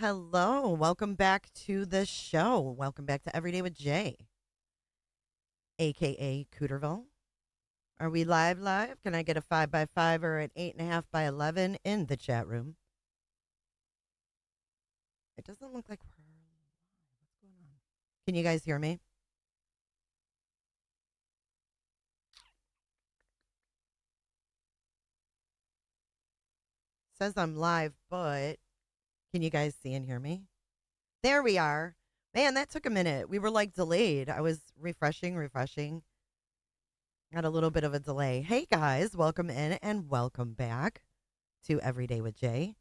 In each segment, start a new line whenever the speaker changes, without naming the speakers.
Hello, welcome back to the show. Welcome back to Everyday with Jay, aka Cooterville. Are we live? Can I get a 5x5 or an 8.5x11 in the chat room? It doesn't look like we're live. What's going on? Can you guys hear me? Says I'm live, but can you guys see and hear me? There we are. Man, that took a minute. We were like delayed. I was refreshing. Had a little bit of a delay. Hey guys, welcome in and welcome back to Everyday with Jay.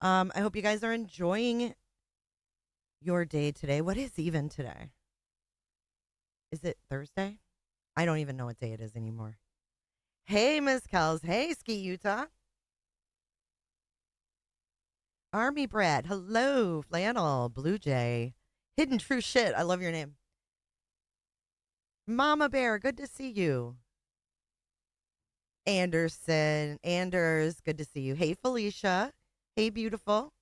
I hope you guys are enjoying your day today. What is even today? Is it Thursday? I don't even know what day it is anymore. Hey, Miss Kels. Hey, Ski Utah. Army Brad. Hello, Flannel. Blue Jay. Hidden True Shit. I love your name. Mama Bear. Good to see you. Anders, good to see you. Hey, Felicia. Hey, beautiful.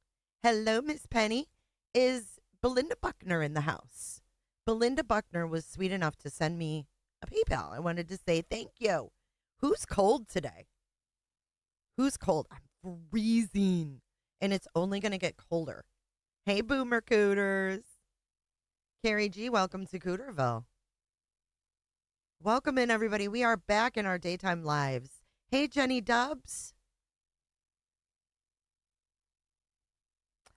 Hello, Miss Penny. Is Belinda Buckner in the house? Belinda Buckner was sweet enough to send me a PayPal. I wanted to say thank you. Who's cold today? Who's cold? I'm freezing. And it's only going to get colder. Hey, Boomer Cooters. Carrie G, welcome to Cooterville. Welcome in, everybody. We are back in our daytime lives. Hey, Jenny Dubs.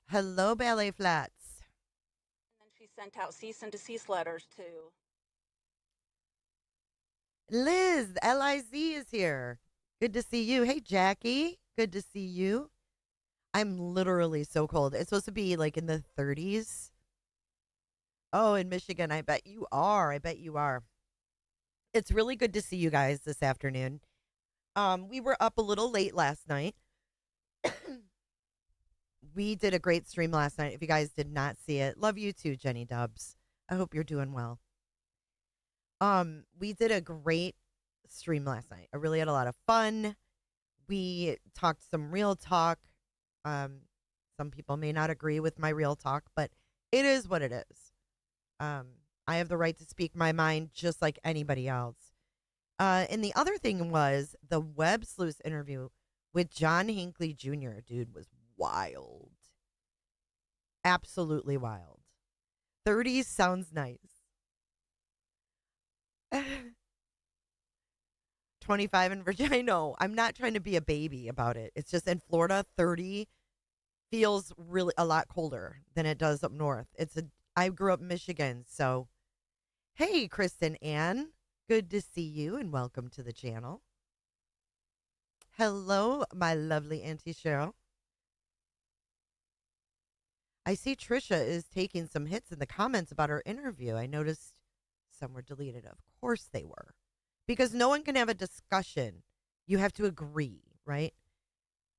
Hello, Ballet Flats.
And then she sent out cease and desist letters to.
Liz, L-I-Z is here. Good to see you. Hey, Jackie. Good to see you. I'm literally so cold. It's supposed to be like in the 30s. Oh, in Michigan, I bet you are. I bet you are. It's really good to see you guys this afternoon. We were up a little late last night. We did a great stream last night. If you guys did not see it, love you too, Jenny Dubs. I hope you're doing well. We did a great stream last night. I really had a lot of fun. We talked some real talk. Some people may not agree with my real talk, but it is what it is. I have the right to speak my mind just like anybody else. And the other thing was the Web Sleuth interview with John Hinckley Jr. Dude was wild. Absolutely wild. 30s sounds nice. 25 in Virginia. I know. I'm not trying to be a baby about it. It's just in Florida, 30 feels really a lot colder than it does up north. I grew up in Michigan, so hey, Kristen Ann. Good to see you and welcome to the channel. Hello, my lovely Auntie Cheryl. I see Trisha is taking some hits in the comments about our interview. I noticed some were deleted. Of course they were. Because no one can have a discussion. You have to agree, right?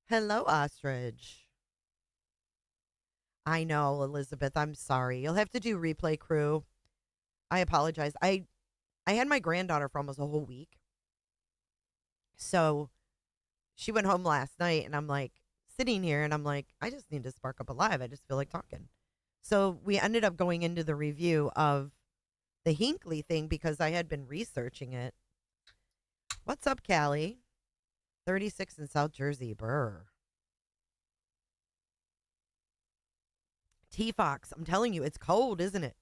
Hello, Ostrich. I know, Elizabeth. I'm sorry. You'll have to do replay crew. I apologize. I had my granddaughter for almost a whole week. So she went home last night and I'm like sitting here and I'm like, I just need to spark up a live. I just feel like talking. So we ended up going into the review of the Hinckley thing because I had been researching it. What's up, Callie? 36 in South Jersey. Brr. T-Fox, I'm telling you, it's cold, isn't it?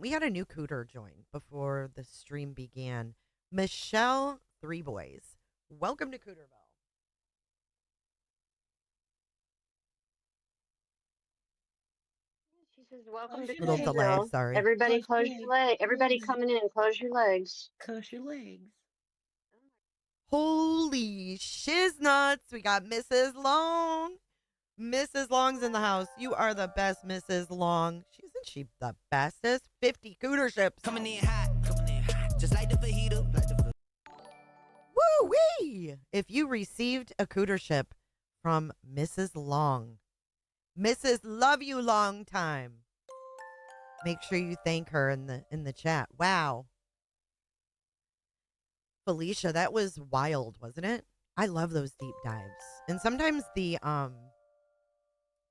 We had a new cooter join before the stream began. Michelle Three Boys. Welcome to Cooterville.
She says, "Welcome to
Little delay,
Cooterville.
sorry.
Everybody, close your leg. Everybody coming in, close your legs.
Close your legs.
Holy shiznuts. We got Mrs. Long. Mrs. Long's in the house. You are the best, Mrs. Long. Isn't she the bestest? 50 cooterships.
Coming in hot, just like the fajita.
Woo-wee! If you received a cootership from Mrs. Long, Mrs. Love You Long Time, make sure you thank her in the chat. Wow. Felicia, that was wild, wasn't it? I love those deep dives. And sometimes the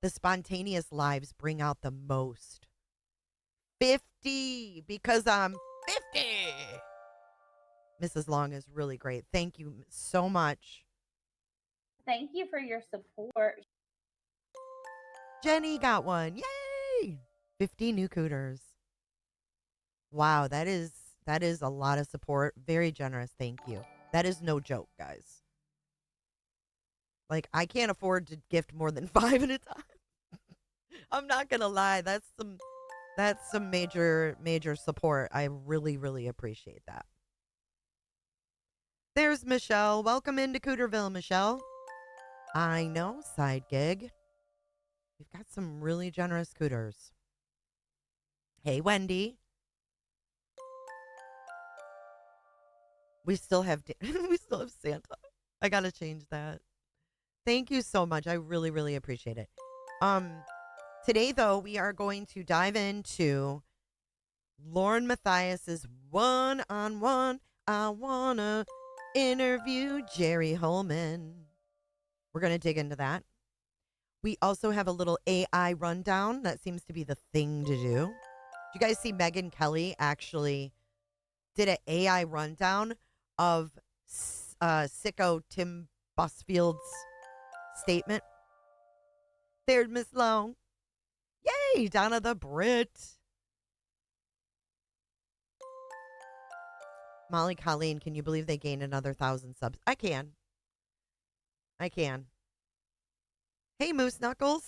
The spontaneous lives bring out the most. 50 because I'm 50. Mrs. Long is really great. Thank you so much.
Thank you for your support.
Jenny got one. Yay! 50 new cooters. Wow, that is a lot of support. Very generous. Thank you. That is no joke, guys. Like, I can't afford to gift more than 5 at a time. I'm not gonna lie. That's some major support. I really, really appreciate that. There's Michelle. Welcome into Cooterville, Michelle. I know, side gig. We've got some really generous cooters. Hey, Wendy. We still have Santa. I gotta change that. Thank you so much. I really, really appreciate it. Today, though, we are going to dive into Lauren Matthias's one-on-one. I wanna interview Jerry Holeman. We're gonna dig into that. We also have a little AI rundown. That seems to be the thing to do. Did you guys see Megyn Kelly actually did an AI rundown of sicko Tim Busfield's statement? There's Miss Long. Yay, Donna the Brit. Molly Colleen, can you believe they gained another 1,000 subs? I can. Hey, Moose Knuckles.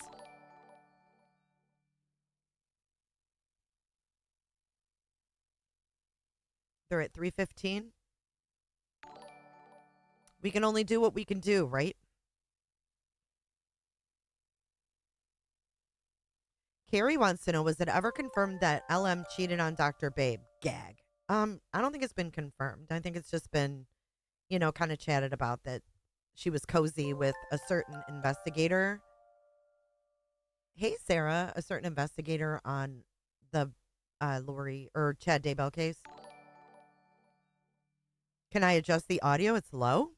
They're at 3:15. We can only do what we can do, right? Carrie wants to know, was it ever confirmed that LM cheated on Dr. Babe? Gag. I don't think it's been confirmed. I think it's just been, kind of chatted about that she was cozy with a certain investigator. Hey, Sarah, a certain investigator on the Lori or Chad Daybell case. Can I adjust the audio? It's low.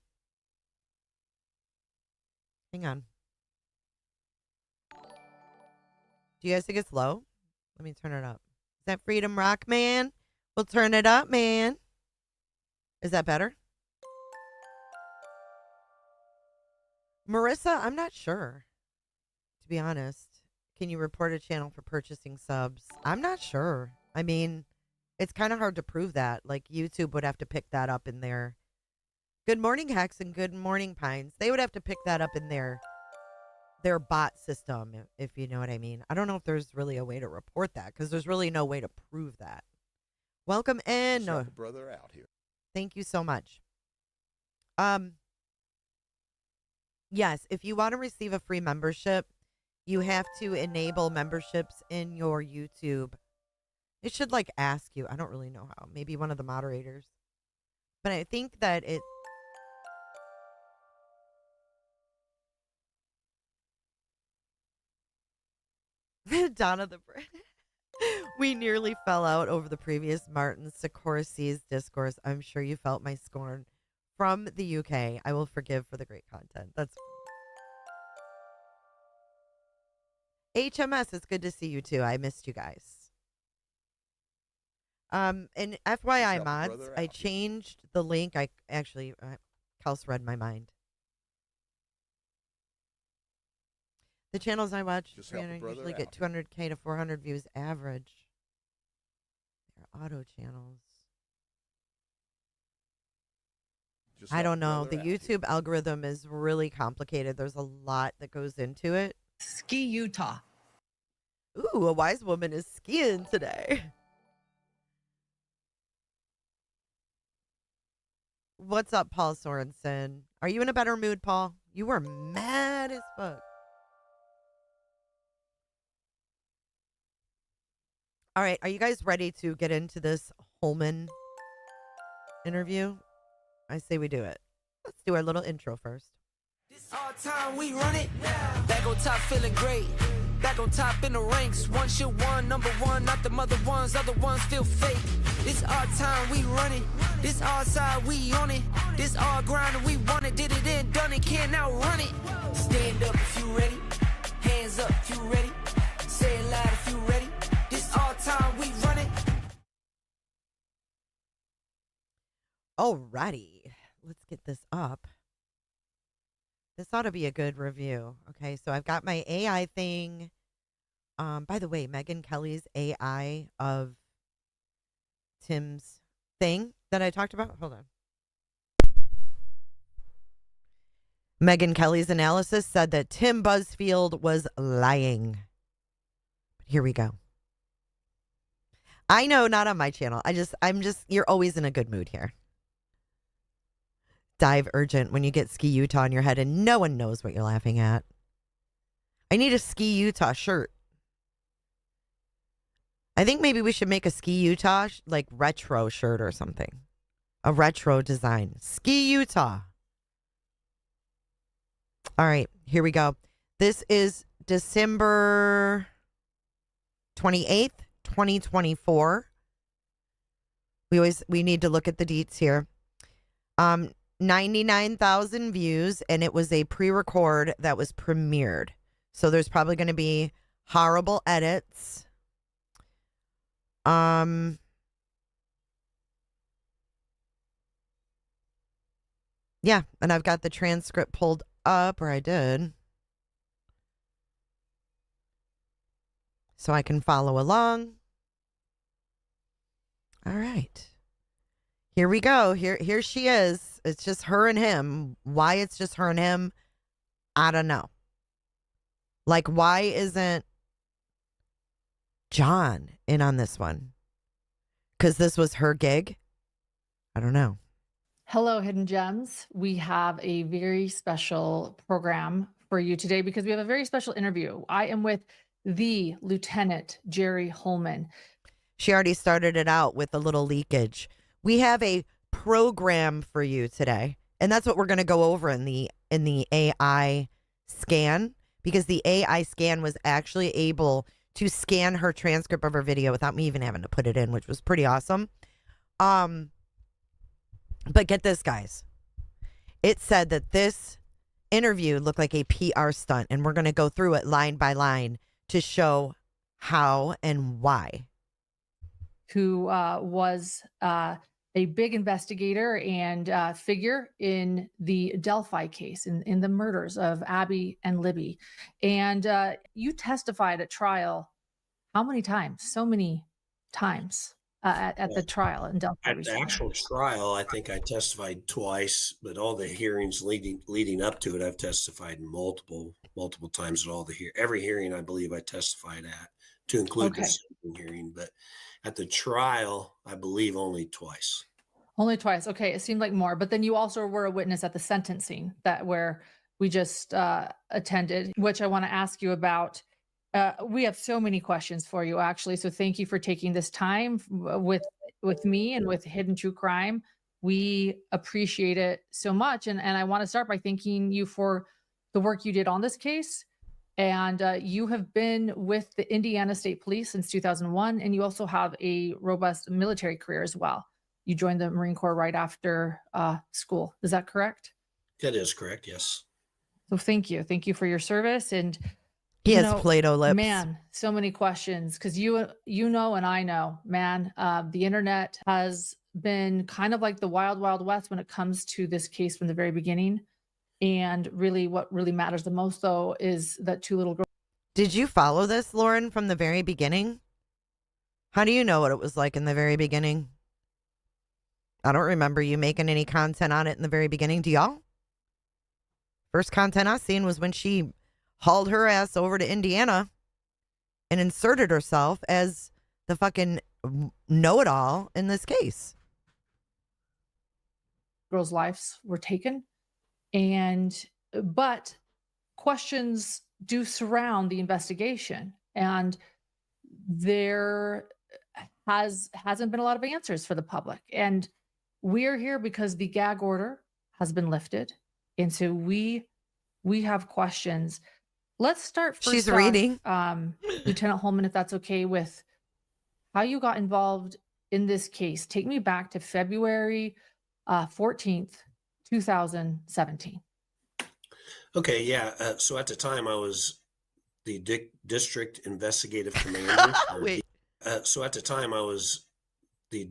Hang on. Do you guys think it's low? Let me turn it up. Is that Freedom Rock, man? We'll turn it up, man. Is that better? Marissa, I'm not sure, to be honest. Can you report a channel for purchasing subs? I'm not sure. I mean, it's kind of hard to prove that. Like, YouTube would have to pick that up in their... Good morning, Hex, and good morning, Pines. They would have to pick that up in their bot system, if you know what I mean. I don't know if there's really a way to report that, because there's really no way to prove that. Welcome in.
Shut the brother out here.
Thank you so much. Yes, if you want to receive a free membership, you have to enable memberships in your YouTube. It should ask you. I don't really know how. Maybe one of the moderators. But I think that it... Donna the Brit. We nearly fell out over the previous Martin Scorsese's discourse. I'm sure you felt my scorn. From the UK, I will forgive for the great content. That's HMS. It's good to see you too. I missed you guys. And FYI mods, I changed the link. I actually, Kels read my mind. The channels I watch usually get 200K to 400 views average. They're auto channels. I don't know. The YouTube algorithm is really complicated. There's a lot that goes into it.
Ski Utah.
Ooh, a wise woman is skiing today. What's up, Paul Sorensen? Are you in a better mood, Paul? You were mad as fuck. All right, are you guys ready to get into this Holeman interview? I say we do it. Let's do our little intro first.
This all time we run it. Back on top feeling great. Back on top in the ranks. One shit one, number one, not the mother ones. Other ones feel fake. This our time we run it. This our side we on it. This our grind and we want it. Did it and done it. Can't outrun it. Stand up if you ready. Hands up if
Alrighty. Let's get this up. This ought to be a good review. Okay, so I've got my AI thing. By the way, Megyn Kelly's AI of Tim's thing that I talked about. Hold on. Megyn Kelly's analysis said that Tim Buzzfield was lying. Here we go. I know, not on my channel. You're always in a good mood here. Dive urgent when you get Ski Utah on your head and no one knows what you're laughing at. I need a Ski Utah shirt. I think maybe we should make a Ski Utah like retro shirt or something. A retro design. Ski Utah. All right, here we go. This is December 28th, 2024. We need to look at the deets here. 99,000 views, and it was a pre-record that was premiered. So there's probably going to be horrible edits. Yeah, and I've got the transcript pulled up, or I did. So I can follow along. All right. Here we go. Here she is. It's just her and him. Why it's just her and him, I don't know. Like, why isn't John in on this one? Because this was her gig? I don't know.
Hello, Hidden Gems. We have a very special program for you today because we have a very special interview. I am with the Lieutenant Jerry Holeman.
She already started it out with a little leakage. We have a program for you today, and that's what we're going to go over in the AI scan, because the AI scan was actually able to scan her transcript of her video without me even having to put it in, which was pretty awesome. But get this, guys. It said that this interview looked like a PR stunt, and we're going to go through it line by line to show how and why.
Who was a big investigator and figure in the Delphi case, in the murders of Abby and Libby. And you testified at trial how many times? So many times at the trial in Delphi.
At the actual trial, I think I testified twice, but all the hearings leading up to it, I've testified multiple times at every hearing I believe I testified at, to include the sentencing hearing. But at the trial, I believe only twice.
Only twice. Okay. It seemed like more, but then you also were a witness at the sentencing where we just attended, which I want to ask you about. We have so many questions for you, actually. So thank you for taking this time with me and with Hidden True Crime. We appreciate it so much. And I want to start by thanking you for the work you did on this case. And you have been with the Indiana State Police since 2001, and you also have a robust military career as well. You joined the Marine Corps right after school. Is that correct?
That is correct, yes.
So thank you. Thank you for your service. And
he has Play-Doh lips.
Man, so many questions, because you know and I know, man, the internet has been kind of like the wild, wild west when it comes to this case from the very beginning. And really, what really matters the most, though, is that two little girls.
Did you follow this, Lauren, from the very beginning? How do you know what it was like in the very beginning? I don't remember you making any content on it in the very beginning. Do y'all? First content I seen was when she hauled her ass over to Indiana and inserted herself as the fucking know-it-all in this case.
Girls' lives were taken. But questions do surround the investigation, and there hasn't been a lot of answers for the public. And we're here because the gag order has been lifted. And so we have questions. Let's start first.
She's reading.
Lieutenant Holeman, if that's okay, with how you got involved in this case. Take me back to February 14th, 2017.
Okay, yeah. So at the time, I was the district investigative commander.
Wait.
So at the time, I was the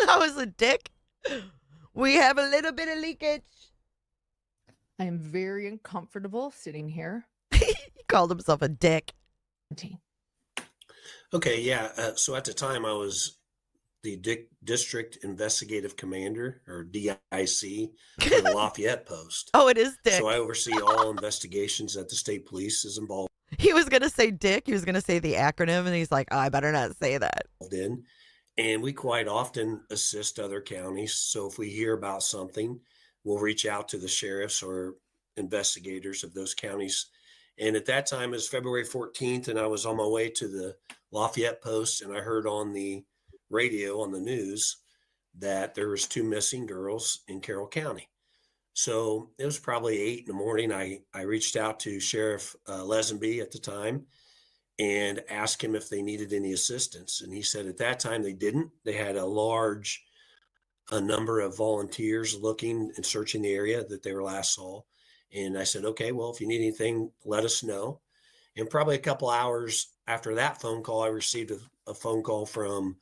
I was a dick. We have a little bit of leakage.
I am very uncomfortable sitting here.
He called himself a dick.
Okay, yeah. So at the time, I was the District Investigative Commander, or DIC, for the Lafayette Post.
Oh, it is dick.
So I oversee all investigations that the state police is involved
He was going to say dick. He was going to say the acronym, and he's like, oh, I better not say that.
in. And we quite often assist other counties. So if we hear about something, we'll reach out to the sheriffs or investigators of those counties. And at that time, it was February 14th, and I was on my way to the Lafayette Post, and I heard on the radio, on the news, that there was 2 missing girls in Carroll County. So it was probably 8 in the morning. I reached out to Sheriff Lesenby at the time and asked him if they needed any assistance. And he said at that time they didn't. They had a large number of volunteers looking and searching the area that they were last saw. And I said, okay, well, if you need anything, let us know. And probably a couple hours after that phone call, I received a phone call from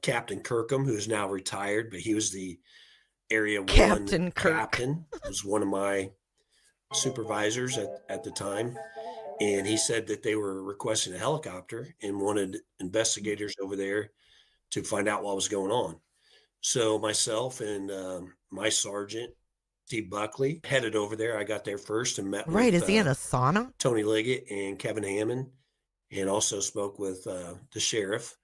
Captain Kirkham, who's now retired, but he was the Area
Captain
1
Kirk.
captain, was one of my supervisors at the time. And he said that they were requesting a helicopter and wanted investigators over there to find out what was going on. So myself and my sergeant, Steve Buckley, headed over there. I got there first and met
Right.
with
Is he in a sauna?
Tony Liggett and Kevin Hammond, and also spoke with the sheriff.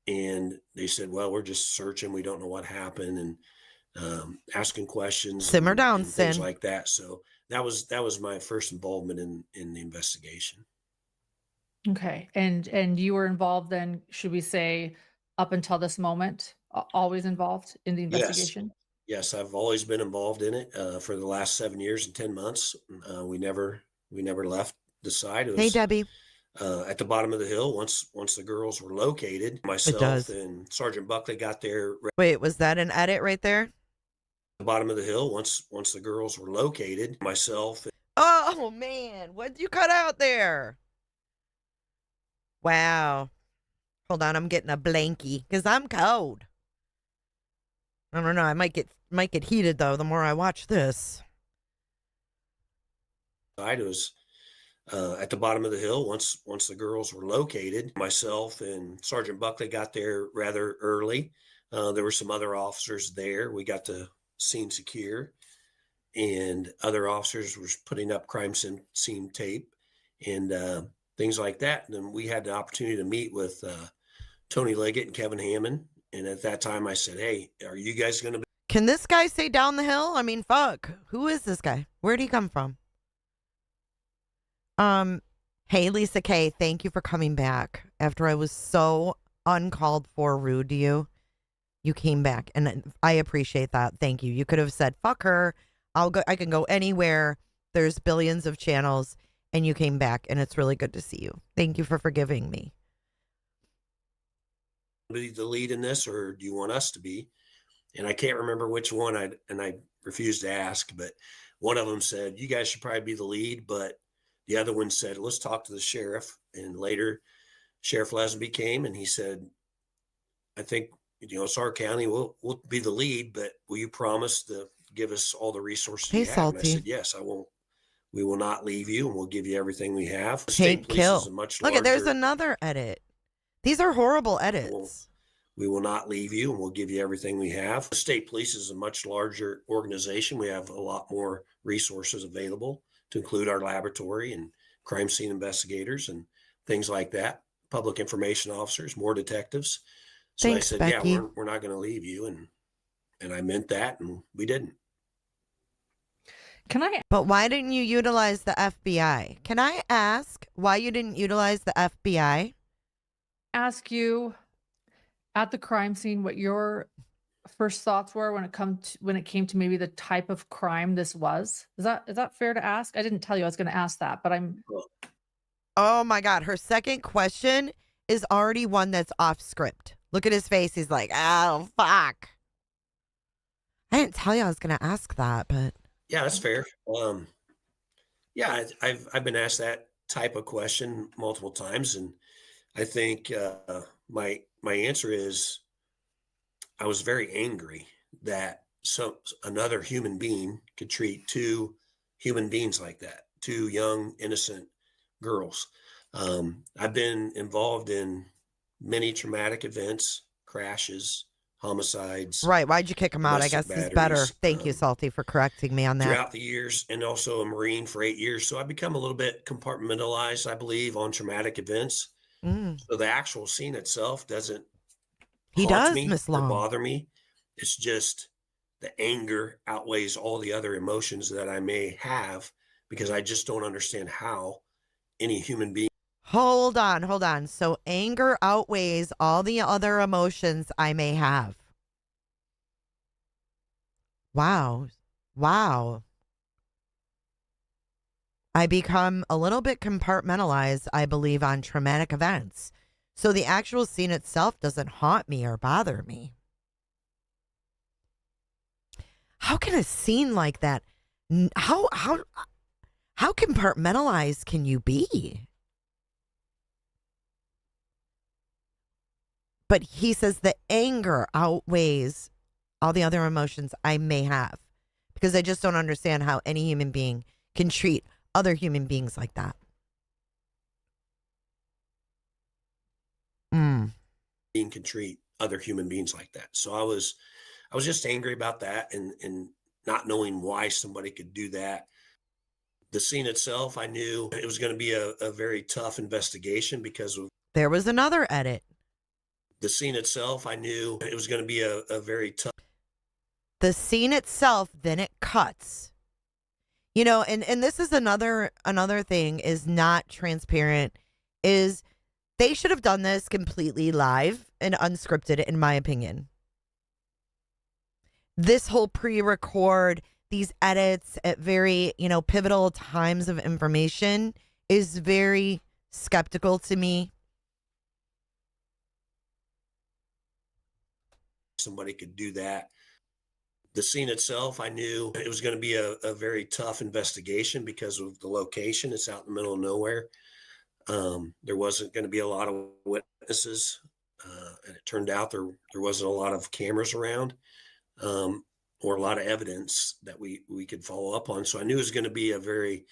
And they said, well, we're just searching. We don't know what happened, and asking questions.
Simmer down,
and things
Sin.
like that. So that was my first involvement in the investigation.
Okay. And you were involved then, should we say, up until this moment, always involved in the investigation?
Yes, I've always been involved in it for the last 7 years and 10 months. We never left the side. It was,
Hey, Debbie.
at the bottom of the hill, once the girls were located, myself and Sergeant Buckley got there.
Wait, was that an edit right there?
The bottom of the hill, once the girls were located, myself.
Oh, man. What'd you cut out there? Wow. Hold on. I'm getting a blankie because I'm cold. I don't know. I might get heated, though, the more I watch this.
It was at the bottom of the hill, once the girls were located, myself and Sergeant Buckley got there rather early. There were some other officers there. We got the scene secure, and other officers were putting up crime scene tape and things like that. And then we had the opportunity to meet with Tony Liggett and Kevin Hammond. And at that time I said, hey, are you guys going to be?
Can this guy stay down the hill? I mean, fuck. Who is this guy? Where'd he come from? Hey, Lisa K, thank you for coming back. After I was so uncalled for rude to you, you came back, and I appreciate that. Thank you. You could have said, fuck her. I can go anywhere. There's billions of channels, and you came back, and it's really good to see you. Thank you for forgiving me.
Be the lead in this, or do you want us to be? And I can't remember which one I refused to ask, but one of them said, you guys should probably be the lead, but the other one said, let's talk to the sheriff. And later Sheriff Lesenby came and he said, I think, it's our county, we'll be the lead, but will you promise to give us all the resources
Hey,
you have?
Salty.
And I said, yes, I won't. We will not leave you, and we'll give you everything we have. The
Hate
state police
kill.
is a much
Look, there's
larger-
another edit. These are horrible edits.
We will not leave you, and we'll give you everything we have. The state police is a much larger organization. We have a lot more resources available, to include our laboratory and crime scene investigators and things like that. Public information officers, more detectives. So
Thanks,
I said,
Becky.
yeah, we're not going to leave you. And I meant that, and we didn't.
Can I
But why didn't you utilize the FBI? Can I ask why you didn't utilize the FBI?
ask you at the crime scene what your first thoughts were when it came to maybe the type of crime this was? Is that fair to ask? I didn't tell you I was going to ask that, but I'm
Oh my God. Her second question is already one that's off script. Look at his face. He's like, oh, fuck. I didn't tell you I was going to ask that, but
Yeah, that's fair. Yeah, I've been asked that type of question multiple times, and I think my answer is I was very angry that another human being could treat two human beings like that, two young, innocent girls. I've been involved in many traumatic events, crashes, homicides,
Right. Why'd you kick him out? I
domestic
guess he's better.
batteries,
Thank you, Salty, for correcting me on that.
throughout the years, and also a Marine for 8 years. So I've become a little bit compartmentalized, I believe, on traumatic events. So the actual scene itself doesn't
He
haunt
does,
me
Miss
or
Long.
bother me. It's just the anger outweighs all the other emotions that I may have, because I just don't understand how any human being.
Hold on. So anger outweighs all the other emotions I may have. Wow. I become a little bit compartmentalized, I believe, on traumatic events. So the actual scene itself doesn't haunt me or bother me. How can a scene like that, how compartmentalized can you be? But he says the anger outweighs all the other emotions I may have, because I just don't understand how any human being can treat other human beings like that.
Being can treat other human beings like that. So I was just angry about that, and not knowing why somebody could do that. The scene itself, I knew it was going to be a very tough investigation because of.
There was another edit.
The scene itself, I knew it was going to be a very tough.
The scene itself, then it cuts. You know, and this is another thing is not transparent, is they should have done this completely live and unscripted, in my opinion. This whole pre-record, these edits at very, pivotal times of information is very skeptical to me.
Somebody could do that. The scene itself, I knew it was going to be a very tough investigation because of the location. It's out in the middle of nowhere. There wasn't going to be a lot of witnesses. And it turned out there wasn't a lot of cameras around, or a lot of evidence that we could follow up on. So I knew it was going to be a very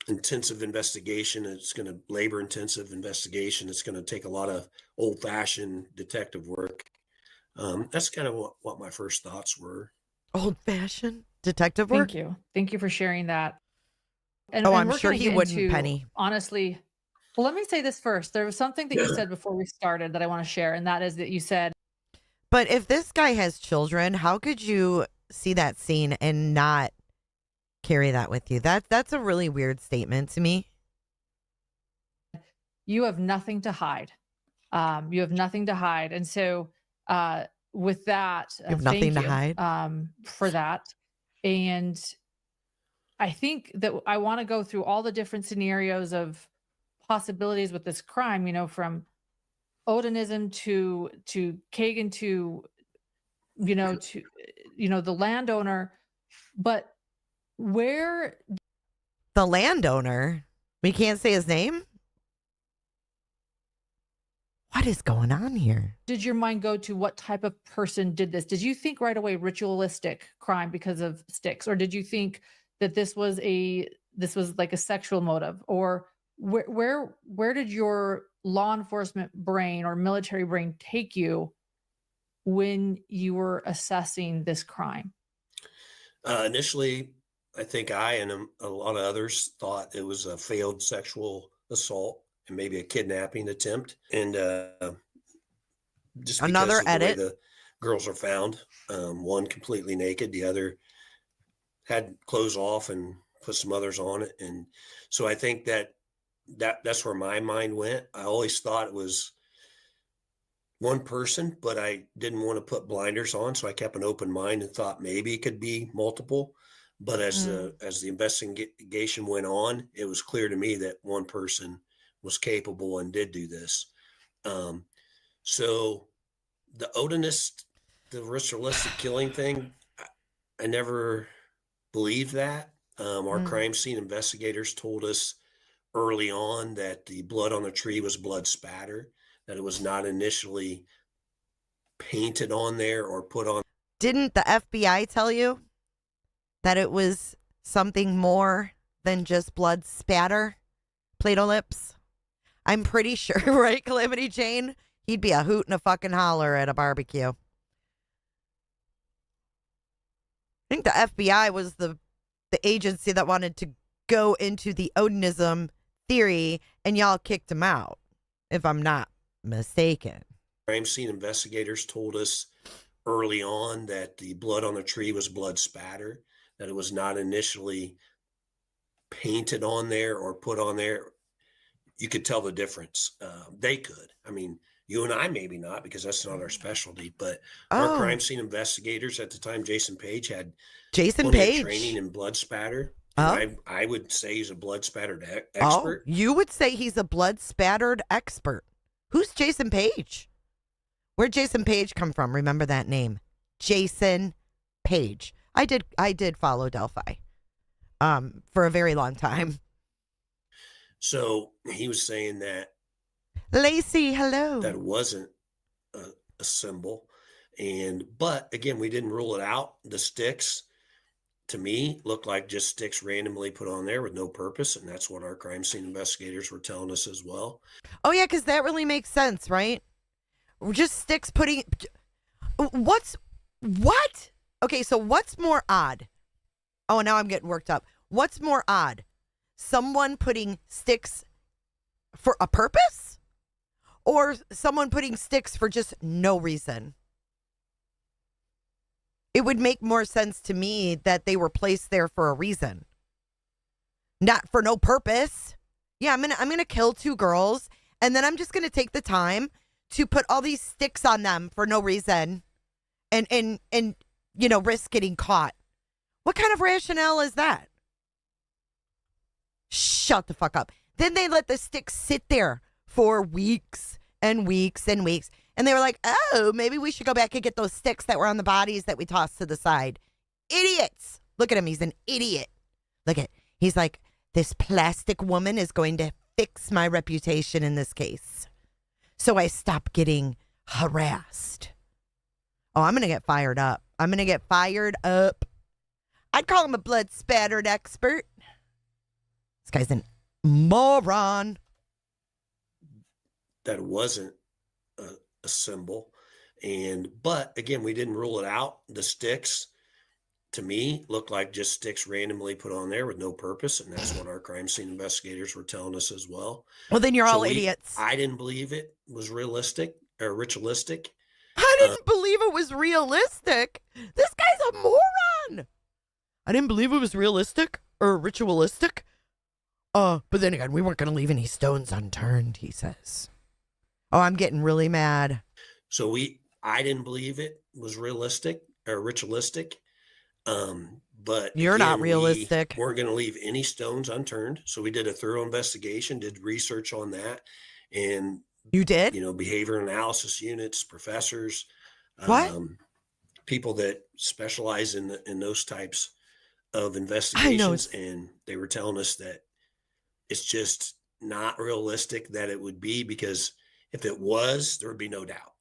intensive investigation. It's going to labor intensive investigation. It's going to take a lot of old fashioned detective work. That's kind of what my first thoughts were.
Old fashioned detective work.
Thank you for sharing that. And,
I'm
we're
sure
gonna
he
get
wouldn't,
into,
Penny.
honestly. Well, let me say this first. There was something that you said before we started that I want to share, and that is that you said.
But if this guy has children, how could you see that scene and not carry that with you? That's a really weird statement to me.
You have nothing to hide. You have nothing to hide. And so with that,
You have nothing to hide.
For that. And I think that I want to go through all the different scenarios of possibilities with this crime, from Odinism to Keegan to the landowner. But where
The landowner, we can't say his name. What is going on here?
did your mind go to? What type of person did this? Did you think right away ritualistic crime because of sticks, or did you think that this was like a sexual motive, or where did your law enforcement brain or military brain take you when you were assessing this crime?
Initially, I think I and a lot of others thought it was a failed sexual assault and maybe a kidnapping attempt. And just
Another
because of the way
edit.
the girls are found, one completely naked, the other had clothes off and put some others on it. And so I think that's where my mind went. I always thought it was one person, but I didn't want to put blinders on. So I kept an open mind and thought maybe it could be multiple. But as the investigation went on, it was clear to me that one person was capable and did do this. So the Odinist, the ritualistic killing thing, I never believed that. Our crime scene investigators told us early on that the blood on the tree was blood spatter, that it was not initially painted on there or put on.
Didn't the FBI tell you that it was something more than just blood spatter? Play-Doh lips? I'm pretty sure, right, Calamity Jane? He'd be a hoot and a fucking holler at a barbecue. I think the FBI was the agency that wanted to go into the Odinism theory, and y'all kicked him out, if I'm not mistaken.
Crime scene investigators told us early on that the blood on the tree was blood spatter, that it was not initially painted on there or put on there. You could tell the difference. They could. I mean, you and I maybe not, because that's not our specialty, but our crime scene investigators at the time, Jason Page, had plenty of training in blood spatter. I would say he's a blood spattered expert.
You would say he's a blood spattered expert. Who's Jason Page? Where'd Jason Page come from? Remember that name, Jason Page. I did follow Delphi for a very long time.
So he was saying that
Lacey, hello.
that wasn't a symbol. But again, we didn't rule it out. The sticks, to me, looked like just sticks randomly put on there with no purpose. And that's what our crime scene investigators were telling us as well.
Oh, yeah, because that really makes sense, right? Just sticks putting... What? Okay, so what's more odd? Oh, now I'm getting worked up. What's more odd? Someone putting sticks for a purpose? Or someone putting sticks for just no reason? It would make more sense to me that they were placed there for a reason. Not for no purpose. Yeah, I'm gonna kill two girls, and then I'm just gonna take the time to put all these sticks on them for no reason and you know, risk getting caught. What kind of rationale is that? Shut the fuck up. Then they let the sticks sit there for weeks and weeks and weeks. And they were like, oh, maybe we should go back and get those sticks that were on the bodies that we tossed to the side. Idiots. Look at him. He's an idiot. Look at, he's like, this plastic woman is going to fix my reputation in this case. So I stop getting harassed. Oh, I'm going to get fired up. I'm going to get fired up. I'd call him a blood spattered expert. This guy's a moron.
That wasn't a symbol. But again, we didn't rule it out. The sticks, to me, looked like just sticks randomly put on there with no purpose. And that's what our crime scene investigators were telling us as well.
Well, then you're all idiots.
I didn't believe it was realistic or ritualistic.
I didn't believe it was realistic. This guy's a moron. I didn't believe it was realistic or ritualistic. But then again, we weren't going to leave any stones unturned, he says. Oh, I'm getting really mad.
So I didn't believe it was realistic or ritualistic. But
you're not realistic.
We weren't going to leave any stones unturned. So we did a thorough investigation, did research on that. And
you did?
You know, behavior analysis units, professors,
what?
People that specialize in those types of investigations. And they were telling us that it's just not realistic that it would be, because if it was, there would be no doubt.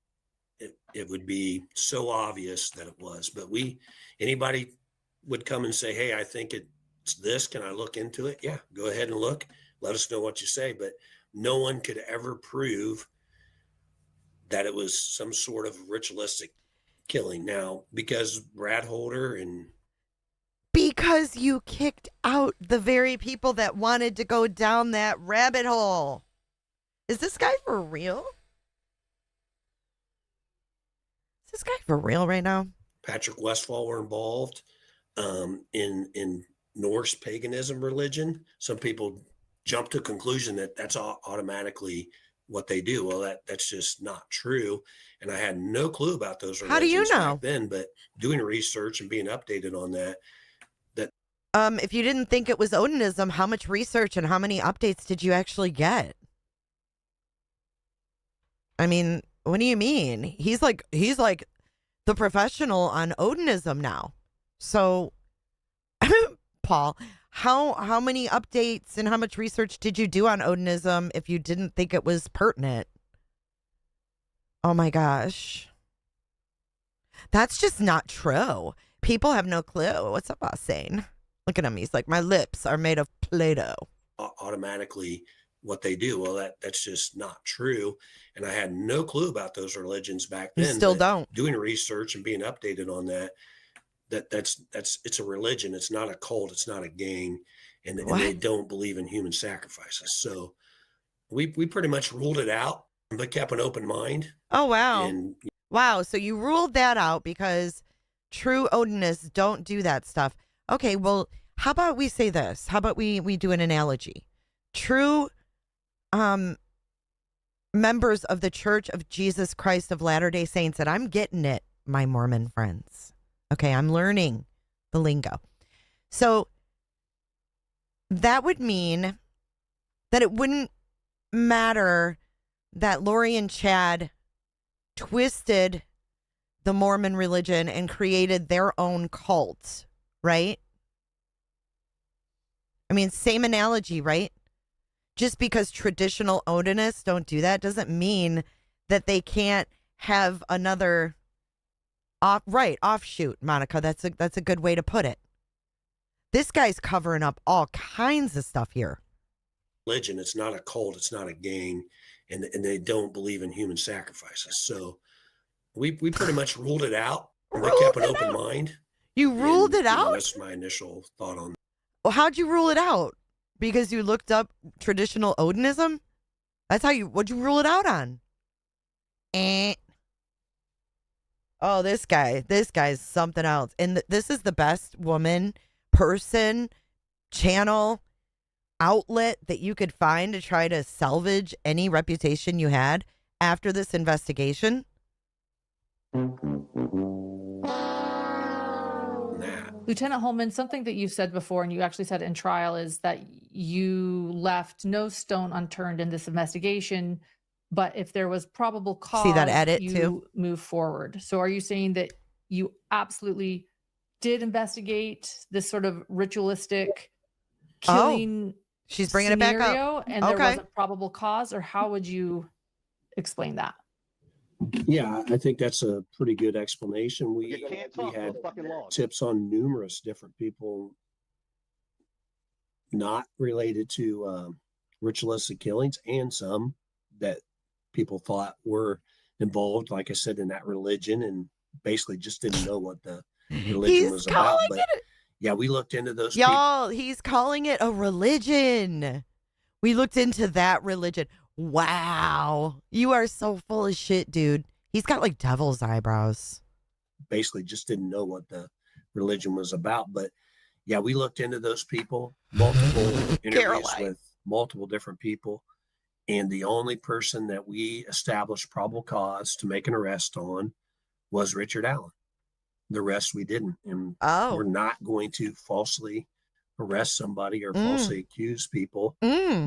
It would be so obvious that it was. But anybody would come and say, hey, I think it's this. Can I look into it? Yeah, go ahead and look. Let us know what you say. But no one could ever prove that it was some sort of ritualistic killing. Now, because Brad Holder and...
Because you kicked out the very people that wanted to go down that rabbit hole. Is this guy for real? Is this guy for real right now?
Patrick Westphal were involved in Norse paganism religion. Some people jump to a conclusion that that's automatically what they do. Well, that's just not true. And I had no clue about those religions.
How do you know?
Back then, but doing research and being updated on that.
If you didn't think it was Odinism, how much research and how many updates did you actually get? I mean, what do you mean? He's like the professional on Odinism now. So, Paul, how many updates and how much research did you do on Odinism if you didn't think it was pertinent? Oh my gosh. That's just not true. People have no clue. What's up, Austin? Look at him. He's like, my lips are made of Play-Doh.
Automatically what they do. Well, that's just not true. And I had no clue about those religions back
You
then.
still
but
don't.
Doing research and being updated on that's it's a religion. It's not a cult. It's not a gang. And they don't believe in human sacrifices. So we pretty much ruled it out, but kept an open mind.
Oh, wow.
And
Wow. So you ruled that out because true Odinists don't do that stuff. Okay. Well, how about we say this? How about we do an analogy? True members of the Church of Jesus Christ of Latter-day Saints, and I'm getting it, my Mormon friends. Okay. I'm learning the lingo. So that would mean that it wouldn't matter that Lori and Chad twisted the Mormon religion and created their own cult, right? I mean, same analogy, right? Just because traditional Odinists don't do that doesn't mean that they can't have another offshoot, Monica. That's a good way to put it. This guy's covering up all kinds of stuff here.
religion. It's not a cult. It's not a gang. And they don't believe in human sacrifices. So we pretty much ruled it out. We kept an open mind.
You ruled it out?
That's my initial thought on that.
Well, how'd you rule it out? Because you looked up traditional Odinism? That's how what'd you rule it out on? Oh, this guy's something else. And this is the best woman, person, channel, outlet that you could find to try to salvage any reputation you had after this investigation.
Lieutenant Holeman, something that you've said before, and you actually said in trial, is that you left no stone unturned in this investigation, but if there was probable cause,
see that edit
you
too?
Move forward. So are you saying that you absolutely did investigate this sort of ritualistic killing
she's bringing it back up.
And there wasn't probable cause, or how would you explain that?
Yeah, I think that's a pretty good explanation. We had tips on numerous different people not related to ritualistic killings, and some that people thought were involved, like I said, in that religion, and basically just didn't know what the religion was about. But yeah, we looked into those
y'all, he's calling it a religion. We looked into that religion. Wow. You are so full of shit, dude. He's got like devil's eyebrows.
Basically just didn't know what the religion was about. But yeah, we looked into those people, multiple interviews with multiple different people. And the only person that we established probable cause to make an arrest on was Richard Allen. The rest we didn't. And we're not going to falsely arrest somebody or falsely accuse people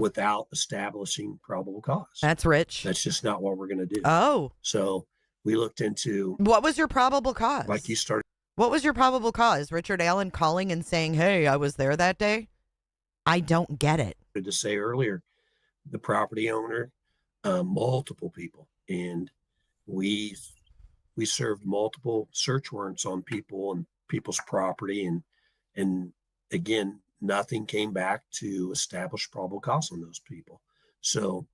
without establishing probable cause.
That's rich.
That's just not what we're going to do. So we looked into...
What was your probable cause?
Like you started...
What was your probable cause? Richard Allen calling and saying, hey, I was there that day? I don't get it.
To say earlier, the property owner, multiple people, and we served multiple search warrants on people and people's property, and again, nothing came back to establish probable cause on those people. So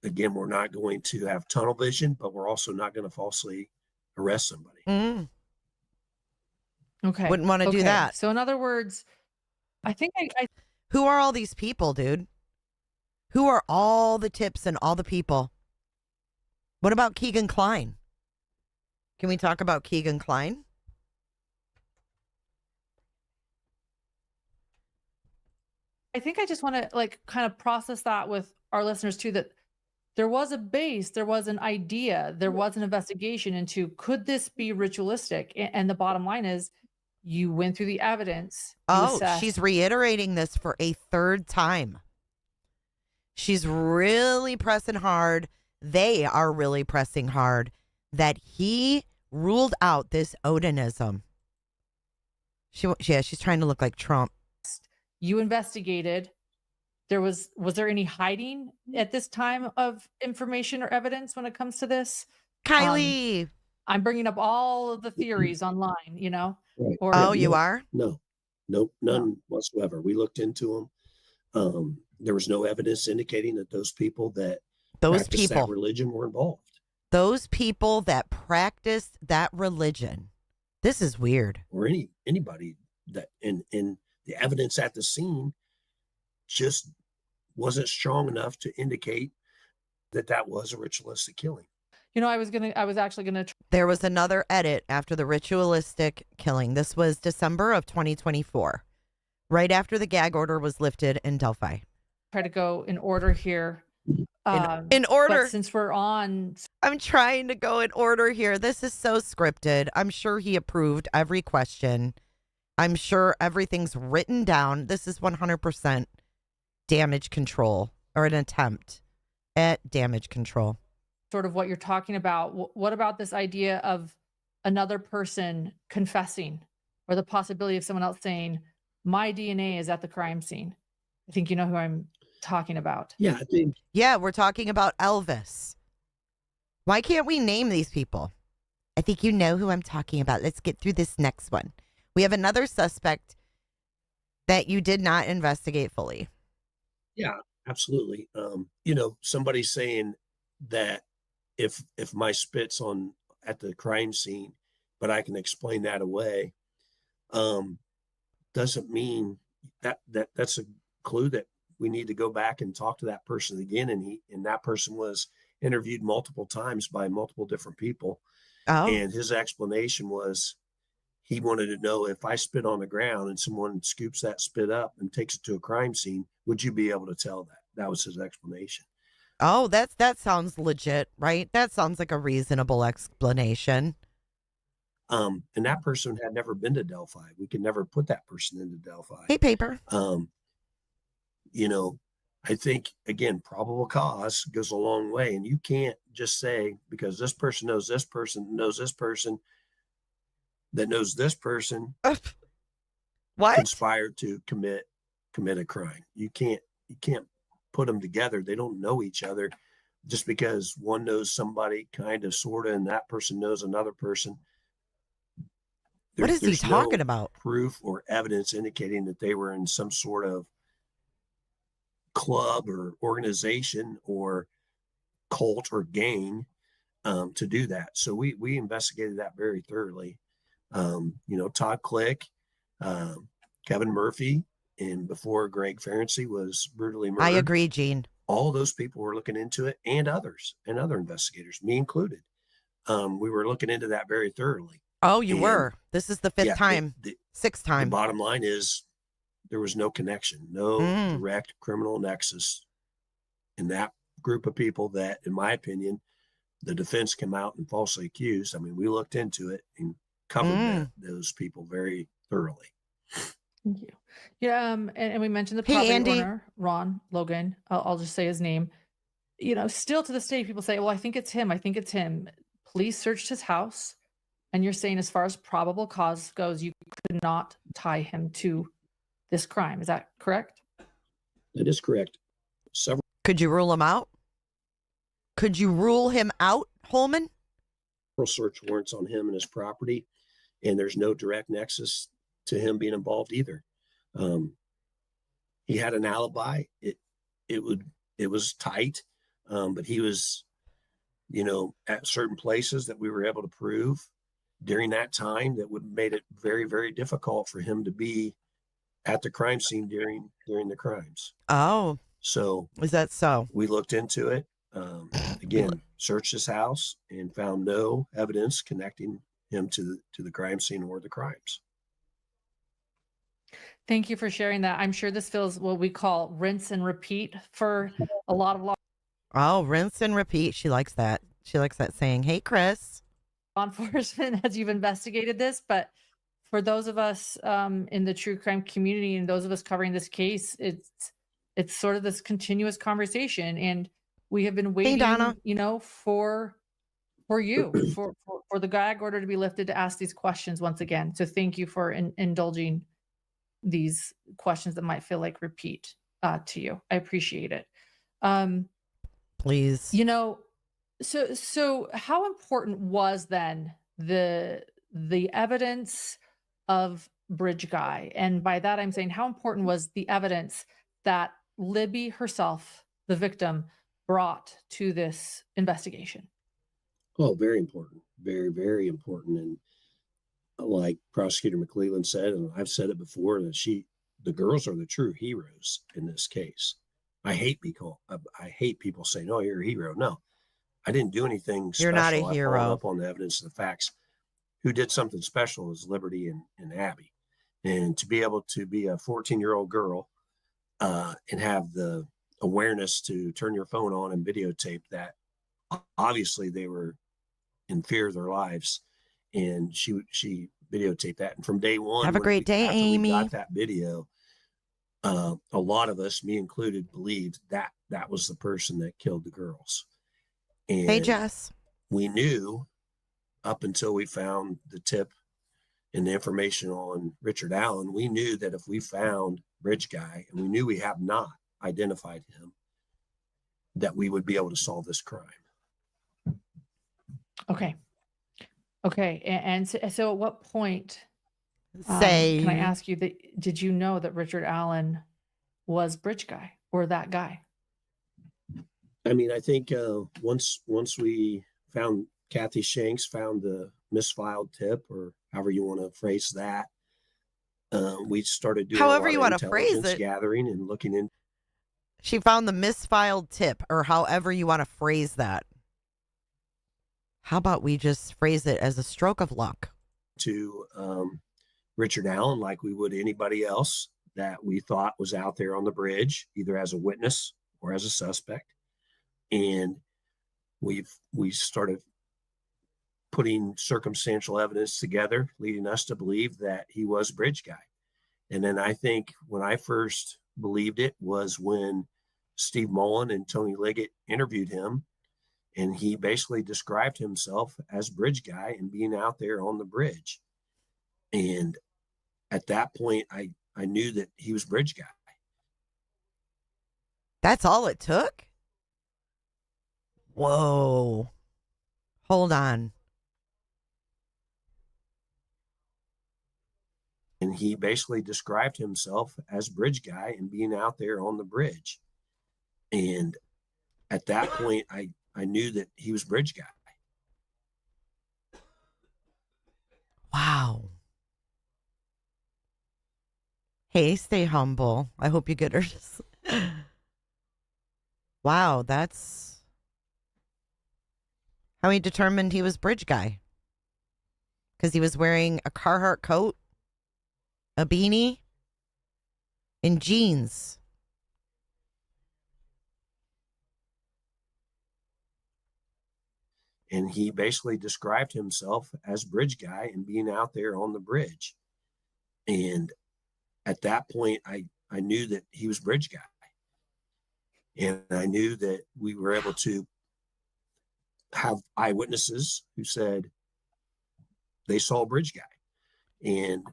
again, we're not going to have tunnel vision, but we're also not going to falsely arrest somebody.
Okay.
Wouldn't want to do that.
So in other words, I think I
who are all these people, dude? Who are all the tips and all the people? What about Keegan Kline? Can we talk about Keegan Kline?
I think I just want to like kind of process that with our listeners too, that there was a base, there was an idea, there was an investigation into, could this be ritualistic? And the bottom line is, you went through the evidence.
She's reiterating this for a third time. She's really pressing hard. They are really pressing hard that he ruled out this Odinism. She's trying to look like Trump.
You investigated. Was there any hiding at this time of information or evidence when it comes to this?
Kylie.
I'm bringing up all of the theories online, you know,
Right.
or
Oh,
Yeah,
you
no,
are?
no, nope, none whatsoever. We looked into them. There was no evidence indicating that those people that
Those
practice that
people.
religion were involved.
Those people that practice that religion. This is weird.
Or anybody that in the evidence at the scene just wasn't strong enough to indicate that that was a ritualistic killing.
you know, I was actually gonna
There was another edit after the ritualistic killing. This was December of 2024, right after the gag order was lifted in Delphi.
try to go in order here.
In order.
But since we're on,
I'm trying to go in order here. This is so scripted. I'm sure he approved every question. I'm sure everything's written down. This is 100% damage control, or an attempt at damage control.
sort of what you're talking about, what about this idea of another person confessing, or the possibility of someone else saying, my DNA is at the crime scene? I think you know who I'm talking about.
Yeah, I think.
Yeah, we're talking about Elvis. Why can't we name these people? I think you know who I'm talking about. Let's get through this next one. We have another suspect that you did not investigate fully.
Yeah, absolutely. Somebody saying that if my spit's on at the crime scene, but I can explain that away, doesn't mean that's a clue that we need to go back and talk to that person again. And that person was interviewed multiple times by multiple different people.
Oh,
And his explanation was he wanted to know, if I spit on the ground and someone scoops that spit up and takes it to a crime scene, would you be able to tell that? That was his explanation.
oh, that sounds legit, right? That sounds like a reasonable explanation.
And that person had never been to Delphi. We could never put that person into Delphi.
Hey, paper.
I think, again, probable cause goes a long way. And you can't just say, because this person knows this person, knows this person, that knows this person,
What?
conspired to commit a crime. You can't put them together. They don't know each other. Just because one knows somebody kind of, sort of, and that person knows another person.
What is he
there's
talking
no
about?
proof or evidence indicating that they were in some sort of club or organization or cult or gang to do that. So we investigated that very thoroughly. Todd Click, Kevin Murphy, and before Greg Ferenczi was brutally murdered.
I agree, Gene.
All those people were looking into it, and others, and other investigators, me included. We were looking into that very thoroughly.
Oh, you were. This is the fifth time, sixth time.
The bottom line is there was no connection, no direct criminal nexus in that group of people that, in my opinion, the defense came out and falsely accused. I mean, we looked into it and covered those people very thoroughly.
Thank you. Yeah, and we mentioned the
Hey,
property
Andy.
owner, Ron Logan. I'll just say his name. Still to this day, people say, well, I think it's him. I think it's him. Police searched his house. And you're saying, as far as probable cause goes, you could not tie him to this crime. Is that correct?
That is correct.
Could you rule him out? Could you rule him out, Holeman?
Search warrants on him and his property, and there's no direct nexus to him being involved either. He had an alibi. It was tight, but he was, at certain places that we were able to prove during that time that would have made it very, very difficult for him to be at the crime scene during the crimes.
Oh,
so
is that so?
We looked into it. Again, searched his house and found no evidence connecting him to the crime scene or the crimes.
Thank you for sharing that. I'm sure this feels what we call rinse and repeat for a lot of law
Oh, rinse and repeat. She likes that. She likes that saying. Hey, Chris.
enforcement as you've investigated this, but for those of us in the true crime community and those of us covering this case, it's sort of this continuous conversation, and we have been waiting,
Donna.
for the gag order to be lifted to ask these questions once again. So thank you for indulging these questions that might feel like repeat to you. I appreciate it.
Please.
So how important was then the evidence of Bridge Guy? And by that I'm saying, how important was the evidence that Libby herself, the victim, brought to this investigation?
Oh, very important. Very, very important. And like Prosecutor McClelland said, and I've said it before, that the girls are the true heroes in this case. I hate people saying, "Oh, you're a hero." No, I didn't do anything special.
You're not a
I followed
hero.
up on the evidence and the facts. Who did something special is Liberty and Abby. And to be able to be a 14-year-old girl and have the awareness to turn your phone on and videotape that, obviously they were in fear of their lives, and she videotaped that. And from day one,
Have a great day,
after
Amy.
we got that video, a lot of us, me included, believed that that was the person that killed the girls. And
Hey, Jess.
we knew up until we found the tip and the information on Richard Allen, we knew that if we found Bridge Guy, and we knew we have not identified him, that we would be able to solve this crime.
Okay. And so at what point,
Say,
can I ask you, that did you know that Richard Allen was Bridge Guy or that guy?
I mean, I think once we found Kathy Shanks, found the misfiled tip, or however you want to phrase that, we started doing
however
a
you
lot
want
of
to phrase
intelligence
it.
gathering and looking in.
She found the misfiled tip, or however you want to phrase that. How about we just phrase it as a stroke of luck?
To Richard Allen, like we would anybody else that we thought was out there on the bridge, either as a witness or as a suspect. And we started putting circumstantial evidence together, leading us to believe that he was Bridge Guy. And then I think when I first believed it was when Steve Mullen and Tony Liggett interviewed him, and he basically described himself as Bridge Guy and being out there on the bridge. And at that point, I knew that he was Bridge Guy.
That's all it took? Whoa. Hold on.
And he basically described himself as Bridge Guy and being out there on the bridge. And at that point, I knew that he was Bridge Guy.
Wow. Hey, stay humble. I hope you get her. Wow, that's how he determined he was Bridge Guy. Because he was wearing a Carhartt coat, a beanie, and jeans.
And he basically described himself as Bridge Guy and being out there on the bridge. And at that point, I knew that he was Bridge Guy. And I knew that we were able to have eyewitnesses who said they saw Bridge Guy. And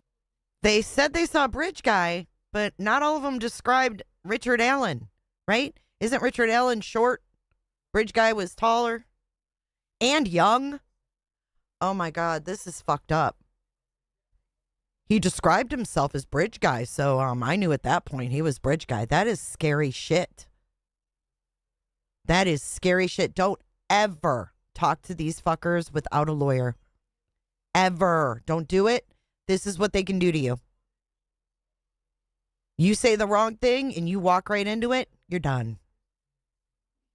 They said they saw Bridge Guy, but not all of them described Richard Allen, right? Isn't Richard Allen short? Bridge Guy was taller and young. Oh my God, this is fucked up. He described himself as Bridge Guy, so I knew at that point he was Bridge Guy. That is scary shit. That is scary shit. Don't ever talk to these fuckers without a lawyer. Ever. Don't do it. This is what they can do to you. You say the wrong thing and you walk right into it, you're done.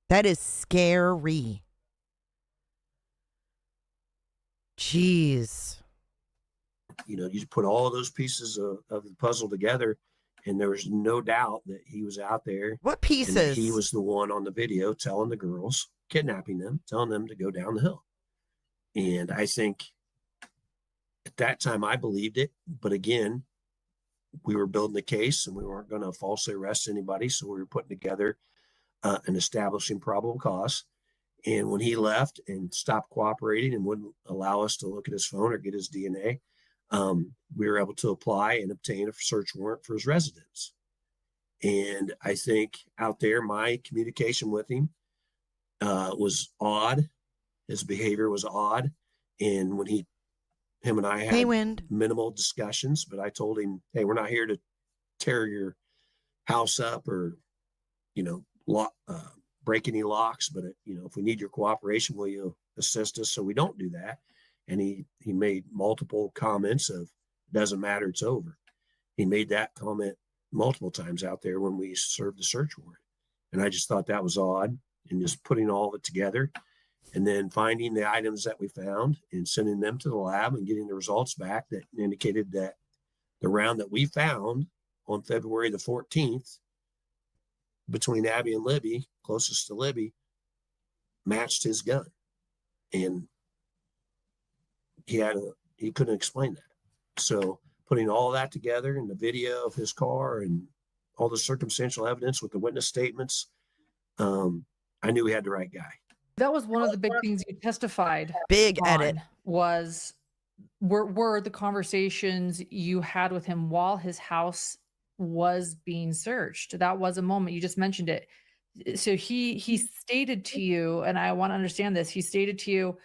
That is scary. Jeez.
you know, you put all of those pieces of the puzzle together, and there was no doubt that he was out there.
What
And that
pieces?
he was the one on the video telling the girls, kidnapping them, telling them to go down the hill. And I think at that time I believed it. But again, we were building the case and we weren't going to falsely arrest anybody. So we were putting together an establishing probable cause. And when he left and stopped cooperating and wouldn't allow us to look at his phone or get his DNA, we were able to apply and obtain a search warrant for his residence. And I think out there, my communication with him was odd His behavior was odd. And when him and I
Hey,
had
Wind.
minimal discussions, but I told him, hey, we're not here to tear your house up or, break any locks, but if we need your cooperation, will you assist us so we don't do that? And he made multiple comments of, doesn't matter, it's over. He made that comment multiple times out there when we served the search warrant. And I just thought that was odd, and just putting all of it together and then finding the items that we found and sending them to the lab and getting the results back that indicated that the round that we found on February the 14th between Abby and Libby, closest to Libby, matched his gun. And he couldn't explain that. So putting all that together in the video of his car and all the circumstantial evidence with the witness statements, I knew we had the right guy.
That was one of the big things you testified
Big
on,
edit.
were the conversations you had with him while his house was being searched. That was a moment. You just mentioned it. So he stated to you, and I want to understand this, he stated to you,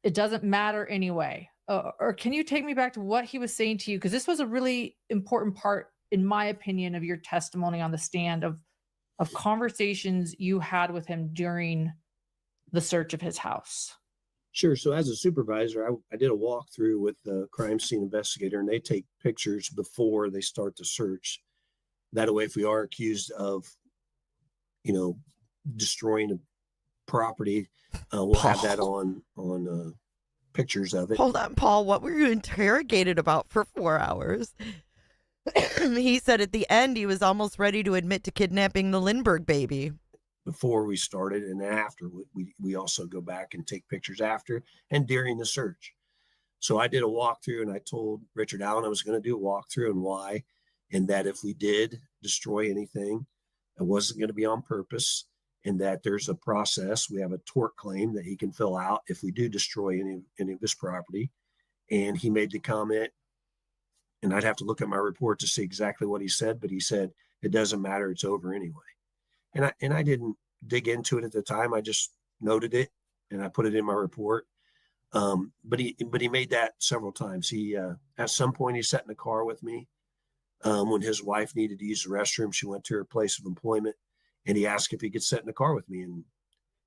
it doesn't matter anyway. Or can you take me back to what he was saying to you? Because this was a really important part, in my opinion, of your testimony on the stand of conversations you had with him during the search of his house.
Sure. So as a supervisor, I did a walkthrough with the crime scene investigator, and they take pictures before they start the search. That way, if we are accused of, destroying a property, we'll have that on pictures of it.
Hold on, Paul. What were you interrogated about for 4 hours? He said at the end he was almost ready to admit to kidnapping the Lindbergh baby.
Before we started and after, we also go back and take pictures after and during the search. So I did a walkthrough, and I told Richard Allen I was going to do a walkthrough and why, and that if we did destroy anything, it wasn't going to be on purpose, and that there's a process. We have a tort claim that he can fill out if we do destroy any of his property. And he made the comment, and I'd have to look at my report to see exactly what he said, but he said, it doesn't matter, it's over anyway. And I didn't dig into it at the time. I just noted it and I put it in my report. But he made that several times. He at some point he sat in the car with me when his wife needed to use the restroom. She went to her place of employment, and he asked if he could sit in the car with me. And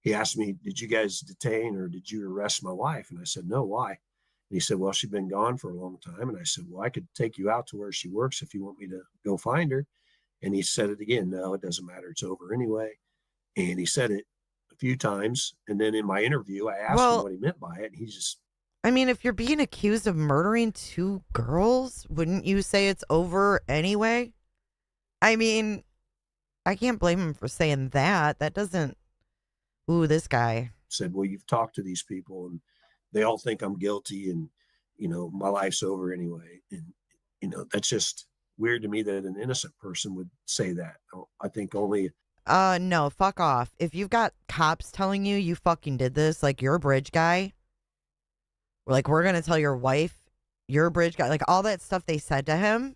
he asked me, did you guys detain or did you arrest my wife? And I said, no, why? And he said, well, she'd been gone for a long time. And I said, well, I could take you out to where she works if you want me to go find her. And he said it again. No, it doesn't matter. It's over anyway. And he said it a few times. And then in my interview, I asked him what he meant by it. And he just,
I mean, if you're being accused of murdering 2 girls, wouldn't you say it's over anyway? I mean, I can't blame him for saying that. That doesn't, this guy
said, well, you've talked to these people and they all think I'm guilty and, my life's over anyway. And, that's just weird to me that an innocent person would say that. I think only.
No, fuck off. If you've got cops telling you fucking did this, like you're a bridge guy, like we're going to tell your wife you're a bridge guy, like all that stuff they said to him.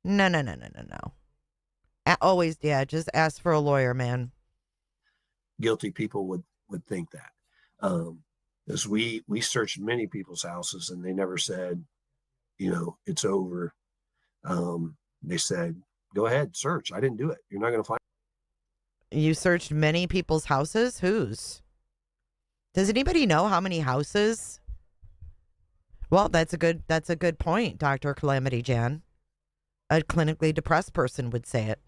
No. Always, yeah, just ask for a lawyer, man.
Guilty people would think that. Because we searched many people's houses and they never said, it's over. They said, go ahead, search. I didn't do it. You're not going to find.
You searched many people's houses? Whose? Does anybody know how many houses? Well, that's a good point, Dr. Calamity Jan. A clinically depressed person would say it.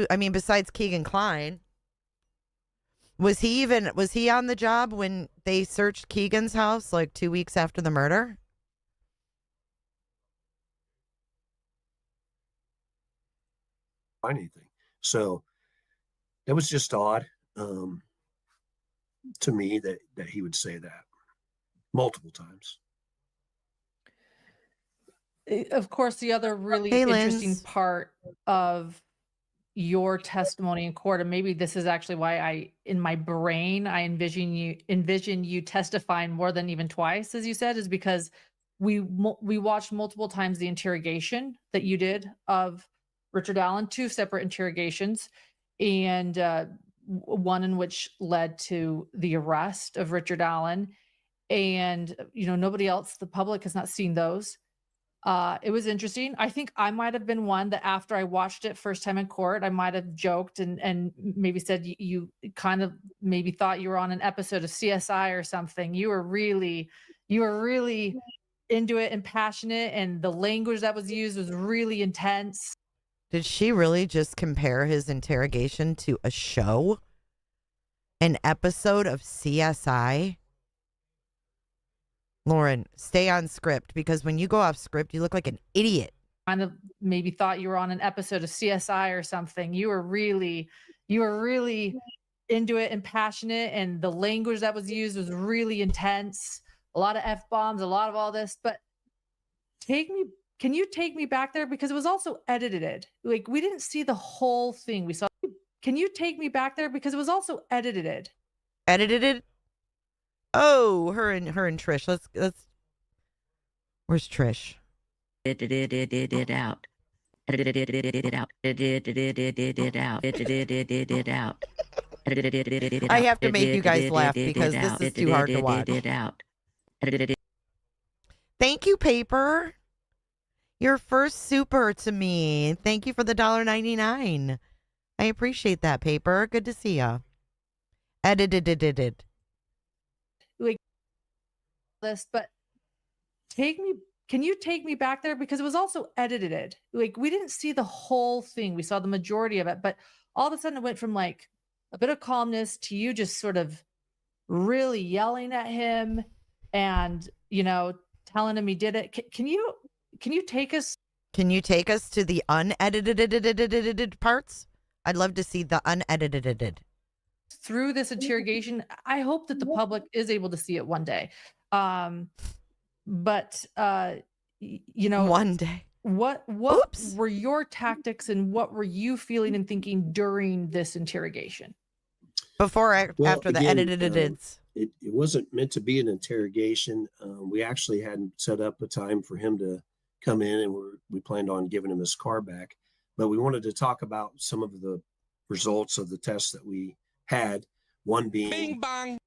I mean, besides Keegan Kline, was he on the job when they searched Keegan's house like 2 weeks after the murder?
Find anything. So it was just odd to me that he would say that multiple times.
Of course, the other really interesting part of your testimony in court, and maybe this is actually why in my brain I envision you testifying more than even twice, as you said, is because we watched multiple times the interrogation that you did of Richard Allen, 2 separate interrogations, and one in which led to the arrest of Richard Allen. And nobody else, the public has not seen those. It was interesting. I think I might have been one that after I watched it first time in court, I might have joked and maybe said you kind of maybe thought you were on an episode of CSI or something. You were really into it and passionate, and the language that was used was really intense.
Did she really just compare his interrogation to a show? An episode of CSI? Lauren, stay on script, because when you go off script, you look like an idiot.
Kind of maybe thought you were on an episode of CSI or something. You were really into it and passionate, and the language that was used was really intense. A lot of F-bombs, a lot of all this. But can you take me back there? Because it was also edited. Like, we didn't see the whole thing. We saw, can you take me back there? Because it was also edited.
Edited? Oh, her and Trish. Let's. Where's Trish?
It out.
I have to make you guys laugh because this is too hard to watch. Thank you, Paper. Your first super to me. Thank you for the $1.99. I appreciate that, Paper. Good to see ya. Edited.
Like this, but can you take me back there? Because it was also edited. Like, we didn't see the whole thing. We saw the majority of it, but all of a sudden it went from like a bit of calmness to you just sort of really yelling at him and, telling him he did it. Can you take us?
Can you take us to the unedited parts? I'd love to see the unedited.
Through this interrogation. I hope that the public is able to see it one day. But
one day.
What
Oops.
were your tactics and what were you feeling and thinking during this interrogation?
After the edited.
It wasn't meant to be an interrogation. We actually hadn't set up a time for him to come in, and we planned on giving him his car back. But we wanted to talk about some of the results of the tests that we had. One being Bing bang.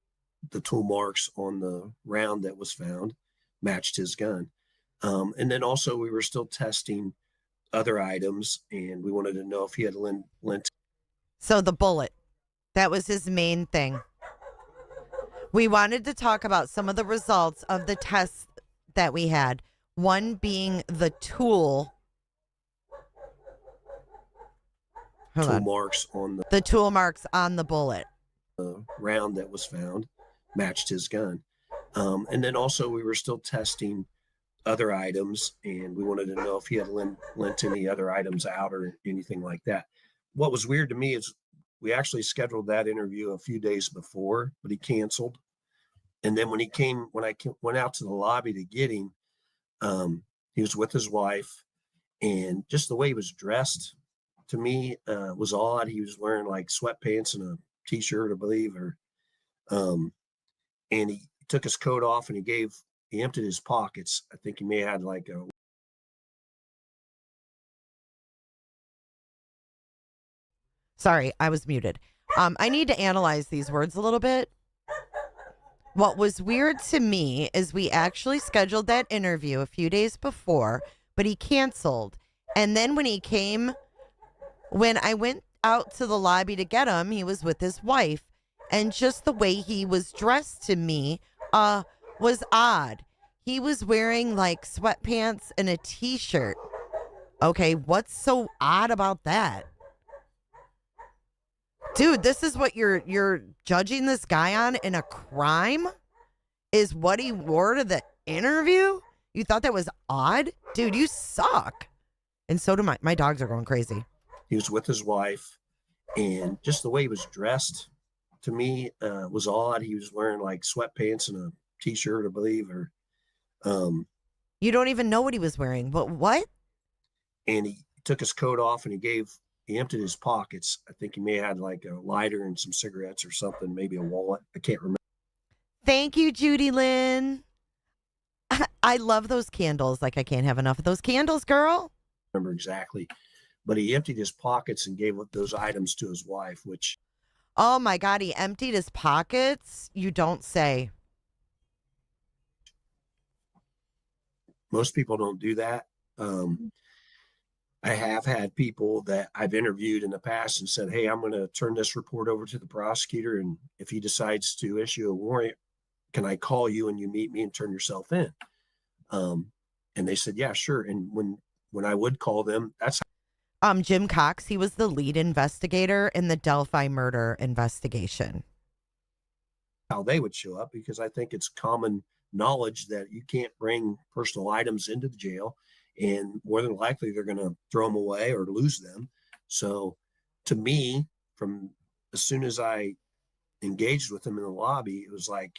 The tool marks on the round that was found matched his gun. And then also we were still testing other items, and we wanted to know if he had lent.
So the bullet, that was his main thing. We wanted to talk about some of the results of the tests that we had. One being the tool.
Marks on
the tool marks on the bullet.
The round that was found matched his gun. And then also we were still testing other items, and we wanted to know if he had lent any other items out or anything like that. What was weird to me is we actually scheduled that interview a few days before, but he canceled. And then when I went out to the lobby to get him, he was with his wife, and just the way he was dressed to me was odd. He was wearing like sweatpants and a t-shirt, I believe, and he took his coat off and he emptied his pockets. I think he may have had like a.
Sorry, I was muted. I need to analyze these words a little bit. What was weird to me is we actually scheduled that interview a few days before, but he canceled. And then when I went out to the lobby to get him, he was with his wife. And just the way he was dressed to me was odd. He was wearing like sweatpants and a t-shirt. Okay, what's so odd about that? Dude, this is what you're judging this guy on in a crime? Is what he wore to the interview? You thought that was odd? Dude, you suck. And so do my dogs are going crazy.
He was with his wife, and just the way he was dressed to me was odd. He was wearing like sweatpants and a t-shirt, I believe, or
you don't even know what he was wearing, but what?
And he took his coat off and he emptied his pockets. I think he may have had like a lighter and some cigarettes or something, maybe a wallet. I can't remember.
Thank you, Judy Lynn. I love those candles. Like, I can't have enough of those candles, girl.
Remember exactly, but he emptied his pockets and gave those items to his wife, which
Oh my God, he emptied his pockets? You don't say.
most people don't do that. I have had people that I've interviewed in the past and said, hey, I'm going to turn this report over to the prosecutor, and if he decides to issue a warrant, can I call you and you meet me and turn yourself in? And they said, yeah, sure. And when I would call them, that's
Jim Cox, he was the lead investigator in the Delphi murder investigation.
how they would show up, because I think it's common knowledge that you can't bring personal items into the jail, and more than likely they're going to throw them away or lose them. So to me, from as soon as I engaged with him in the lobby, it was like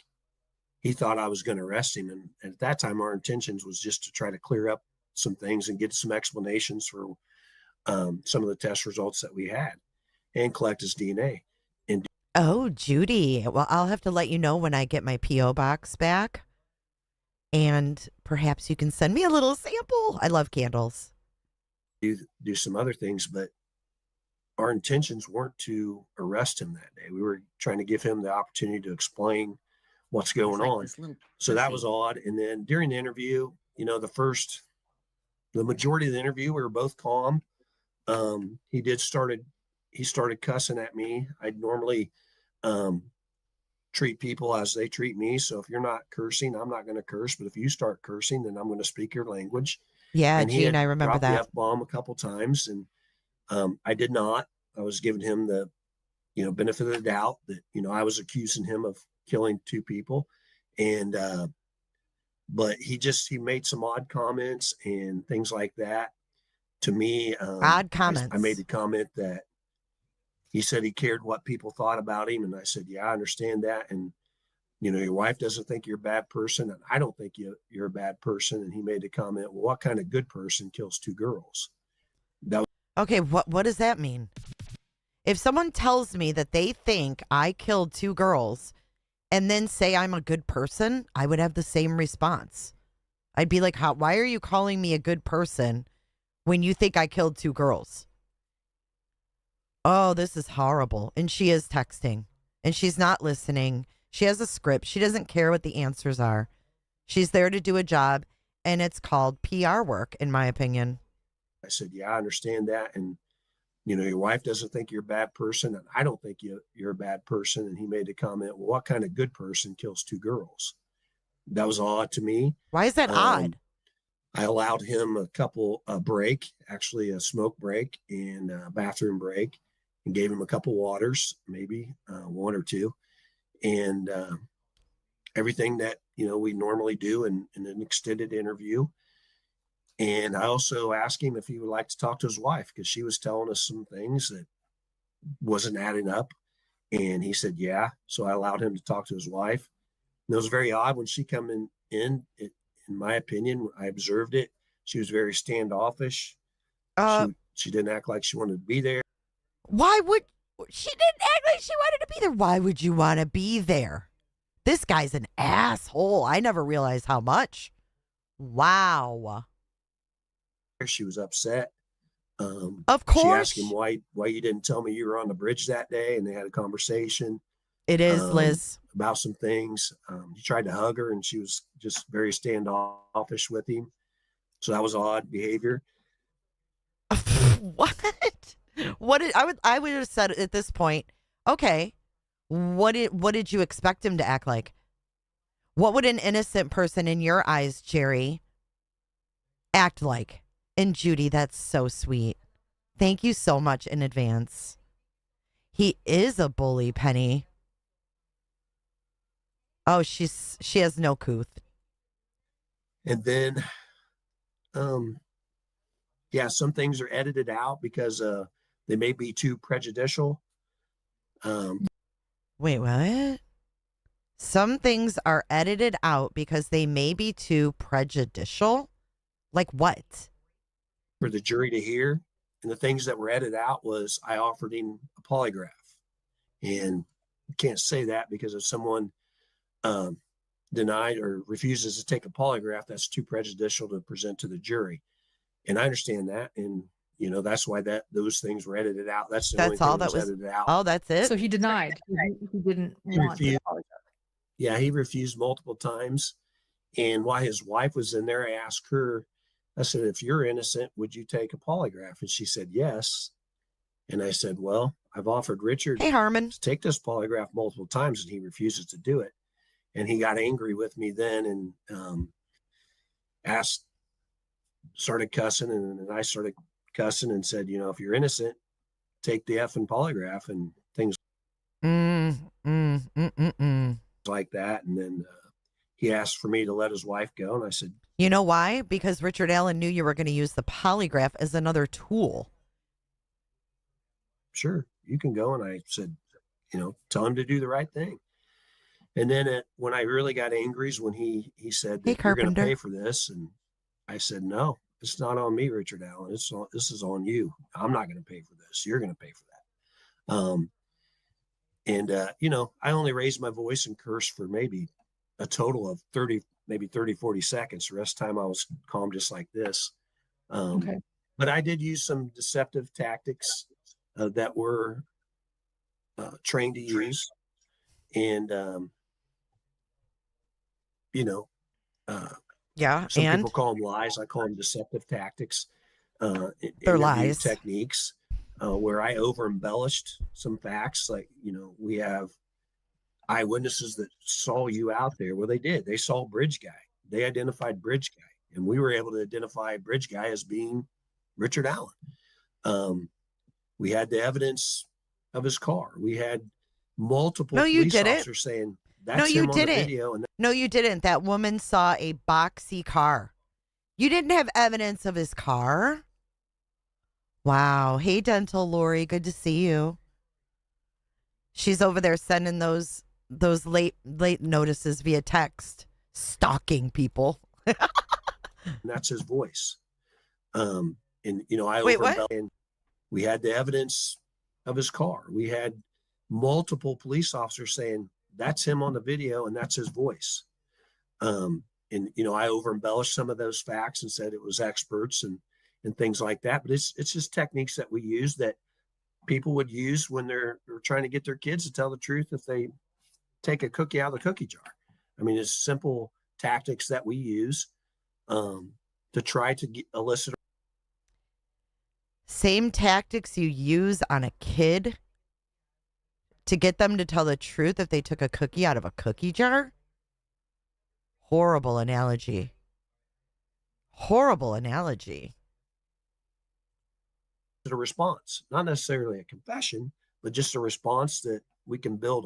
he thought I was going to arrest him. And at that time, our intentions was just to try to clear up some things and get some explanations for some of the test results that we had and collect his DNA. And
Oh, Judy. Well, I'll have to let you know when I get my P.O. box back. And perhaps you can send me a little sample. I love candles.
do some other things, but our intentions weren't to arrest him that day. We were trying to give him the opportunity to explain what's going on. So that was odd. And then during the interview, you know, the majority of the interview, we were both calm. He started cussing at me. I'd normally treat people as they treat me. So if you're not cursing, I'm not going to curse. But if you start cursing, then I'm going to speak your language.
Yeah,
And he
Gene,
had
I remember
dropped
that.
the F-bomb a couple times, and I did not. I was giving him the, benefit of the doubt that, I was accusing him of killing two people. And, but he made some odd comments and things like that to me.
Odd comments.
I made the comment that he said he cared what people thought about him. And I said, yeah, I understand that. And, your wife doesn't think you're a bad person, and I don't think you're a bad person. And he made the comment, well, what kind of good person kills two girls? That was
Okay, what does that mean? If someone tells me that they think I killed two girls and then say I'm a good person, I would have the same response. I'd be like, why are you calling me a good person when you think I killed two girls? Oh, this is horrible. And she is texting and she's not listening. She has a script. She doesn't care what the answers are. She's there to do a job, and it's called PR work, in my opinion.
I said, yeah, I understand that. And, your wife doesn't think you're a bad person, and I don't think you're a bad person. And he made the comment, well, what kind of good person kills two girls? That was odd to me.
Why is that odd?
I allowed him a break, actually a smoke break and a bathroom break, and gave him a couple waters, maybe one or two. And everything that, we normally do in an extended interview. And I also asked him if he would like to talk to his wife, because she was telling us some things that wasn't adding up. And he said, yeah. So I allowed him to talk to his wife. And it was very odd when she come in my opinion, I observed it. She was very standoffish. She didn't act like she wanted to be there.
Why would she didn't act like she wanted to be there? Why would you want to be there? This guy's an asshole. I never realized how much. Wow.
She was upset.
Of course.
She asked him why you didn't tell me you were on the bridge that day, and they had a conversation.
It is, Liz.
About some things. He tried to hug her, and she was just very standoffish with him. So that was odd behavior.
What? I would have said at this point, okay, what did you expect him to act like? What would an innocent person in your eyes, Jerry, act like? And Judy, that's so sweet. Thank you so much in advance. He is a bully, Penny. Oh, she has no couth.
And then, some things are edited out because they may be too prejudicial.
Wait, what? Some things are edited out because they may be too prejudicial? Like what?
For the jury to hear. And the things that were edited out was I offered him a polygraph. And you can't say that because if someone denied or refuses to take a polygraph, that's too prejudicial to present to the jury. And I understand that. And, you know, that's why those things were edited out. That's the only
That's all
thing
that was.
edited out.
Oh, that's it.
So he denied. He didn't want to apologize.
Yeah, he refused multiple times. And while his wife was in there, I asked her, I said, if you're innocent, would you take a polygraph? And she said, yes. And I said, well, I've offered Richard
Hey, Harmon.
to take this polygraph multiple times and he refuses to do it. And he got angry with me then and started cussing. And I started cussing and said, you know, if you're innocent, take the effing polygraph and things like that. And then he asked for me to let his wife go. And I said,
You know why? Because Richard Allen knew you were going to use the polygraph as another tool.
sure, you can go. And I said, you know, tell him to do the right thing. And then when I really got angry is when he said,
Hey,
you're going to
Carpenter.
pay for this. And I said, no, it's not on me, Richard Allen. This is on you. I'm not going to pay for this. You're going to pay for that. You know, I only raised my voice and cursed for maybe a total of 30, 40 seconds. The rest of the time I was calm, just like this.
Okay.
But I did use some deceptive tactics that were trained to use. And, you know,
Yeah.
some
And
people call them lies. I call them deceptive tactics.
they're
interview
lies.
techniques where I over embellished some facts. Like, you know, we have eyewitnesses that saw you out there. Well, they did. They saw Bridge Guy. They identified Bridge Guy. And we were able to identify Bridge Guy as being Richard Allen. We had the evidence of his car. We had multiple police officers saying, that's him on the video. And
No, you didn't. That woman saw a boxy car. You didn't have evidence of his car? Wow. Hey, Dental Lori. Good to see you. She's over there sending those late notices via text, stalking people.
that's his voice. And, you know, I
Wait, what?
and we had the evidence of his car. We had multiple police officers saying, that's him on the video and that's his voice. And, you know, I over embellished some of those facts and said it was experts and things like that. But it's just techniques that we use that people would use when they're trying to get their kids to tell the truth if they take a cookie out of the cookie jar. I mean, it's simple tactics that we use to try to elicit.
Same tactics you use on a kid to get them to tell the truth if they took a cookie out of a cookie jar? Horrible analogy. Horrible analogy.
A response, not necessarily a confession, but just a response that we can build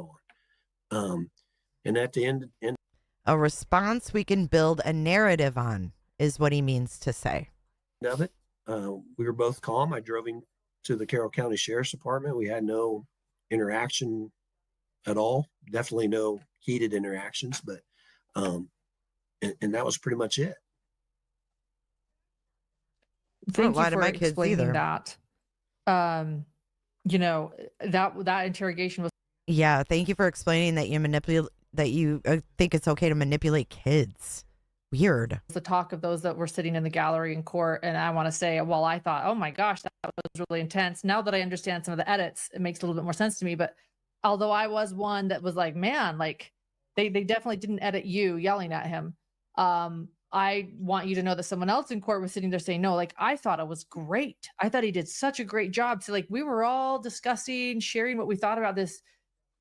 on. And at the end
A response we can build a narrative on is what he means to say.
of it, we were both calm. I drove him to the Carroll County Sheriff's Department. We had no interaction at all. Definitely no heated interactions, but and that was pretty much it.
Thank
lie
you
to
for
my kids
explaining
either.
that. You know, that interrogation was
Yeah, thank you for explaining that you think it's okay to manipulate kids. Weird.
the talk of those that were sitting in the gallery in court. And I want to say, well, I thought, oh my gosh, that was really intense. Now that I understand some of the edits, it makes a little bit more sense to me. But although I was one that was like, man, like they definitely didn't edit you yelling at him. I want you to know that someone else in court was sitting there saying, no, like I thought it was great. I thought he did such a great job. So like we were all discussing, sharing what we thought about this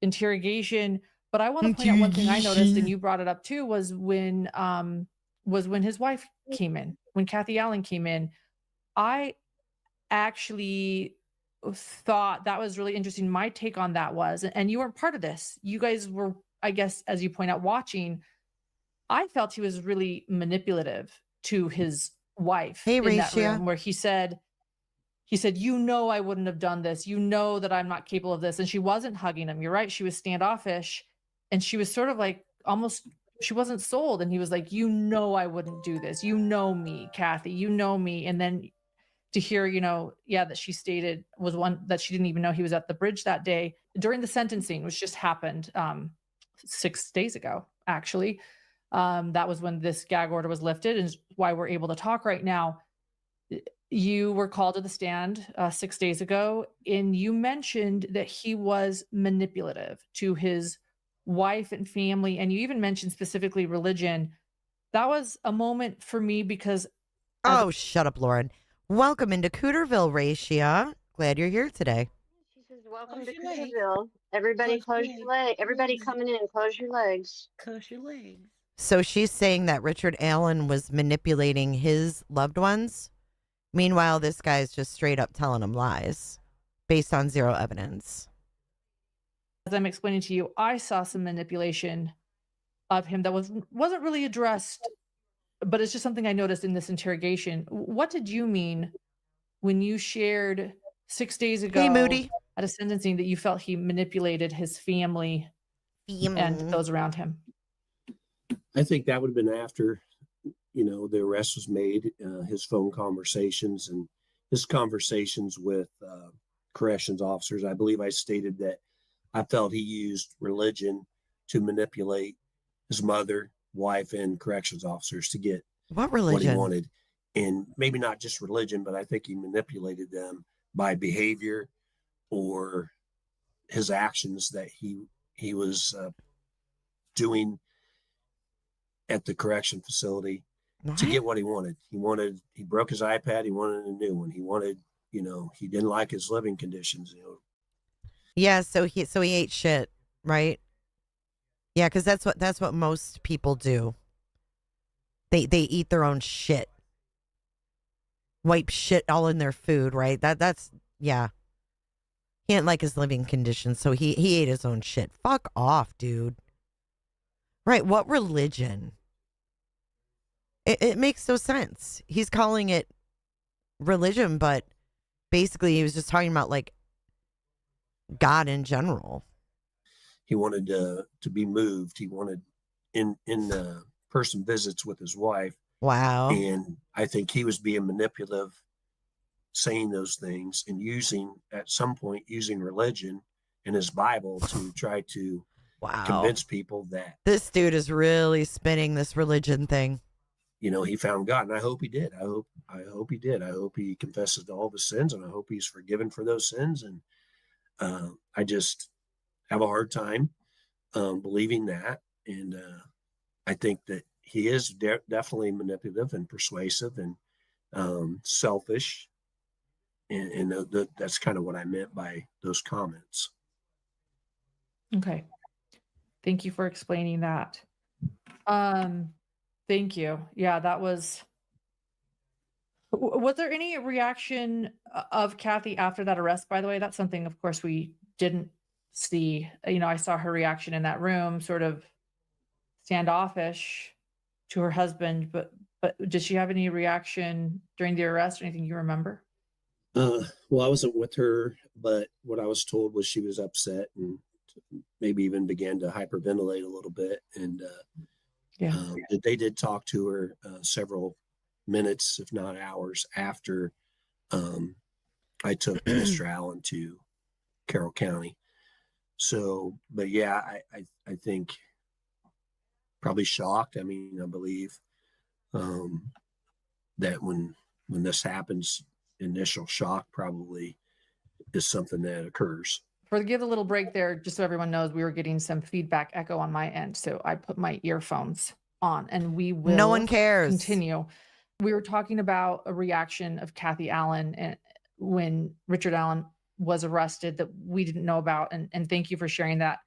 interrogation. But I want to point out one thing I noticed, and you brought it up too, was when his wife came in, when Kathy Allen came in. I actually thought that was really interesting. My take on that was, and you weren't part of this. You guys were, I guess, as you point out, watching. I felt he was really manipulative to his wife
Hey,
in that
Rachia.
room where he said, you know, I wouldn't have done this. You know that I'm not capable of this. And she wasn't hugging him. You're right. She was standoffish. And she was sort of like almost, she wasn't sold. And he was like, you know, I wouldn't do this. You know me, Kathy, you know me. And then to hear, you know, yeah, that she stated was one that she didn't even know he was at the bridge that day during the sentencing, which just happened 6 days ago, actually. That was when this gag order was lifted, and is why we're able to talk right now. You were called to the stand 6 days ago, and you mentioned that he was manipulative to his wife and family, and you even mentioned specifically religion. That was a moment for me because
Oh, shut up, Lauren. Welcome into Cooterville, Ratia. Glad you're here today.
She says, welcome
Close
to
your legs.
Cooterville. Everybody
Close
close
your
your
legs.
leg. Everybody coming in, close your legs.
Close your legs.
So she's saying that Richard Allen was manipulating his loved ones. Meanwhile, this guy's just straight up telling him lies based on zero evidence.
as I'm explaining to you, I saw some manipulation of him that wasn't really addressed, but it's just something I noticed in this interrogation. What did you mean when you shared 6 days ago
Hey, Moody.
at a sentencing that you felt he manipulated his family and those around him?
I think that would have been after, the arrest was made, his phone conversations and his conversations with corrections officers. I believe I stated that I felt he used religion to manipulate his mother, wife, and corrections officers to get
What
what he
religion?
wanted. And maybe not just religion, but I think he manipulated them by behavior or his actions that he was doing at the correction facility to get what he wanted. He broke his iPad. He wanted a new one. He wanted, he didn't like his living conditions.
Yeah, so he ate shit, right? Yeah, because that's what most people do. They eat their own shit, wipe shit all in their food, right? That's yeah. He didn't like his living conditions, so he ate his own shit. Fuck off, dude. Right? What religion? It makes no sense. He's calling it religion, but basically he was just talking about like God in general.
He wanted to be moved. He wanted in person visits with his wife.
Wow.
And I think he was being manipulative, saying those things and at some point using religion and his Bible to try to convince people that
this dude is really spinning this religion thing.
He found God, and I hope he did. I hope he did. I hope he confesses to all of his sins, and I hope he's forgiven for those sins. And I just have a hard time believing that. And I think that he is definitely manipulative and persuasive and selfish. And that's kind of what I meant by those comments.
Okay. Thank you for explaining that. Thank you. Yeah, that was there any reaction of Kathy after that arrest, by the way? That's something, of course, we didn't see. I saw her reaction in that room, sort of standoffish to her husband, but did she have any reaction during the arrest or anything you remember?
Well, I wasn't with her, but what I was told was she was upset and maybe even began to hyperventilate a little bit. And they did talk to her several minutes, if not hours, after I took Mr. Allen to Carroll County. So, but yeah, I think probably shocked. I mean, I believe that when this happens, initial shock probably is something that occurs.
Give a little break there, just so everyone knows, we were getting some feedback echo on my end. So I put my earphones on and we will
No one cares.
Continue. We were talking about a reaction of Kathy Allen and when Richard Allen was arrested that we didn't know about. And thank you for sharing that.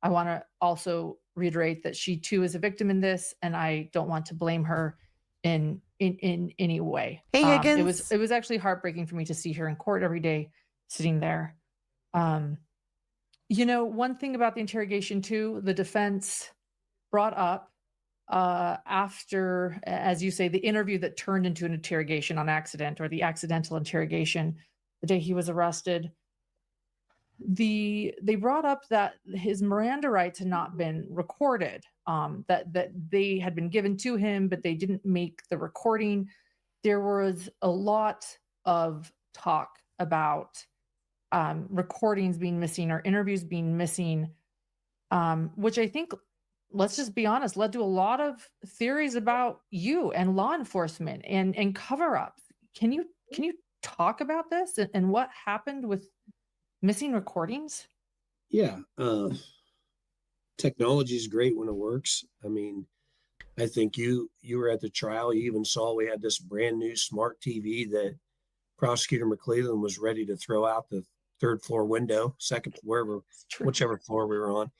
I want to also reiterate that she too is a victim in this, and I don't want to blame her in any way.
Hey, Higgins.
It was actually heartbreaking for me to see her in court every day sitting there. One thing about the interrogation too, the defense brought up after, as you say, the interview that turned into an interrogation on accident, or the accidental interrogation the day he was arrested. They brought up that his Miranda rights had not been recorded, that they had been given to him, but they didn't make the recording. There was a lot of talk about recordings being missing or interviews being missing, which I think let's just be honest, led to a lot of theories about you and law enforcement and cover-ups. Can you talk about this and what happened with missing recordings?
Yeah. Technology is great when it works. I mean, I think you were at the trial. You even saw we had this brand new smart TV that Prosecutor McClellan was ready to throw out the third floor window, second, whichever floor we were on.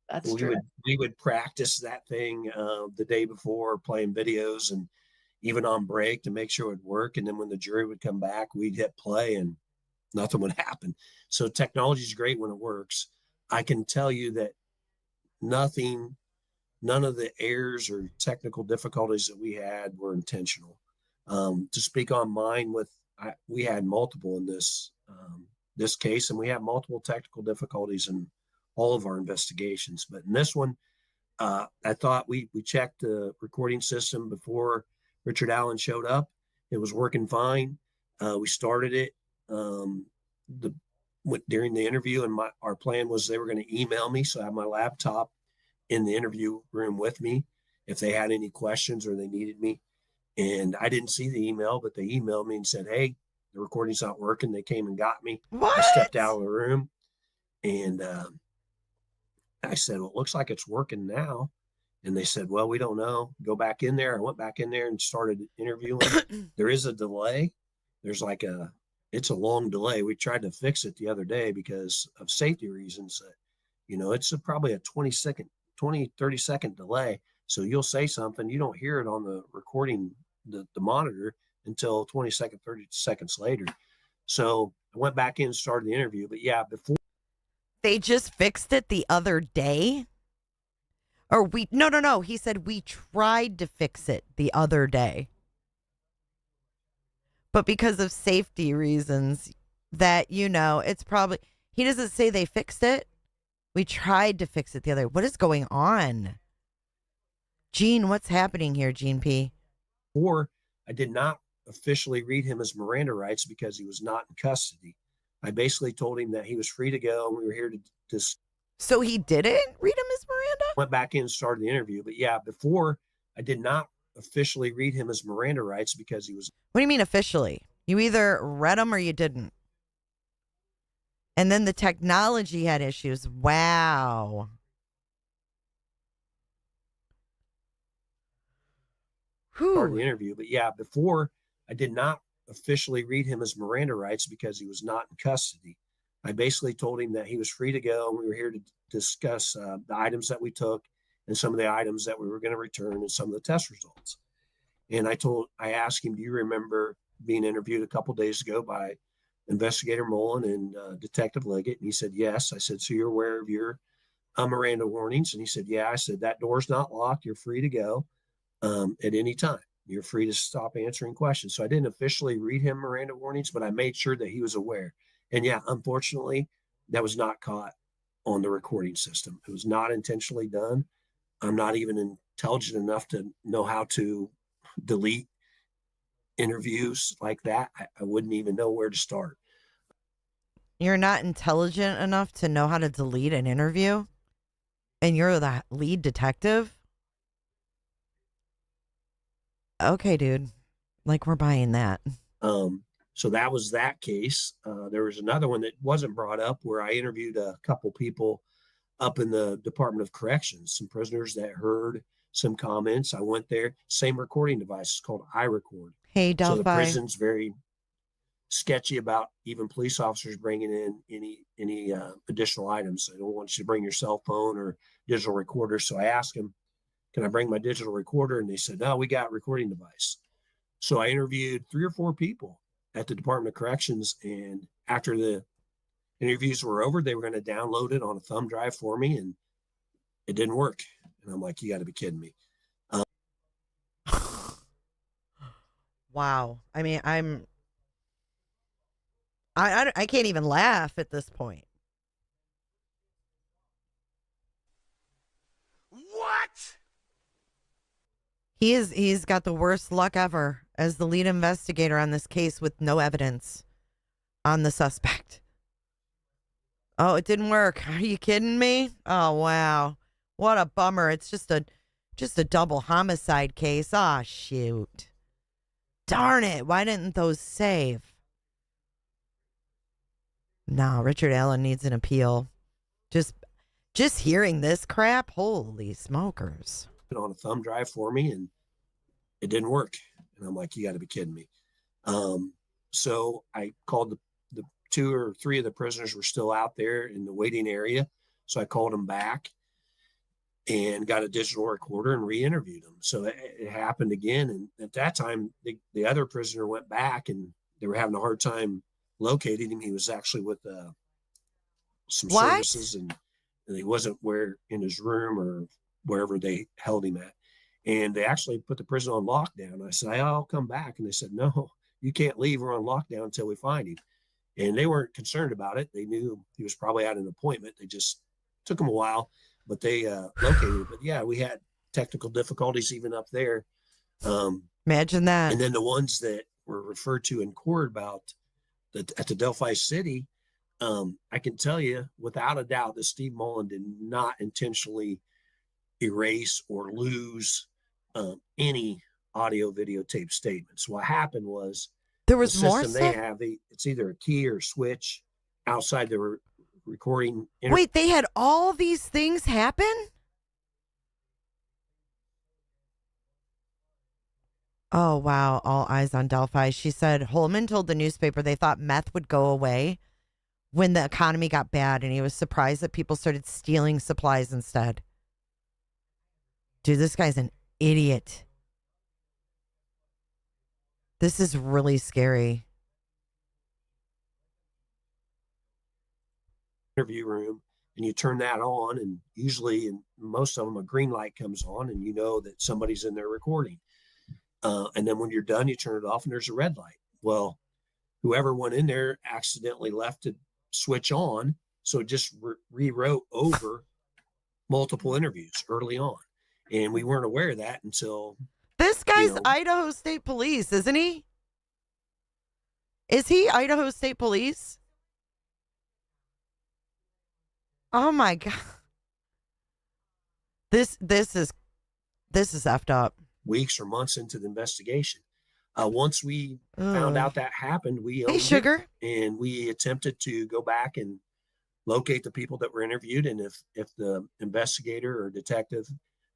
That's true.
We would practice that thing the day before, playing videos and even on break to make sure it would work. And then when the jury would come back, we'd hit play and nothing would happen. So technology is great when it works. I can tell you that none of the errors or technical difficulties that we had were intentional. To speak on mine, we had multiple in this case, and we have multiple technical difficulties in all of our investigations. But in this one, I thought we checked the recording system before Richard Allen showed up. It was working fine. We started it during the interview, and our plan was they were going to email me, so I have my laptop in the interview room with me if they had any questions or they needed me. And I didn't see the email, but they emailed me and said, "Hey, the recording's not working." They came and got me.
What?
I stepped out of the room and I said, "Well, it looks like it's working now." And they said, "Well, we don't know. Go back in there." I went back in there and started interviewing. There is a delay. There's it's a long delay. We tried to fix it the other day because of safety reasons. It's probably a 20, 30 second delay. So you'll say something, you don't hear it on the recording, the monitor until 20 seconds, 30 seconds later. So I went back in and started the interview. But yeah, before.
They just fixed it the other day? Or no. He said we tried to fix it the other day. But because of safety reasons that, it's probably, he doesn't say they fixed it. We tried to fix it the other. What is going on? Gene, what's happening here, Gene P?
Or I did not officially read him his Miranda rights because he was not in custody. I basically told him that he was free to go and we were here to discuss.
So he didn't read him his Miranda?
Went back in and started the interview. But yeah, before I did not officially read him his Miranda rights because he was.
What do you mean officially? You either read them or you didn't. And then the technology had issues. Wow.
Started the interview. But yeah, before I did not officially read him his Miranda rights because he was not in custody. I basically told him that he was free to go and we were here to discuss the items that we took and some of the items that we were going to return and some of the test results. And I asked him, "Do you remember being interviewed a couple days ago by Investigator Mullen and Detective Leggett?" And he said, "Yes." I said, "So you're aware of your Miranda warnings?" And he said, "Yeah." I said, "That door's not locked. You're free to go at any time. You're free to stop answering questions." So I didn't officially read him Miranda warnings, but I made sure that he was aware. And yeah, unfortunately, that was not caught on the recording system. It was not intentionally done. I'm not even intelligent enough to know how to delete interviews like that. I wouldn't even know where to start.
You're not intelligent enough to know how to delete an interview? And you're the lead detective? Okay, dude. Like, we're buying that.
So that was that case. There was another one that wasn't brought up where I interviewed a couple people up in the Department of Corrections, some prisoners that heard some comments. I went there, same recording device. It's called iRecord.
Hey, Delphi.
So the prison's very sketchy about even police officers bringing in any additional items. They don't want you to bring your cell phone or digital recorder. So I asked them, "Can I bring my digital recorder?" And they said, "No, we got a recording device." So I interviewed 3 or 4 people at the Department of Corrections. And after the interviews were over, they were going to download it on a thumb drive for me. And it didn't work. And I'm like, "You got to be kidding me."
Wow. I mean, I can't even laugh at this point.
What?
He's got the worst luck ever as the lead investigator on this case with no evidence on the suspect. Oh, it didn't work. Are you kidding me? Oh, wow. What a bummer. It's just a double homicide case. Ah, shoot. Darn it. Why didn't those save? No, Richard Allen needs an appeal. Just hearing this crap, holy smokers.
On a thumb drive for me, and it didn't work. And I'm like, you got to be kidding me. So I called the 2 or 3 of the prisoners were still out there in the waiting area. So I called them back and got a digital recorder and re-interviewed them. So it happened again. And at that time, the other prisoner went back and they were having a hard time locating him. He was actually with some services, and he wasn't in his room or wherever they held him at. And they actually put the prison on lockdown. I said, I'll come back. And they said, no, you can't leave. We're on lockdown until we find him. And they weren't concerned about it. They knew he was probably at an appointment. They just took him a while, but they located him. But yeah, we had technical difficulties even up there.
Imagine that.
And then the ones that were referred to in court about at the Delphi City, I can tell you without a doubt that Steve Mullen did not intentionally erase or lose any audio videotape statements. What happened was
there was
the
more
system
stuff?
they have. It's either a key or switch outside the recording.
Wait, they had all these things happen? Oh, wow. All eyes on Delphi. She said Holeman told the newspaper they thought meth would go away when the economy got bad, and he was surprised that people started stealing supplies instead. Dude, this guy's an idiot. This is really scary.
Interview room, and you turn that on, and usually in most of them a green light comes on, and you know that somebody's in there recording. And then when you're done, you turn it off and there's a red light. Well, whoever went in there accidentally left it switch on, so it just rewrote over multiple interviews early on, and we weren't aware of that until
this guy's Idaho State Police, isn't he? Is he Idaho State Police? Oh my God. This is effed up.
Weeks or months into the investigation. Once we found out that happened, we
Hey, Sugar.
and we attempted to go back and locate the people that were interviewed. And if the investigator or detective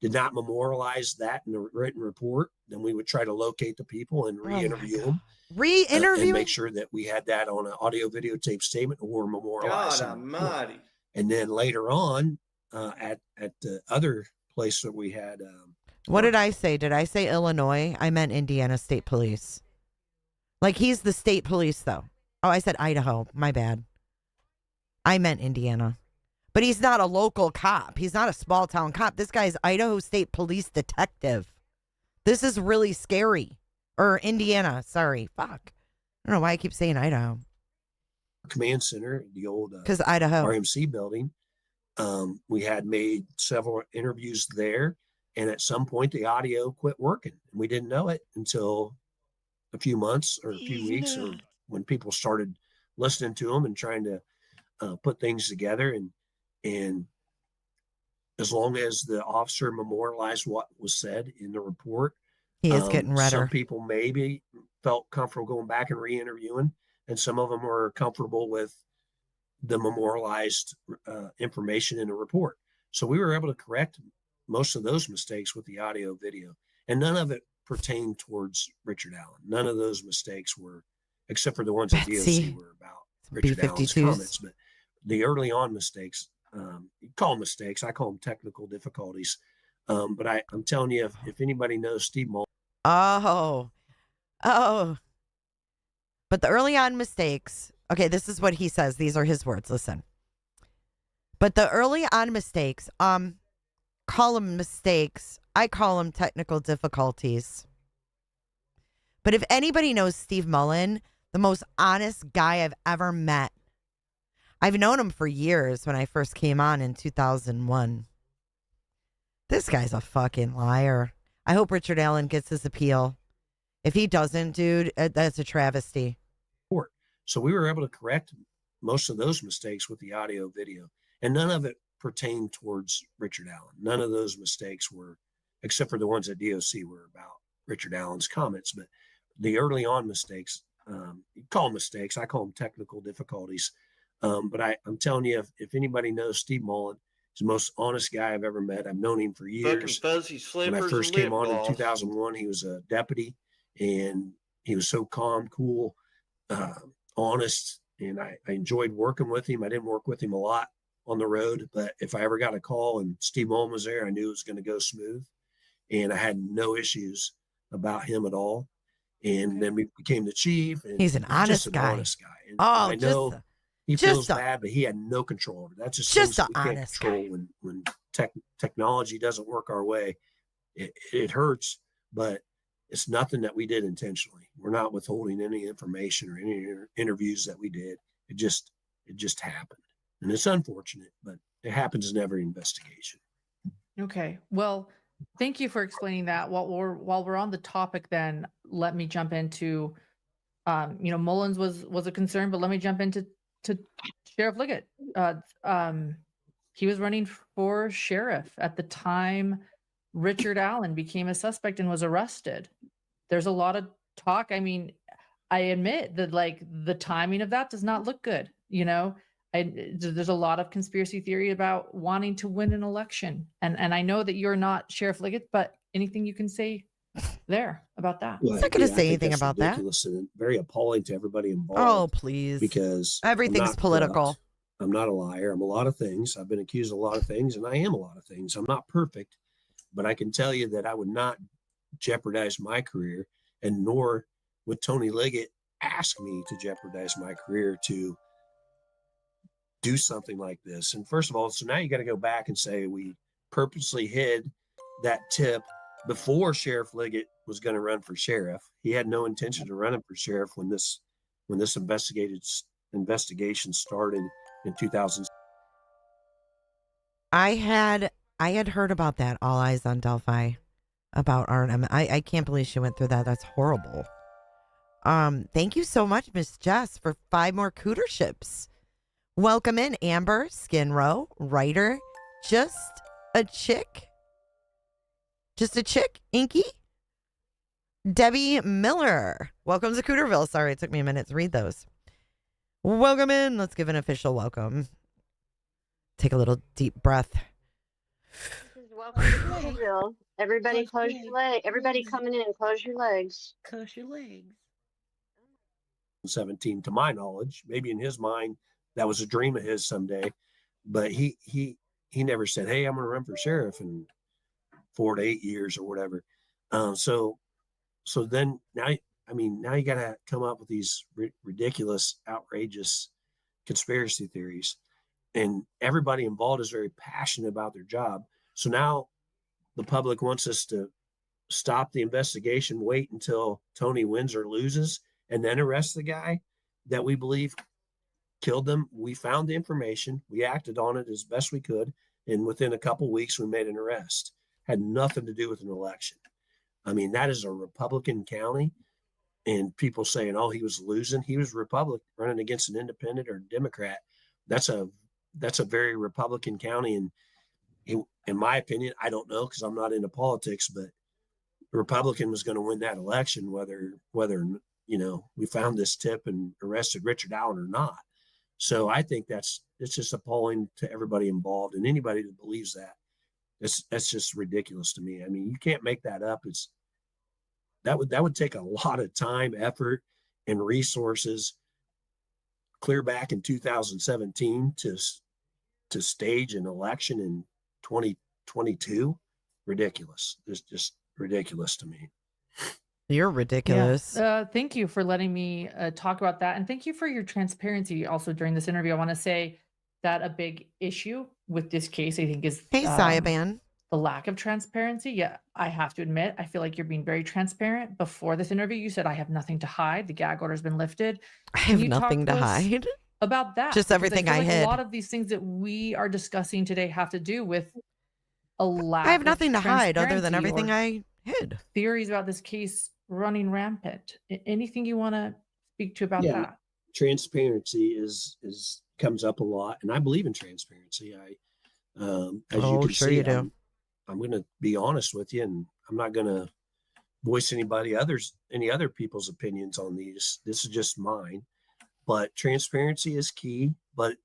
did not memorialize that in a written report, then we would try to locate the people and re-interview them.
Re-interview?
And make sure that we had that on an audio videotape statement or memorialized.
God almighty.
And then later on, at the other place that we had.
What did I say? Did I say Illinois? I meant Indiana State Police. Like, he's the state police, though. Oh, I said Idaho. My bad. I meant Indiana. But he's not a local cop. He's not a small town cop. This guy's Idaho State Police detective. This is really scary. Or Indiana. Sorry. Fuck. I don't know why I keep saying Idaho.
Command center, the old
because Idaho
RMC building. We had made several interviews there. And at some point, the audio quit working. And we didn't know it until a few months or a few weeks, or when people started listening to them and trying to put things together. And as long as the officer memorialized what was said in the report,
he is getting redder.
Some people maybe felt comfortable going back and re-interviewing, and some of them were comfortable with the memorialized information in the report. So we were able to correct most of those mistakes with the audio video, and none of it pertained towards Richard Allen. None of those mistakes were, except for the ones at DOC, were about Richard Allen's comments. But the early on mistakes, you call them mistakes, I call them technical difficulties. But I'm telling you, if anybody knows Steve Mullen.
Oh. But the early on mistakes, okay, this is what he says. These are his words. Listen. But the early on mistakes, call them mistakes. I call them technical difficulties. But if anybody knows Steve Mullen, the most honest guy I've ever met, I've known him for years when I first came on in 2001. This guy's a fucking liar. I hope Richard Allen gets his appeal. If he doesn't, dude, that's a travesty.
So we were able to correct most of those mistakes with the audio video, and none of it pertained towards Richard Allen. None of those mistakes were, except for the ones at DOC, were about Richard Allen's comments. But the early on mistakes, you call them mistakes, I call them technical difficulties. But I'm telling you, if anybody knows Steve Mullen, he's the most honest guy I've ever met. I've known him for years.
Fuzzy slippers
When I first
and
came
lip
on in
gloss.
2001, he was a deputy, and he was so calm, cool, honest, and I enjoyed working with him. I didn't work with him a lot on the road, but if I ever got a call and Steve Mullen was there, I knew it was going to go smooth, and I had no issues about him at all. And then we became the chief. And
He's an honest guy.
Honest guy. And
Oh,
I know
just
he
just
feels
a-
bad, but he had no control over it. That's just
just
things
a
that we can't
honest
control
guy.
when technology doesn't work our way. It hurts, but it's nothing that we did intentionally. We're not withholding any information or any interviews that we did. It just happened, and it's unfortunate, but it happens in every investigation.
Okay. Well, thank you for explaining that. While we're on the topic, then let me jump into, Mullins was a concern, but let me jump into Sheriff Liggett. He was running for sheriff at the time Richard Allen became a suspect and was arrested. There's a lot of talk. I mean, I admit that like the timing of that does not look good. There's a lot of conspiracy theory about wanting to win an election. And I know that you're not Sheriff Liggett, but anything you can say there about that?
He's not going to
I
say
think
anything
that's
about that.
ridiculous and very appalling to everybody involved.
Oh, please.
Because I'm
everything's
not
political.
corrupt. I'm not a liar. I'm a lot of things. I've been accused of a lot of things, and I am a lot of things. I'm not perfect, but I can tell you that I would not jeopardize my career, and nor would Tony Liggett ask me to jeopardize my career to do something like this. And first of all, so now you got to go back and say we purposely hid that tip before Sheriff Liggett was going to run for sheriff. He had no intention of running for sheriff when this investigation started in 2000.
I had heard about that, All Eyes on Delphi, about R&M. I can't believe she went through that. That's horrible. Thank you so much, Miss Jess, for 5 more cooterships. Welcome in, Amber, Skin Row, Writer, Just a Chick, Inky, Debbie Miller. Welcome to Cooterville. Sorry, it took me a minute to read those. Welcome in. Let's give an official welcome. Take a little deep breath.
This is welcome to Cooterville. Everybody close your legs. Everybody coming in, close your legs.
Close your legs.
17, to my knowledge, maybe in his mind that was a dream of his someday, but he never said, hey, I'm going to run for sheriff in 4 to 8 years or whatever. So then now you got to come up with these ridiculous, outrageous conspiracy theories, and everybody involved is very passionate about their job. So now the public wants us to stop the investigation, wait until Tony wins or loses, and then arrest the guy that we believe killed them. We found the information. We acted on it as best we could. And within a couple of weeks, we made an arrest. Had nothing to do with an election. I mean, that is a Republican county. And people saying, oh, he was losing. He was Republican running against an independent or Democrat. That's a very Republican county. And in my opinion, I don't know, because I'm not into politics, but the Republican was going to win that election, whether we found this tip and arrested Richard Allen or not. So I think it's just appalling to everybody involved, and anybody that believes that. That's just ridiculous to me. I mean, you can't make that up. That would take a lot of time, effort, and resources clear back in 2017 to stage an election in 2022. Ridiculous. It's just ridiculous to me.
You're ridiculous.
Yeah. Thank you for letting me talk about that. And thank you for your transparency also during this interview. I want to say that a big issue with this case, I think, is
Hey, Sayaban.
the lack of transparency. Yeah, I have to admit, I feel like you're being very transparent. Before this interview, you said, I have nothing to hide. The gag order's been lifted.
I have nothing to hide.
About that.
Just everything I hid.
A lot of these things that we are discussing today have to do with a lack
I have nothing to hide other than
transparency
everything
or
I hid.
theories about this case running rampant. Anything you want to speak to about that?
Transparency is comes up a lot, and I believe in transparency. As you
Oh,
can
sure
see,
you do.
I'm going to be honest with you, and I'm not going to voice any other people's opinions on these. This is just mine. But transparency is key. But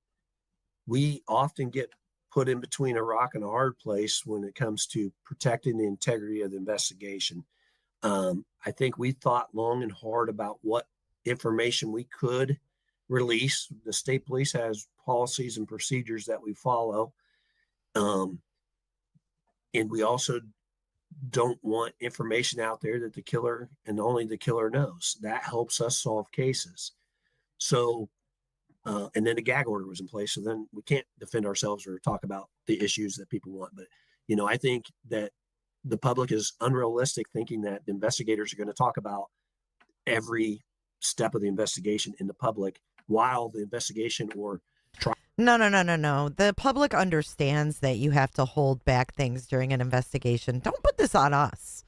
we often get put in between a rock and a hard place when it comes to protecting the integrity of the investigation. I think we thought long and hard about what information we could release. The state police has policies and procedures that we follow. And we also don't want information out there that the killer and only the killer knows. That helps us solve cases. So, and then the gag order was in place. So then we can't defend ourselves or talk about the issues that people want. But, I think that the public is unrealistic thinking that the investigators are going to talk about every step of the investigation in the public while the investigation or trial.
No. The public understands that you have to hold back things during an investigation. Don't put this on us.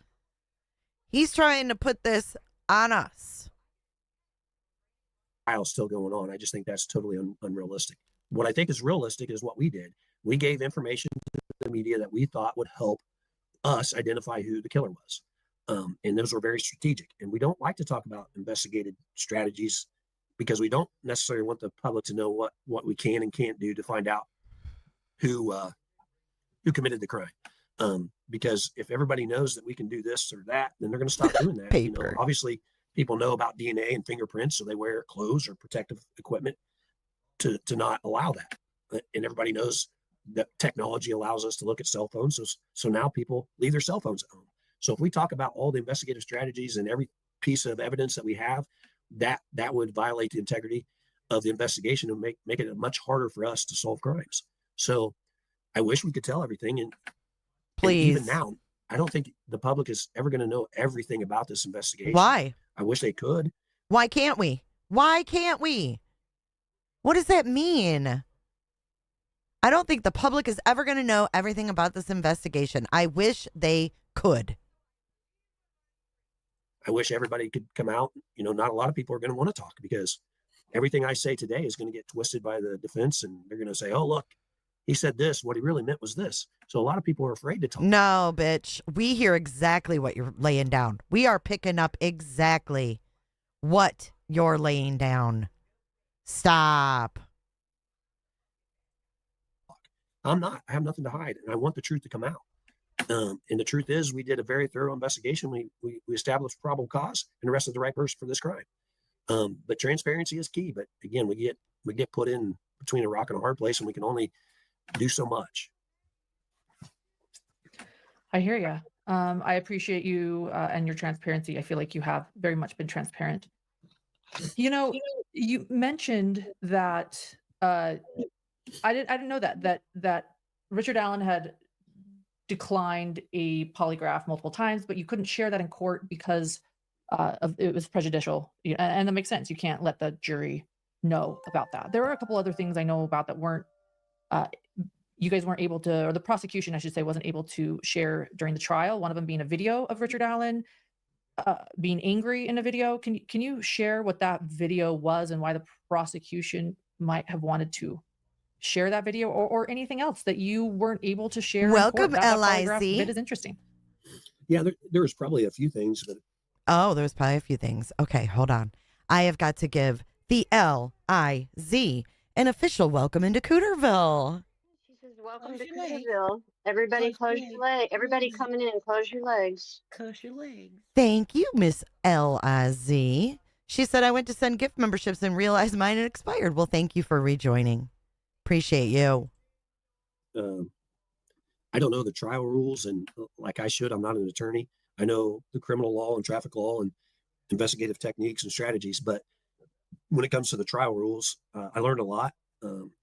He's trying to put this on us.
Trial still going on. I just think that's totally unrealistic. What I think is realistic is what we did. We gave information to the media that we thought would help us identify who the killer was. And those were very strategic. And we don't like to talk about investigative strategies because we don't necessarily want the public to know what we can and can't do to find out who committed the crime. Because if everybody knows that we can do this or that, then they're going to stop doing that.
Paper.
Obviously, people know about DNA and fingerprints, so they wear clothes or protective equipment to not allow that. And everybody knows that technology allows us to look at cell phones. So now people leave their cell phones at home. So if we talk about all the investigative strategies and every piece of evidence that we have, that would violate the integrity of the investigation and make it much harder for us to solve crimes. So I wish we could tell everything. And
Please.
even now, I don't think the public is ever going to know everything about this investigation.
Why?
I wish they could.
Why can't we? Why can't we? What does that mean? I don't think the public is ever going to know everything about this investigation. I wish they could.
I wish everybody could come out. Not a lot of people are going to want to talk because everything I say today is going to get twisted by the defense, and they're going to say, oh, look, he said this. What he really meant was this. So a lot of people are afraid to talk.
No, bitch. We hear exactly what you're laying down. We are picking up exactly what you're laying down. Stop.
I'm not. I have nothing to hide, and I want the truth to come out. And the truth is, we did a very thorough investigation. We established probable cause and arrested the right person for this crime. But transparency is key. But again, we get put in between a rock and a hard place, and we can only do so much.
I hear you. I appreciate you and your transparency. I feel like you have very much been transparent. You mentioned that I didn't know that Richard Allen had declined a polygraph multiple times, but you couldn't share that in court because it was prejudicial. And that makes sense. You can't let the jury know about that. There are a couple other things I know about that weren't you guys weren't able to, or the prosecution, I should say, wasn't able to share during the trial. One of them being a video of Richard Allen being angry in a video. Can you share what that video was and why the prosecution might have wanted to share that video or anything else that you weren't able to share?
Welcome,
That
LIC.
It is interesting.
Yeah, there was probably a few things, but
there was probably a few things. Okay, hold on. I have got to give the LIZ an official welcome into Cooterville.
She says, welcome to Cooterville. Everybody close your legs. Everybody coming in, close your legs.
Close your legs.
Thank you, Miss LIZ. She said, I went to send gift memberships and realized mine had expired. Well, thank you for rejoining. Appreciate you.
I don't know the trial rules, and like I should, I'm not an attorney. I know the criminal law and traffic law and investigative techniques and strategies, but when it comes to the trial rules, I learned a lot.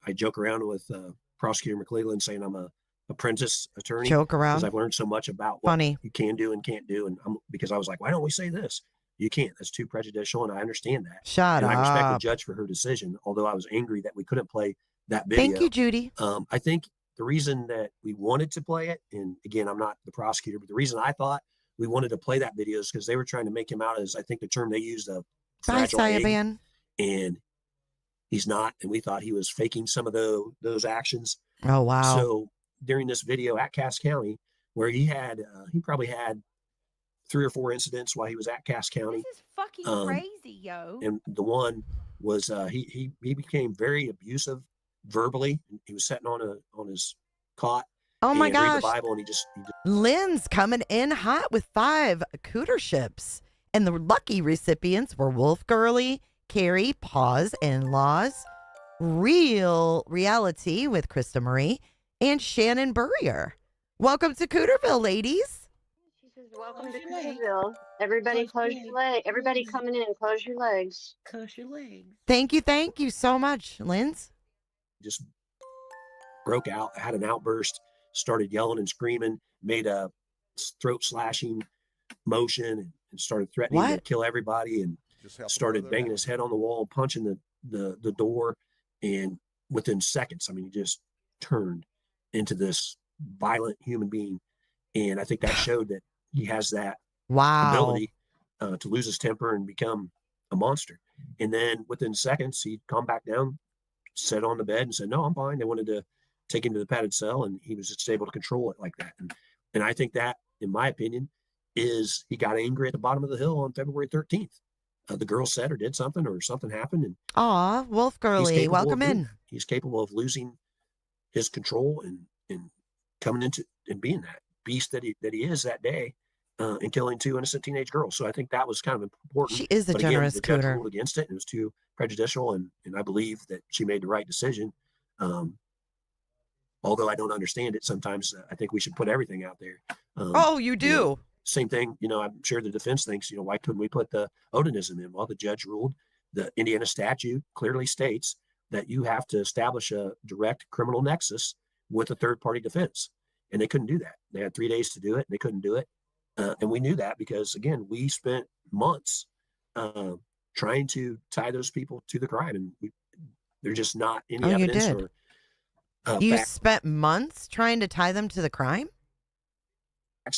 I joke around with Prosecutor McClellan saying I'm a apprentice attorney.
Joke around.
Because I've learned so much about what
Funny.
you can do and can't do. And because I was like, why don't we say this? You can't. That's too prejudicial. And I understand that.
Shut
and
up.
I respect the judge for her decision, although I was angry that we couldn't play that video.
Thank you, Judy.
I think the reason that we wanted to play it, and again, I'm not the prosecutor, but the reason I thought we wanted to play that video is because they were trying to make him out as, I think the term they used, a fragile egg, and he's not. And we thought he was faking some of those actions.
Oh, wow.
So during this video at Cass County where he probably had 3 or 4 incidents while he was at Cass County.
This is fucking crazy, yo.
And the one was he became very abusive verbally. He was sitting on his cot.
Oh my
reading the
gosh.
Bible, and he just
Lynn's coming in hot with 5 cooterships. And the lucky recipients were Wolf Gurley, Carrie, Paws, and Laws, Real Reality with Krista Marie, and Shannon Burrier. Welcome to Cooterville, ladies.
She says, welcome to Cooterville. Everybody close your legs. Everybody coming in, close your legs.
Close your legs.
Thank you so much, Lynn's.
just broke out, had an outburst, started yelling and screaming, made a throat slashing motion, and started threatening to kill everybody, and started banging his head on the wall, punching the door. And within seconds, I mean, he just turned into this violent human being. And I think that showed that he has that ability to lose his temper and become a monster. And then within seconds, he'd come back down, sat on the bed, and said, "No, I'm fine." They wanted to take him to the padded cell, and he was just able to control it like that. And I think that, in my opinion, is he got angry at the bottom of the hill on February 13th. The girl said or did something, or something happened. And
Aw, Wolf Gurley, welcome in.
He's capable of losing his control and coming into and being that beast that he is that day, and killing 2 innocent teenage girls. So I think that was kind of important.
She is a
But
generous
again, the judge
cooter.
ruled against it, and it was too prejudicial, and I believe that she made the right decision. Although I don't understand it sometimes, I think we should put everything out there.
Oh, you do?
Same thing, I'm sure the defense thinks, why couldn't we put the Odinism in? Well, the judge ruled the Indiana statute clearly states that you have to establish a direct criminal nexus with a third-party defense. And they couldn't do that. They had 3 days to do it, and they couldn't do it. And we knew that because, again, we spent months trying to tie those people to the crime, and there's just not any evidence.
You did.
Or
you
facts
spent months trying to tie them to the crime?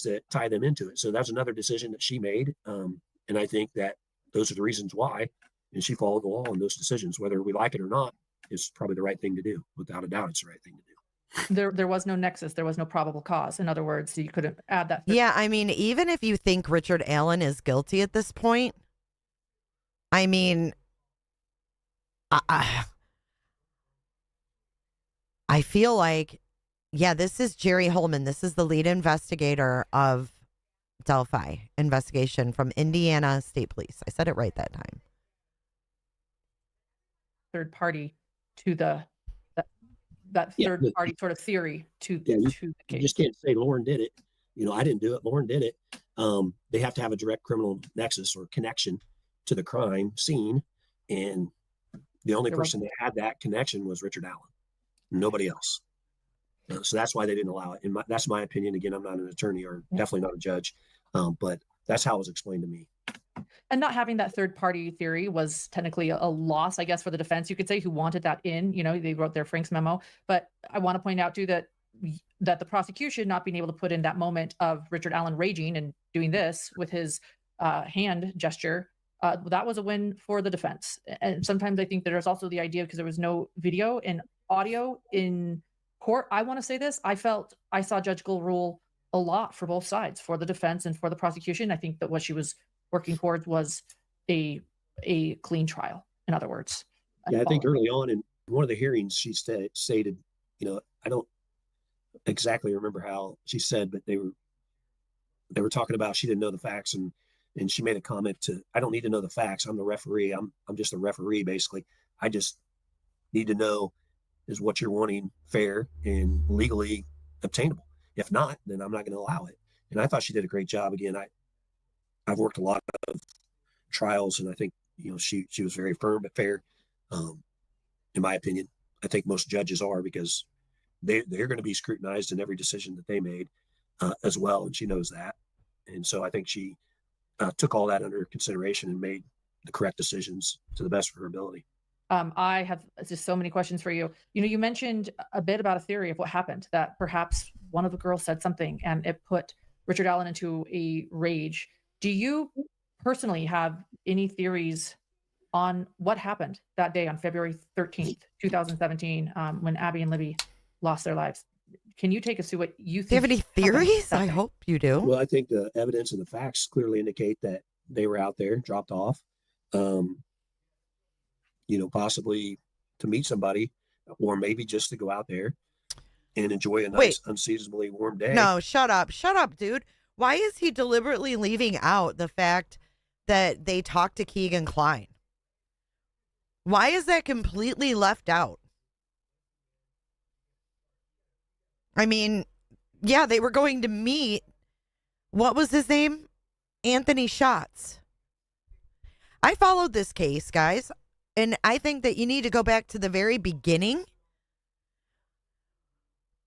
that tie them into it. So that's another decision that she made. And I think that those are the reasons why. And she followed the law on those decisions, whether we like it or not, is probably the right thing to do. Without a doubt, it's the right thing to do.
There was no nexus. There was no probable cause. In other words, you couldn't add that.
Yeah, I mean, even if you think Richard Allen is guilty at this point, I mean, I feel like, yeah, this is Jerry Holeman. This is the lead investigator of Delphi investigation from Indiana State Police. I said it right that time.
Third party to that third party sort of theory to the case.
You just can't say Lauren did it. I didn't do it. Lauren did it. They have to have a direct criminal nexus or connection to the crime scene. And the only person that had that connection was Richard Allen. Nobody else. So that's why they didn't allow it. And that's my opinion. Again, I'm not an attorney or definitely not a judge, but that's how it was explained to me.
And not having that third party theory was technically a loss, I guess, for the defense, you could say, who wanted that in. They wrote their Frank's memo. But I want to point out, too, that the prosecution not being able to put in that moment of Richard Allen raging and doing this with his hand gesture, that was a win for the defense. And sometimes I think there's also the idea, because there was no video and audio in court. I want to say this. I saw Judge Gould rule a lot for both sides, for the defense and for the prosecution. I think that what she was working towards was a clean trial, in other words.
Yeah, I think early on in one of the hearings, she stated, I don't exactly remember how she said, but they were talking about she didn't know the facts, and she made a comment to, I don't need to know the facts. I'm the referee. I'm just a referee, basically. I just need to know, is what you're wanting fair and legally obtainable? If not, then I'm not going to allow it. And I thought she did a great job. Again, I've worked a lot of trials, and I think, she was very firm but fair. In my opinion, I think most judges are, because they're going to be scrutinized in every decision that they made as well. And she knows that. And so I think she took all that under consideration and made the correct decisions to the best of her ability.
I have just so many questions for you. You mentioned a bit about a theory of what happened, that perhaps one of the girls said something and it put Richard Allen into a rage. Do you personally have any theories on what happened that day on February 13th, 2017, when Abby and Libby lost their lives? can you take us to what you think?
Do you have any theories? I hope you do.
Well, I think the evidence and the facts clearly indicate that they were out there, dropped off, possibly to meet somebody, or maybe just to go out there and enjoy a nice, unseasonably warm day.
No, shut up, dude. Why is he deliberately leaving out the fact that they talked to Keegan Kline? Why is that completely left out? I mean, yeah, they were going to meet, what was his name? Anthony Schatz. I followed this case, guys, and I think that you need to go back to the very beginning.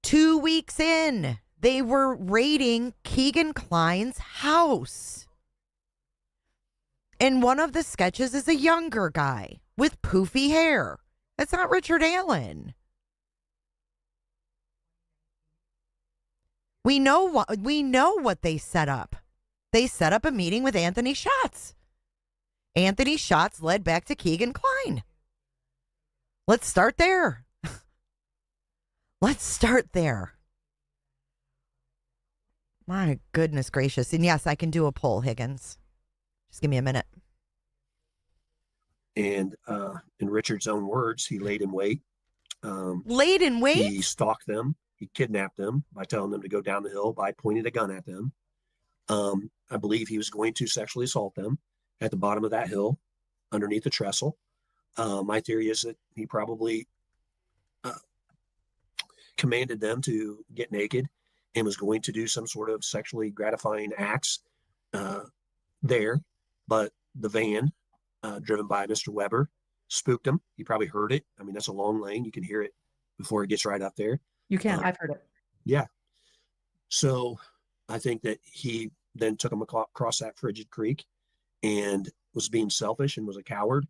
2 weeks in, they were raiding Keegan Kline's house. And one of the sketches is a younger guy with poofy hair. That's not Richard Allen. We know what they set up. They set up a meeting with Anthony Schatz. Anthony Schatz led back to Keegan Kline. Let's start there. Let's start there. My goodness gracious. And yes, I can do a poll, Higgins. Just give me a minute.
And in Richard's own words, he laid in wait.
Laid in wait?
He stalked them. He kidnapped them by telling them to go down the hill, by pointing a gun at them. I believe he was going to sexually assault them at the bottom of that hill underneath the trestle. My theory is that he probably commanded them to get naked and was going to do some sort of sexually gratifying acts there. But the van, driven by Mr. Weber, spooked him. He probably heard it. I mean, that's a long lane. You can hear it before it gets right up there.
You can. I've heard it.
Yeah. So I think that he then took him across that frigid creek and was being selfish and was a coward.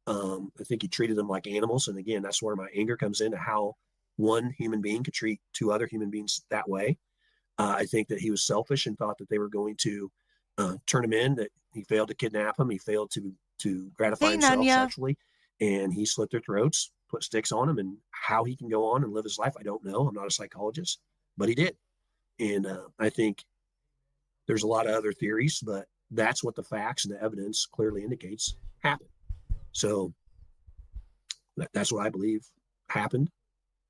I think he treated them like animals. And again, that's where my anger comes into how one human being could treat two other human beings that way. I think that he was selfish and thought that they were going to turn him in, that he failed to kidnap him. He failed to gratify himself sexually, and he slit their throats, put sticks on him, and how he can go on and live his life, I don't know. I'm not a psychologist, but he did. And I think there's a lot of other theories, but that's what the facts and the evidence clearly indicates happened. So that's what I believe happened.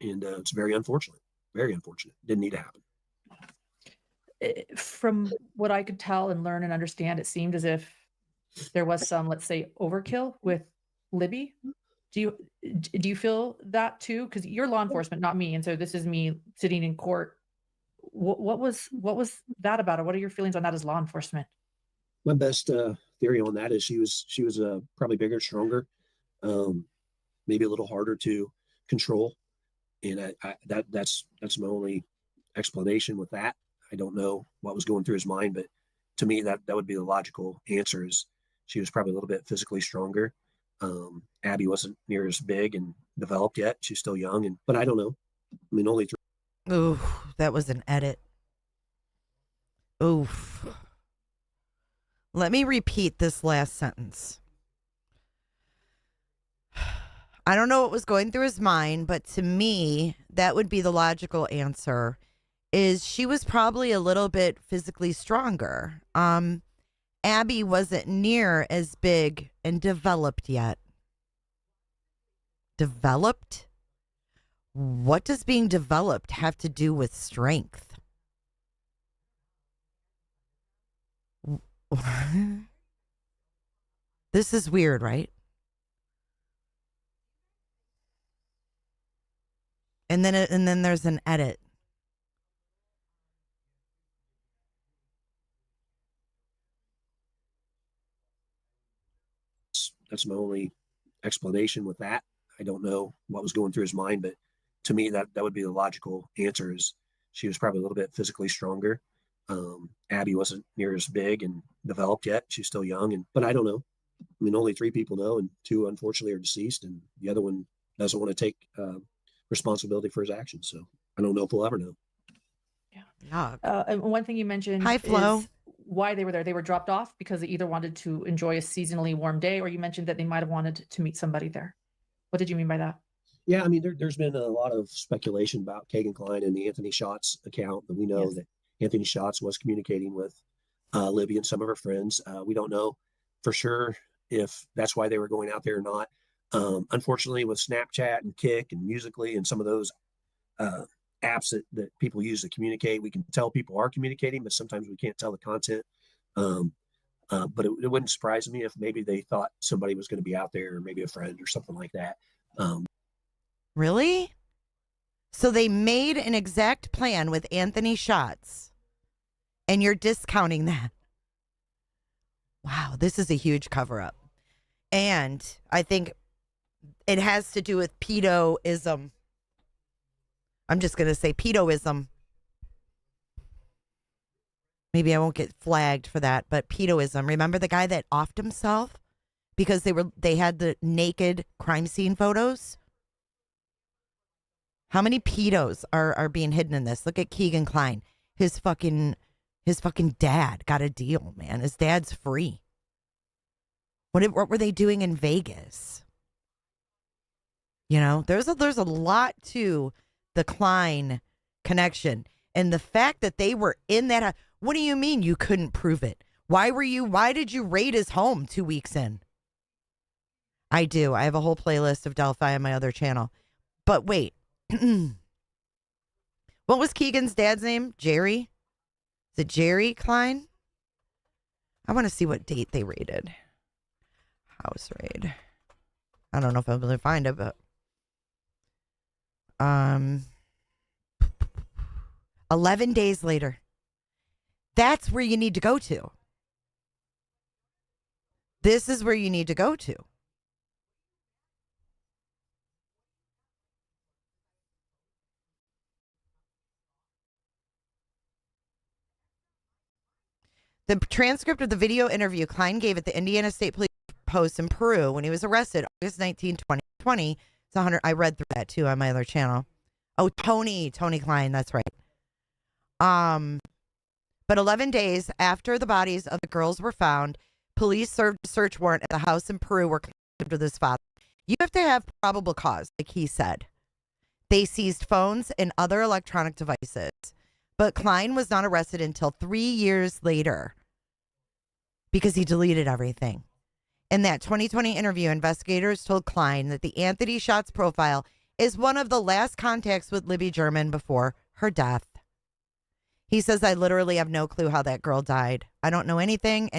And it's very unfortunate. Very unfortunate. Didn't need to happen.
From what I could tell and learn and understand, it seemed as if there was some, let's say, overkill with Libby. Do you feel that too? Because you're law enforcement, not me, and so this is me sitting in court. What was that about, or what are your feelings on that as law enforcement?
My best theory on that is she was probably bigger, stronger, maybe a little harder to control, and that's my only explanation with that. I don't know what was going through his mind, but to me that would be the logical answer. Is she was probably a little bit physically stronger. Abby wasn't near as big and developed yet. She's still young, but I don't know. I mean, only 3.
Ooh, that was an edit. Oof. Let me repeat this last sentence. I don't know what was going through his mind, but to me, that would be the logical answer. Is she was probably a little bit physically stronger. Abby wasn't near as big and developed yet. Developed? What does being developed have to do with strength? This is weird, right? And then there's an edit.
That's my only explanation with that. I don't know what was going through his mind, but to me, that would be the logical answer. Is she was probably a little bit physically stronger. Abby wasn't near as big and developed yet. She's still young, but I don't know. I mean, only 3 people know, and 2 unfortunately are deceased, and the other one doesn't want to take responsibility for his actions. So I don't know if we'll ever know.
Yeah. And one thing you mentioned is why they were there. They were dropped off because they either wanted to enjoy a seasonally warm day, or you mentioned that they might have wanted to meet somebody there. What did you mean by that?
Yeah, I mean, there's been a lot of speculation about Keegan Kline and the Anthony Schatz account, but we know that Anthony Schatz was communicating with Libby and some of her friends. We don't know for sure if that's why they were going out there or not. Unfortunately, with Snapchat and Kik and Musically and some of those apps that people use to communicate, we can tell people are communicating, but sometimes we can't tell the content. But it wouldn't surprise me if maybe they thought somebody was going to be out there, or maybe a friend or something like that.
Really? So they made an exact plan with Anthony Schatz, and you're discounting that. Wow, this is a huge cover-up. And I think it has to do with pedoism. I'm just going to say pedoism. Maybe I won't get flagged for that, but pedoism. Remember the guy that offed himself because they had the naked crime scene photos? How many pedos are being hidden in this? Look at Keegan Kline. His fucking dad got a deal, man. His dad's free. What were they doing in Vegas? You know, there's a lot to the Kline connection, and the fact that they were in that. What do you mean you couldn't prove it? Why did you raid his home 2 weeks in? I do. I have a whole playlist of Delphi on my other channel. But wait. What was Keegan's dad's name? Jerry? Is it Jerry Kline? I want to see what date they raided. House raid. I don't know if I'll be able to find it, but 11 days later. That's where you need to go to. This is where you need to go to. The transcript of the video interview Kline gave at the Indiana State Police Post in Peru when he was arrested August 19, 2020. It's 100. I read through that too on my other channel. Oh, Tony Kline. That's right. But 11 days after the bodies of the girls were found, police served a search warrant at the house in Peru where Kline lived with his father. You have to have probable cause, like he said. They seized phones and other electronic devices. But Kline was not arrested until 3 years later because he deleted everything. In that 2020 interview, investigators told Kline that the Anthony Schatz profile is one of the last contacts with Libby German before her death. He says, I literally have no clue how that girl died. I don't know anything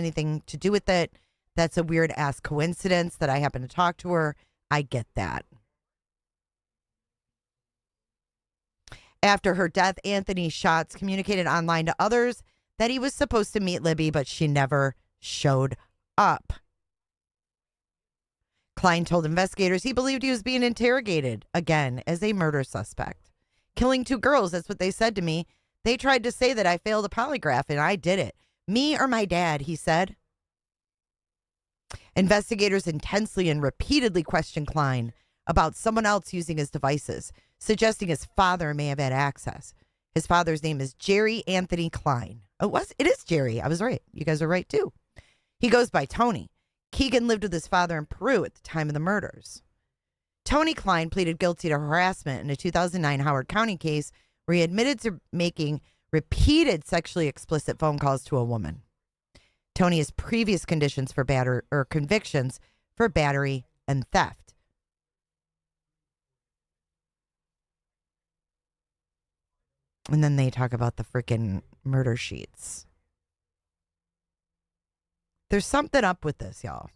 to do with it. That's a weird ass coincidence that I happen to talk to her. I get that. After her death, Anthony Schatz communicated online to others that he was supposed to meet Libby, but she never showed up. Kline told investigators he believed he was being interrogated again as a murder suspect. Killing 2 girls, that's what they said to me. They tried to say that I failed a polygraph and I did it. Me or my dad, he said. Investigators intensely and repeatedly questioned Kline about someone else using his devices, suggesting his father may have had access. His father's name is Jerry Anthony Kline. It is Jerry. I was right. You guys are right too. He goes by Tony. Keegan lived with his father in Peru at the time of the murders. Tony Kline pleaded guilty to harassment in a 2009 Howard County case where he admitted to making repeated sexually explicit phone calls to a woman. Tony has previous convictions for battery and theft. And then they talk about the freaking murder sheets. There's something up with this, y'all.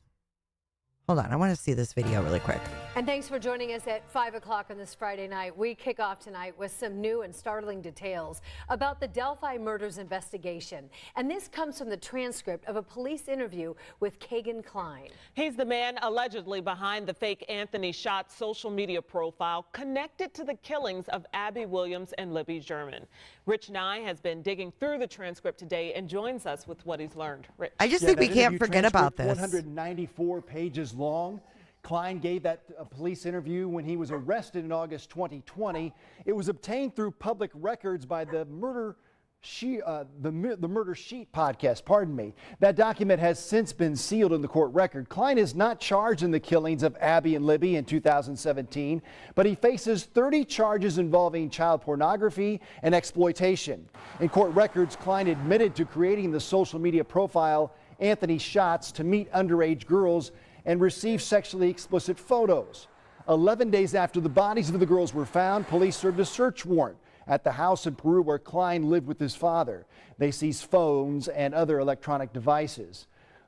Hold on. I want to see this video really quick.
And thanks for joining us at 5 o'clock on this Friday night. We kick off tonight with some new and startling details about the Delphi murders investigation. And this comes from the transcript of a police interview with Keegan Kline.
He's the man allegedly behind the fake Anthony Schatz social media profile connected to the killings of Abby Williams and Libby German. Rich Nye has been digging through the transcript today and joins us with what he's learned. Rich.
I just think we can't forget about this.
194 pages long. Kline gave that police interview when he was arrested in August 2020. It was obtained through public records by the murder the Murder Sheet podcast, pardon me. That document has since been sealed in the court record. Kline is not charged in the killings of Abby and Libby in 2017, but he faces 30 charges involving child pornography and exploitation. In court records, Kline admitted to creating the social media profile Anthony Shots to meet underage girls and receive sexually explicit photos. 11 days after the bodies of the girls were found, police served a search warrant at the house in Peru where Kline lived with his father. They seized phones and other electronic devices.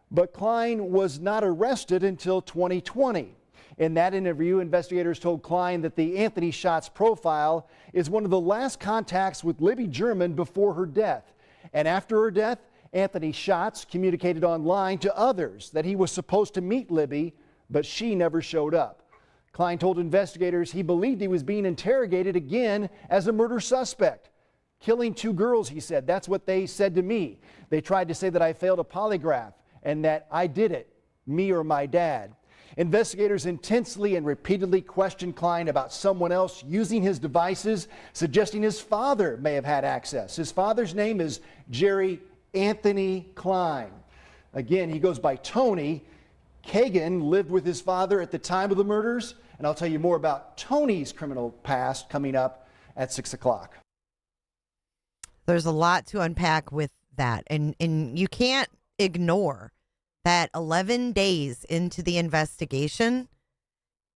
But Kline was not arrested until 2020. In that interview, investigators told Kline that the Anthony Shots profile is one of the last contacts with Libby German before her death. And after her death, Anthony Shots communicated online to others that he was supposed to meet Libby, but she never showed up. Kline told investigators he believed he was being interrogated again as a murder suspect. Killing 2 girls, he said. That's what they said to me. They tried to say that I failed a polygraph and that I did it, me or my dad. Investigators intensely and repeatedly questioned Kline about someone else using his devices, suggesting his father may have had access. His father's name is Jerry Anthony Kline. Again, he goes by Tony. Keegan lived with his father at the time of the murders, and I'll tell you more about Tony's criminal past coming up at 6 o'clock.
There's a lot to unpack with that, and you can't ignore that 11 days into the investigation,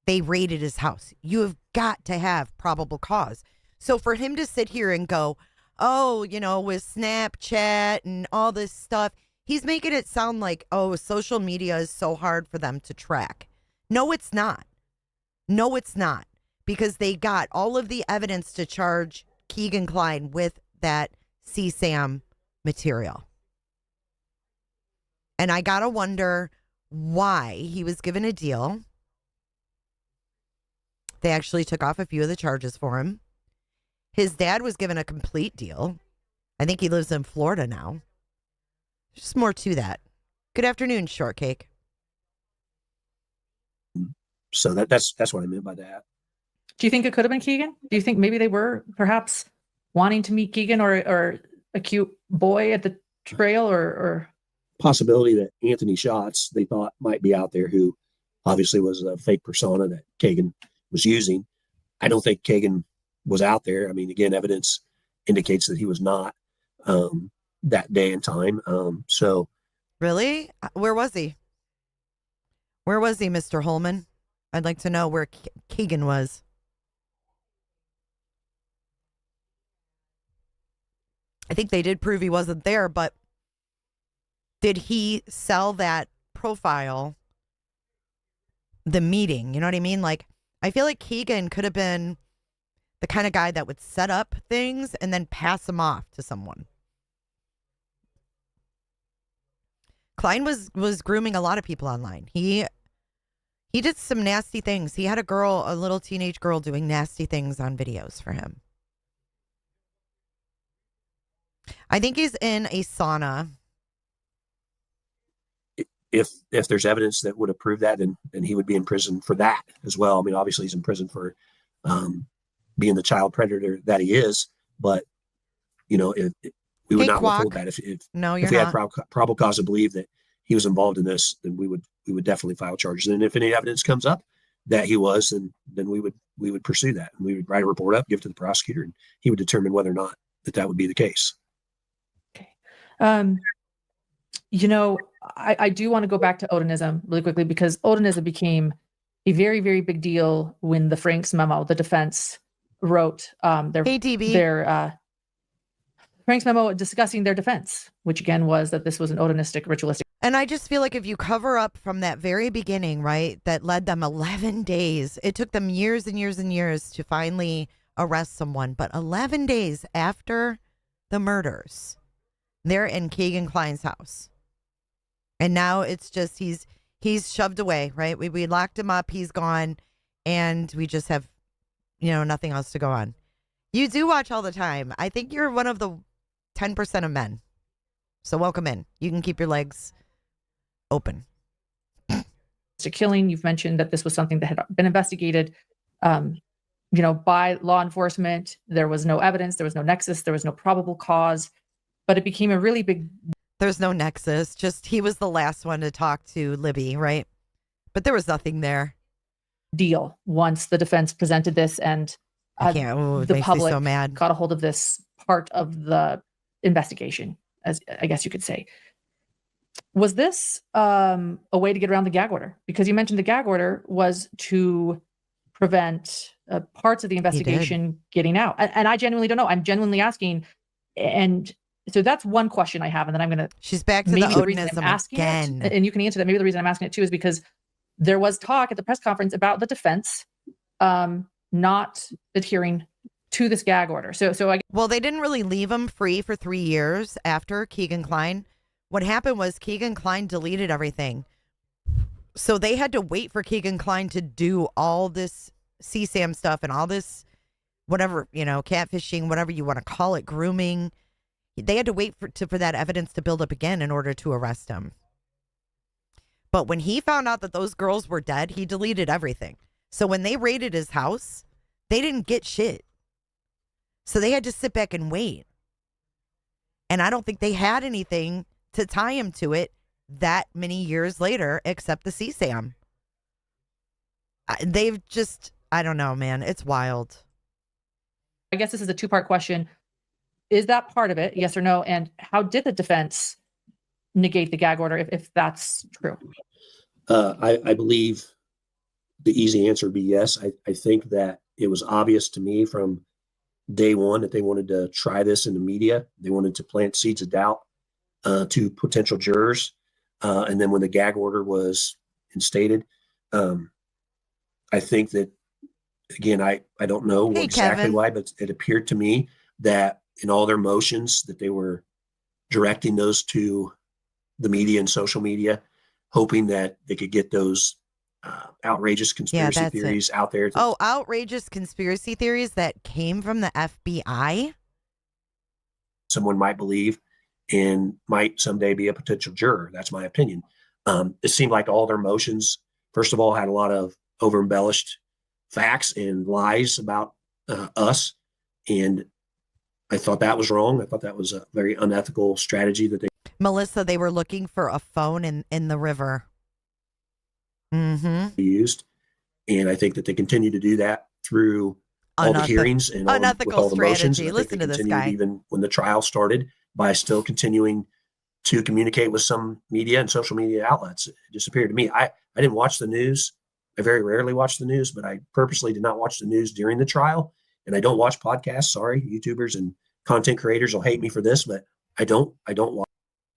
they raided his house. You have got to have probable cause. So for him to sit here and go, oh, with Snapchat and all this stuff, he's making it sound like, oh, social media is so hard for them to track. No, it's not. No, it's not. Because they got all of the evidence to charge Keegan Kline with that CSAM material. And I got to wonder why he was given a deal. They actually took off a few of the charges for him. His dad was given a complete deal. I think he lives in Florida now. Just more to that. Good afternoon, Shortcake.
So that's what I meant by that.
Do you think it could have been Keegan? Do you think maybe they were perhaps wanting to meet Keegan or a cute boy at the trail or
Possibility that Anthony Shots they thought might be out there, who obviously was a fake persona that Keegan was using. I don't think Keegan was out there. I mean, again, evidence indicates that he was not that day and time. So
really? Where was he? Where was he, Mr. Holeman? I'd like to know where Keegan was. I think they did prove he wasn't there, but did he sell that profile the meeting? You know what I mean? Like, I feel like Keegan could have been the kind of guy that would set up things and then pass them off to someone. Kline was grooming a lot of people online. He did some nasty things. He had a little teenage girl doing nasty things on videos for him. I think he's in a sauna.
If there's evidence that would have proved that, then he would be in prison for that as well. I mean, obviously he's in prison for being the child predator that he is, but if we would not withhold that. If we had probable cause to believe that he was involved in this, then we would definitely file charges. And if any evidence comes up that he was, then we would pursue that, and we would write a report up, give it to the prosecutor, and he would determine whether or not that would be the case.
Okay. I do want to go back to Odinism really quickly, because Odinism became a very, very big deal when the Frank's memo, the defense wrote Frank's memo discussing their defense, which again was that this was an Odinistic, ritualistic.
And I just feel like if you cover up from that very beginning, right, that led them 11 days. It took them years and years and years to finally arrest someone. But 11 days after the murders, they're in Keegan Kline's house. And now it's just he's shoved away, right? We locked him up. He's gone. And we just have, nothing else to go on. You do watch all the time. I think you're one of the 10% of men. So welcome in. You can keep your legs open.
To killing, you've mentioned that this was something that had been investigated, by law enforcement. There was no evidence. There was no nexus. There was no probable cause. but it became a really big
There's no nexus. Just he was the last one to talk to Libby, right? But there was nothing there.
deal once the defense presented this, and
I can't. Oh, it
the
makes me
public
so mad.
got a hold of this part of the investigation, as I guess you could say. Was this a way to get around the gag order? Because you mentioned the gag order was to prevent parts of the investigation getting out. And I genuinely don't know. I'm genuinely asking. And so that's one question I have. And then I'm going to.
She's back to the Odinism again.
And you can answer that. Maybe the reason I'm asking it too is because there was talk at the press conference about the defense not adhering to this gag order.
Well, they didn't really leave him free for 3 years after Keegan Kline. What happened was Keegan Kline deleted everything. So they had to wait for Keegan Kline to do all this CSAM stuff and all this, whatever, catfishing, whatever you want to call it, grooming. They had to wait for that evidence to build up again in order to arrest him. But when he found out that those girls were dead, he deleted everything. So when they raided his house, they didn't get shit. So they had to sit back and wait. And I don't think they had anything to tie him to it that many years later, except the CSAM. They've just, I don't know, man. It's wild.
I guess this is a two-part question. Is that part of it? Yes or no? And how did the defense negate the gag order if that's true?
I believe the easy answer would be yes. I think that it was obvious to me from day one that they wanted to try this in the media. They wanted to plant seeds of doubt to potential jurors. And then when the gag order was instated, I think that, again, I don't know exactly
Kevin.
why, but it appeared to me that in all their motions that they were directing those to the media and social media, hoping that they could get those outrageous conspiracy theories out there.
Outrageous conspiracy theories that came from the FBI?
Someone might believe and might someday be a potential juror. That's my opinion. It seemed like all their motions, first of all, had a lot of over embellished facts and lies about us. And I thought that was wrong. I thought that was a very unethical strategy that
Melissa, they were looking for a phone in the river. Mm-hmm.
Used. And I think that they continue to do that through all the hearings and with all the motions.
Listen to this guy.
Even when the trial started, by still continuing to communicate with some media and social media outlets. It just appeared to me. I didn't watch the news. I very rarely watch the news, but I purposely did not watch the news during the trial. And I don't watch podcasts. Sorry, YouTubers and content creators will hate me for this, but I don't watch.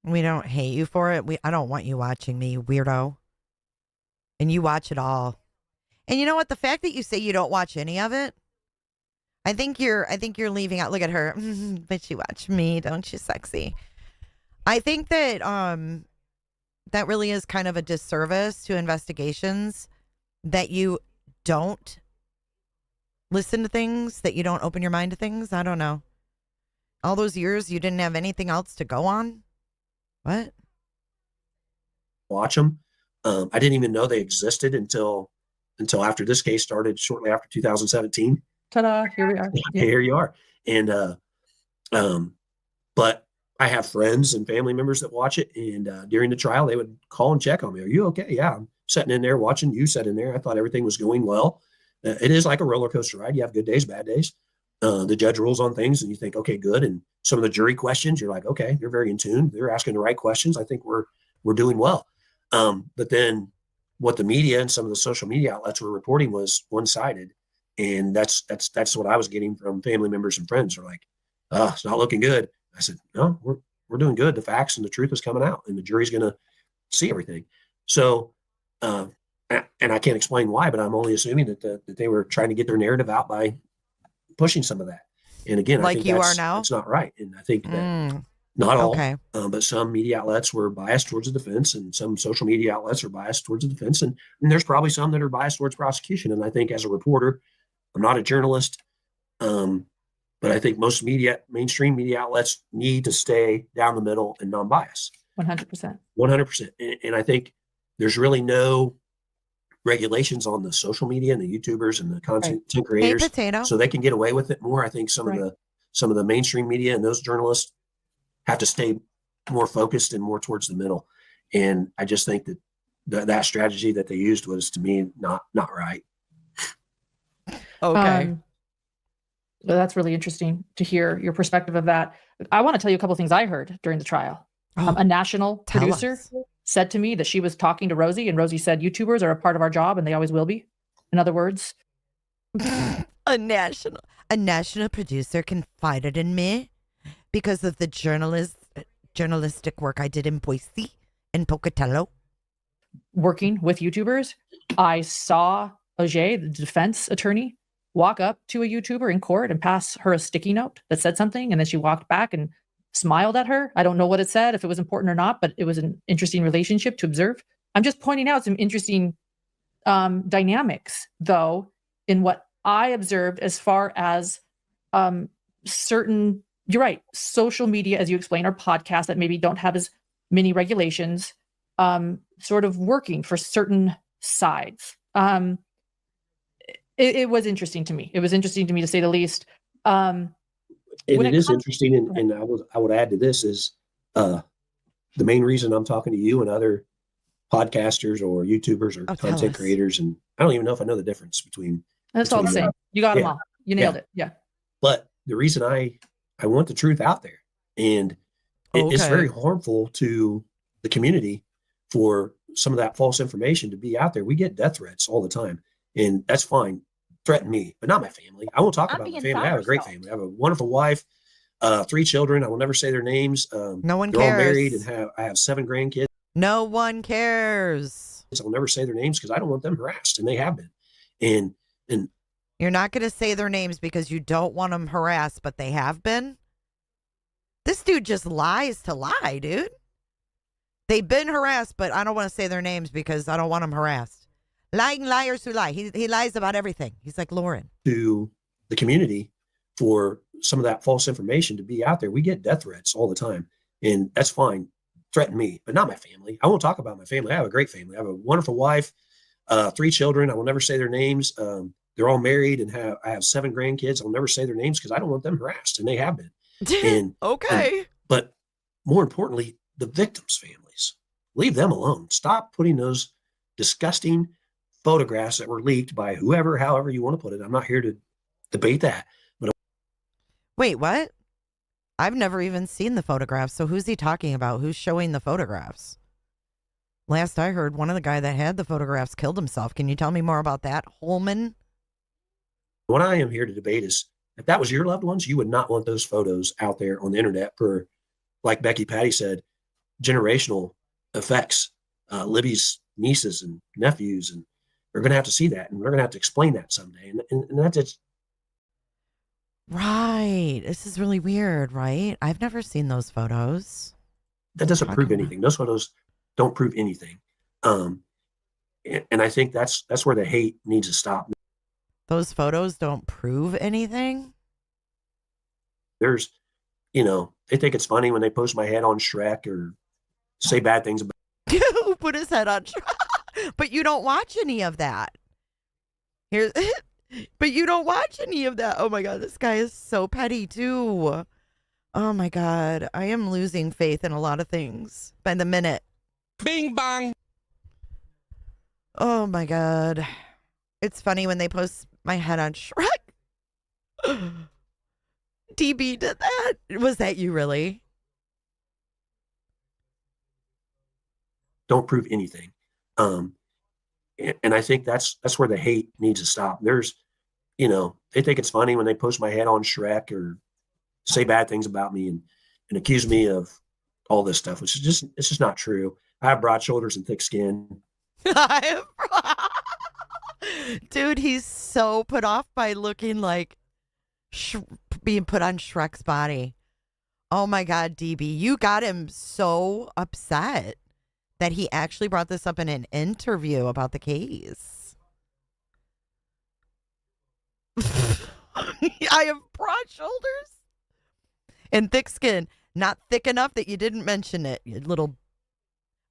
We don't hate you for it. I don't want you watching me, weirdo. And you watch it all. And you know what? The fact that you say you don't watch any of it, I think you're leaving out. Look at her. But you watch me, don't you, sexy? I think that that really is kind of a disservice to investigations, that you don't listen to things, that you don't open your mind to things. I don't know. All those years you didn't have anything else to go on. What?
Watch them. I didn't even know they existed until after this case started, shortly after 2017.
Ta-da! Here we are.
Yeah. Here you are. And but I have friends and family members that watch it, and during the trial they would call and check on me. Are you okay? Yeah, I'm sitting in there watching. You sat in there. I thought everything was going well. It is like a roller coaster ride. You have good days, bad days. The judge rules on things and you think, okay, good. And some of the jury questions, you're like, okay, they're very in tune. They're asking the right questions. I think we're doing well. But then what the media and some of the social media outlets were reporting was one-sided. And that's what I was getting from family members and friends. They're like, it's not looking good. I said, no, we're doing good. The facts and the truth is coming out and the jury's going to see everything. So, and I can't explain why, but I'm only assuming that they were trying to get their narrative out by pushing some of that. And again,
like
I think
you are now,
it's not right. And I think that not all, but some media outlets were biased towards the defense, and some social media outlets are biased towards the defense. And there's probably some that are biased towards prosecution. And I think as a reporter, I'm not a journalist, but I think most mainstream media outlets need to stay down the middle and non-biased.
100%.
100%. And I think there's really no regulations on the social media and the YouTubers and the content creators, so they can get away with it more. I think some of the mainstream media and those journalists have to stay more focused and more towards the middle. And I just think that that strategy that they used was, to me, not right.
Okay.
Well, that's really interesting to hear your perspective of that. I want to tell you a couple of things I heard during the trial. A national producer said to me that she was talking to Rosie, and Rosie said, YouTubers are a part of our job and they always will be. In other words,
a national producer confided in me because of the journalistic work I did in Boise and Pocatello.
Working with YouTubers, I saw Auger, the defense attorney, walk up to a YouTuber in court and pass her a sticky note that said something, and then she walked back and smiled at her. I don't know what it said, if it was important or not, but it was an interesting relationship to observe. I'm just pointing out some interesting dynamics, though, in what I observed as far as certain, you're right, social media, as you explain, are podcasts that maybe don't have as many regulations, sort of working for certain sides. It was interesting to me. It was interesting to me, to say the least.
And it is interesting, and I would add to this is the main reason I'm talking to you and other podcasters or YouTubers or content creators, and I don't even know if I know the difference between.
That's all the same. You got them all. You nailed it. Yeah.
But the reason I want the truth out there, and it's very harmful to the community for some of that false information to be out there. We get death threats all the time, and that's fine. Threaten me, but not my family. I won't talk about my family. I have a great family. I have a wonderful wife, 3 children. I will never say their names.
No one
they're
cares.
all married, and I have 7 grandkids.
No one cares.
I'll never say their names because I don't want them harassed, and they have been. And
you're not going to say their names because you don't want them harassed, but they have been. This dude just lies to lie, dude. They've been harassed, but I don't want to say their names because I don't want them harassed. Lying liars who lie. He lies about everything. He's like Lauren.
To the community for some of that false information to be out there. We get death threats all the time, and that's fine. Threaten me, but not my family. I won't talk about my family. I have a great family. I have a wonderful wife, 3 children. I will never say their names. They're all married, and I have 7 grandkids. I'll never say their names because I don't want them harassed, and they have been. And, but more importantly, the victims' families, leave them alone. Stop putting those disgusting photographs that were leaked by whoever, however you want to put it. I'm not here to debate that. But
wait, what? I've never even seen the photographs. So who's he talking about? Who's showing the photographs? Last I heard, one of the guy that had the photographs killed himself. Can you tell me more about that, Holeman?
What I am here to debate is, if that was your loved ones, you would not want those photos out there on the internet for, like Becky Patty said, generational effects. Libby's nieces and nephews, and they're going to have to see that, and we're going to have to explain that someday. And that's it.
Right. This is really weird, right? I've never seen those photos.
That doesn't prove anything. Those photos don't prove anything. And I think that's where the hate needs to stop.
Those photos don't prove anything?
There's, they think it's funny when they post my head on Shrek or say bad things about.
Who put his head on Shrek? But you don't watch any of that. But you don't watch any of that. Oh my God, this guy is so petty too. Oh my God, I am losing faith in a lot of things by the minute.
Bing bang.
Oh my God. It's funny when they post my head on Shrek. DB did that. Was that you really?
Don't prove anything. And I think that's where the hate needs to stop. There's, they think it's funny when they post my head on Shrek or say bad things about me and accuse me of all this stuff, which is it's just not true. I have broad shoulders and thick skin.
Dude, he's so put off by looking like being put on Shrek's body. Oh my God, DB, you got him so upset that he actually brought this up in an interview about the case. I have broad shoulders and thick skin. Not thick enough that you didn't mention it, you little.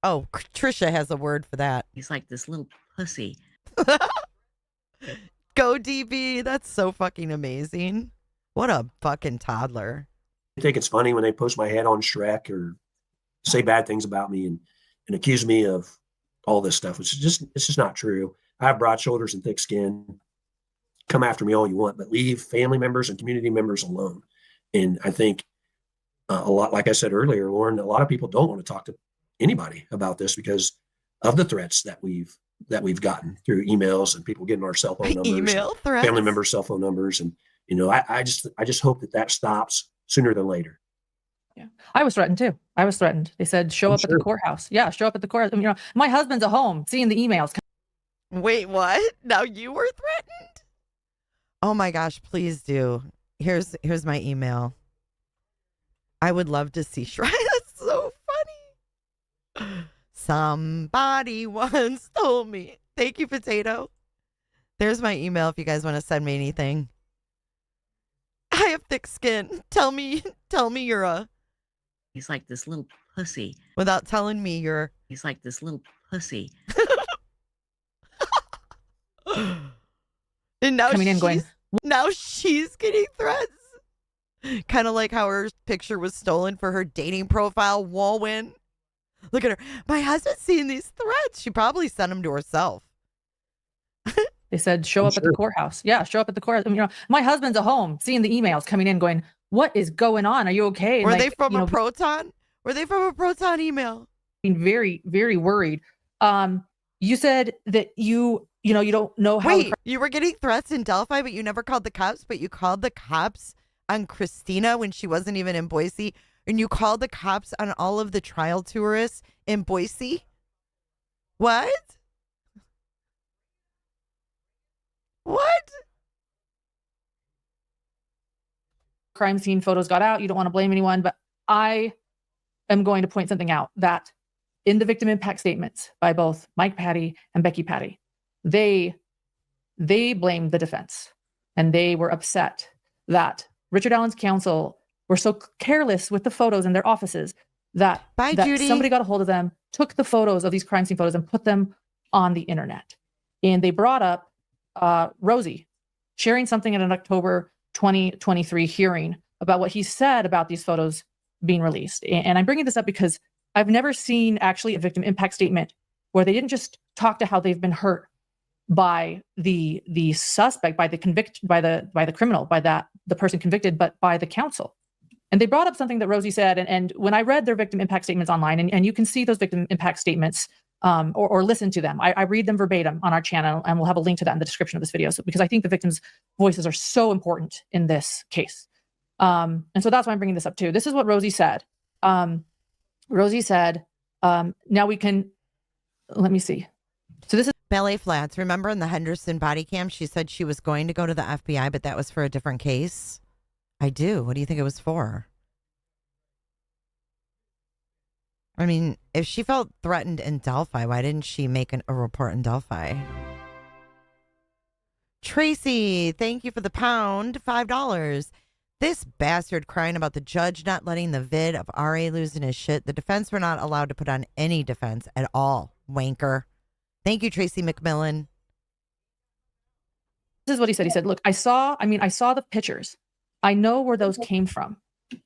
Oh, Trisha has a word for that.
He's like this little pussy.
Go DB. That's so fucking amazing. What a fucking toddler.
think it's funny when they post my head on Shrek or say bad things about me and accuse me of all this stuff, which is it's just not true. I have broad shoulders and thick skin. Come after me all you want, but leave family members and community members alone. And I think a lot, like I said earlier, Lauren, a lot of people don't want to talk to anybody about this because of the threats that we've gotten through emails and people getting our cell phone numbers,
Email threats,
family members' cell phone numbers. And, you know, I just hope that stops sooner than later.
Yeah. I was threatened too. I was threatened. They said, show up at the courthouse. Yeah. Show up at the courthouse. You know, my husband's at home seeing the emails.
Wait, what? Now you were threatened? Oh my gosh, please do. Here's my email. I would love to see Shrek. That's so funny. Somebody once told me. Thank you, Potato. There's my email if you guys want to send me anything. I have thick skin. Tell me you're a...
He's like this little pussy.
Without telling me you're...
He's like this little pussy.
And now
coming in going,
now she's getting threats. Kind of like how her picture was stolen for her dating profile, Walwyn. Look at her. My husband's seeing these threats. She probably sent them to herself.
They said, show up at the courthouse. Yeah, show up at the courthouse. You know, my husband's at home seeing the emails coming in going, what is going on? Are you okay? And
Were they from a Proton? Were they from a Proton email?
Being very, very worried. You said that you don't know how.
Wait, you were getting threats in Delphi, but you never called the cops, but you called the cops on Christina when she wasn't even in Boise, and you called the cops on all of the trial tourists in Boise? What? What?
Crime scene photos got out. You don't want to blame anyone, but I am going to point something out that in the victim impact statements by both Mike Patty and Becky Patty, they blamed the defense, and they were upset that Richard Allen's counsel were so careless with the photos in their offices that somebody got a hold of them, took the photos of these crime scene photos and put them on the internet. And they brought up Rosie sharing something at an October 2023 hearing about what he said about these photos being released. And I'm bringing this up because I've never seen actually a victim impact statement where they didn't just talk to how they've been hurt by the suspect, by the criminal, by the person convicted, but by the counsel. And they brought up something that Rosie said. And when I read their victim impact statements online, and you can see those victim impact statements or listen to them. I read them verbatim on our channel, and we'll have a link to that in the description of this video. So, because I think the victims' voices are so important in this case. And so that's why I'm bringing this up too. This is what Rosie said. Rosie said, now we can, let me see. So this is
Ballet Flats. Remember in the Henderson body cam, she said she was going to go to the FBI, but that was for a different case? I do. What do you think it was for? I mean, if she felt threatened in Delphi, why didn't she make a report in Delphi? Tracy, thank you for the pound, $5. This bastard crying about the judge not letting the vid of RA losing his shit. The defense were not allowed to put on any defense at all. Wanker. Thank you, Tracy McMillan.
This is what he said. He said, look, I saw the pictures. I know where those came from.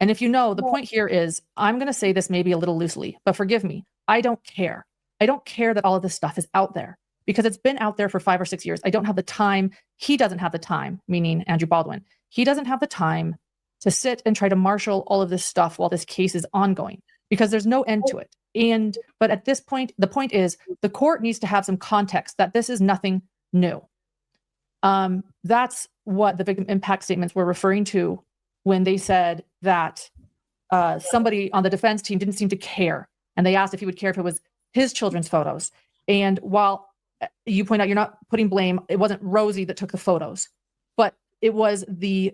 And if you know, the point here is, I'm going to say this maybe a little loosely, but forgive me. I don't care. I don't care that all of this stuff is out there because it's been out there for 5 or 6 years. I don't have the time. He doesn't have the time, meaning Andrew Baldwin. He doesn't have the time to sit and try to marshal all of this stuff while this case is ongoing because there's no end to it. But at this point, the point is the court needs to have some context that this is nothing new. That's what the victim impact statements were referring to when they said that somebody on the defense team didn't seem to care. And they asked if he would care if it was his children's photos. And while you point out you're not putting blame, it wasn't Rosie that took the photos, but it was the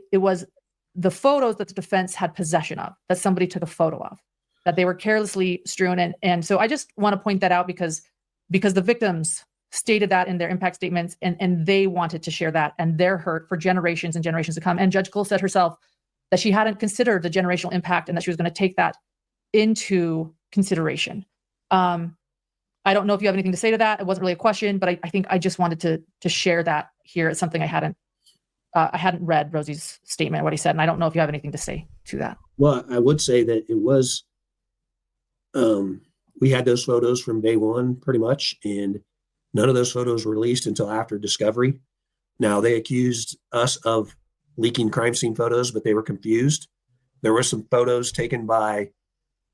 photos that the defense had possession of, that somebody took a photo of, that they were carelessly strewn. And so I just want to point that out because the victims stated that in their impact statements and they wanted to share that and they're hurt for generations and generations to come. And Judge Cole said herself that she hadn't considered the generational impact and that she was going to take that into consideration. I don't know if you have anything to say to that. It wasn't really a question, but I think I just wanted to share that here as something I hadn't I hadn't read Rosie's statement, what he said, and I don't know if you have anything to say to that.
Well, I would say that it was, we had those photos from day one pretty much, and none of those photos were released until after discovery. Now, they accused us of leaking crime scene photos, but they were confused. There were some photos taken by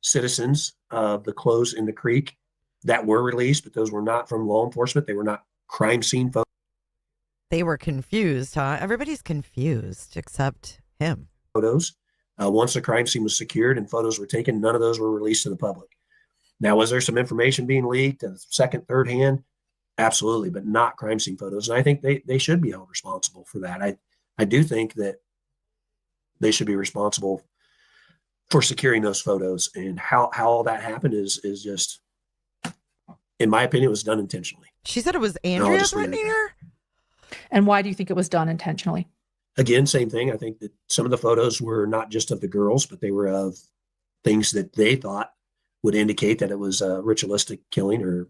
citizens of the clothes in the creek that were released, but those were not from law enforcement. They were not crime scene photos.
They were confused, huh? Everybody's confused except him.
Once the crime scene was secured and photos were taken, none of those were released to the public. Now, was there some information being leaked, second, third hand? Absolutely, but not crime scene photos. And I think they should be held responsible for that. I do think that they should be responsible for securing those photos. And how all that happened is just, in my opinion, it was done intentionally.
She said it was Andrea threatening her?
And why do you think it was done intentionally?
Again, same thing. I think that some of the photos were not just of the girls, but they were of things that they thought would indicate that it was a ritualistic killing or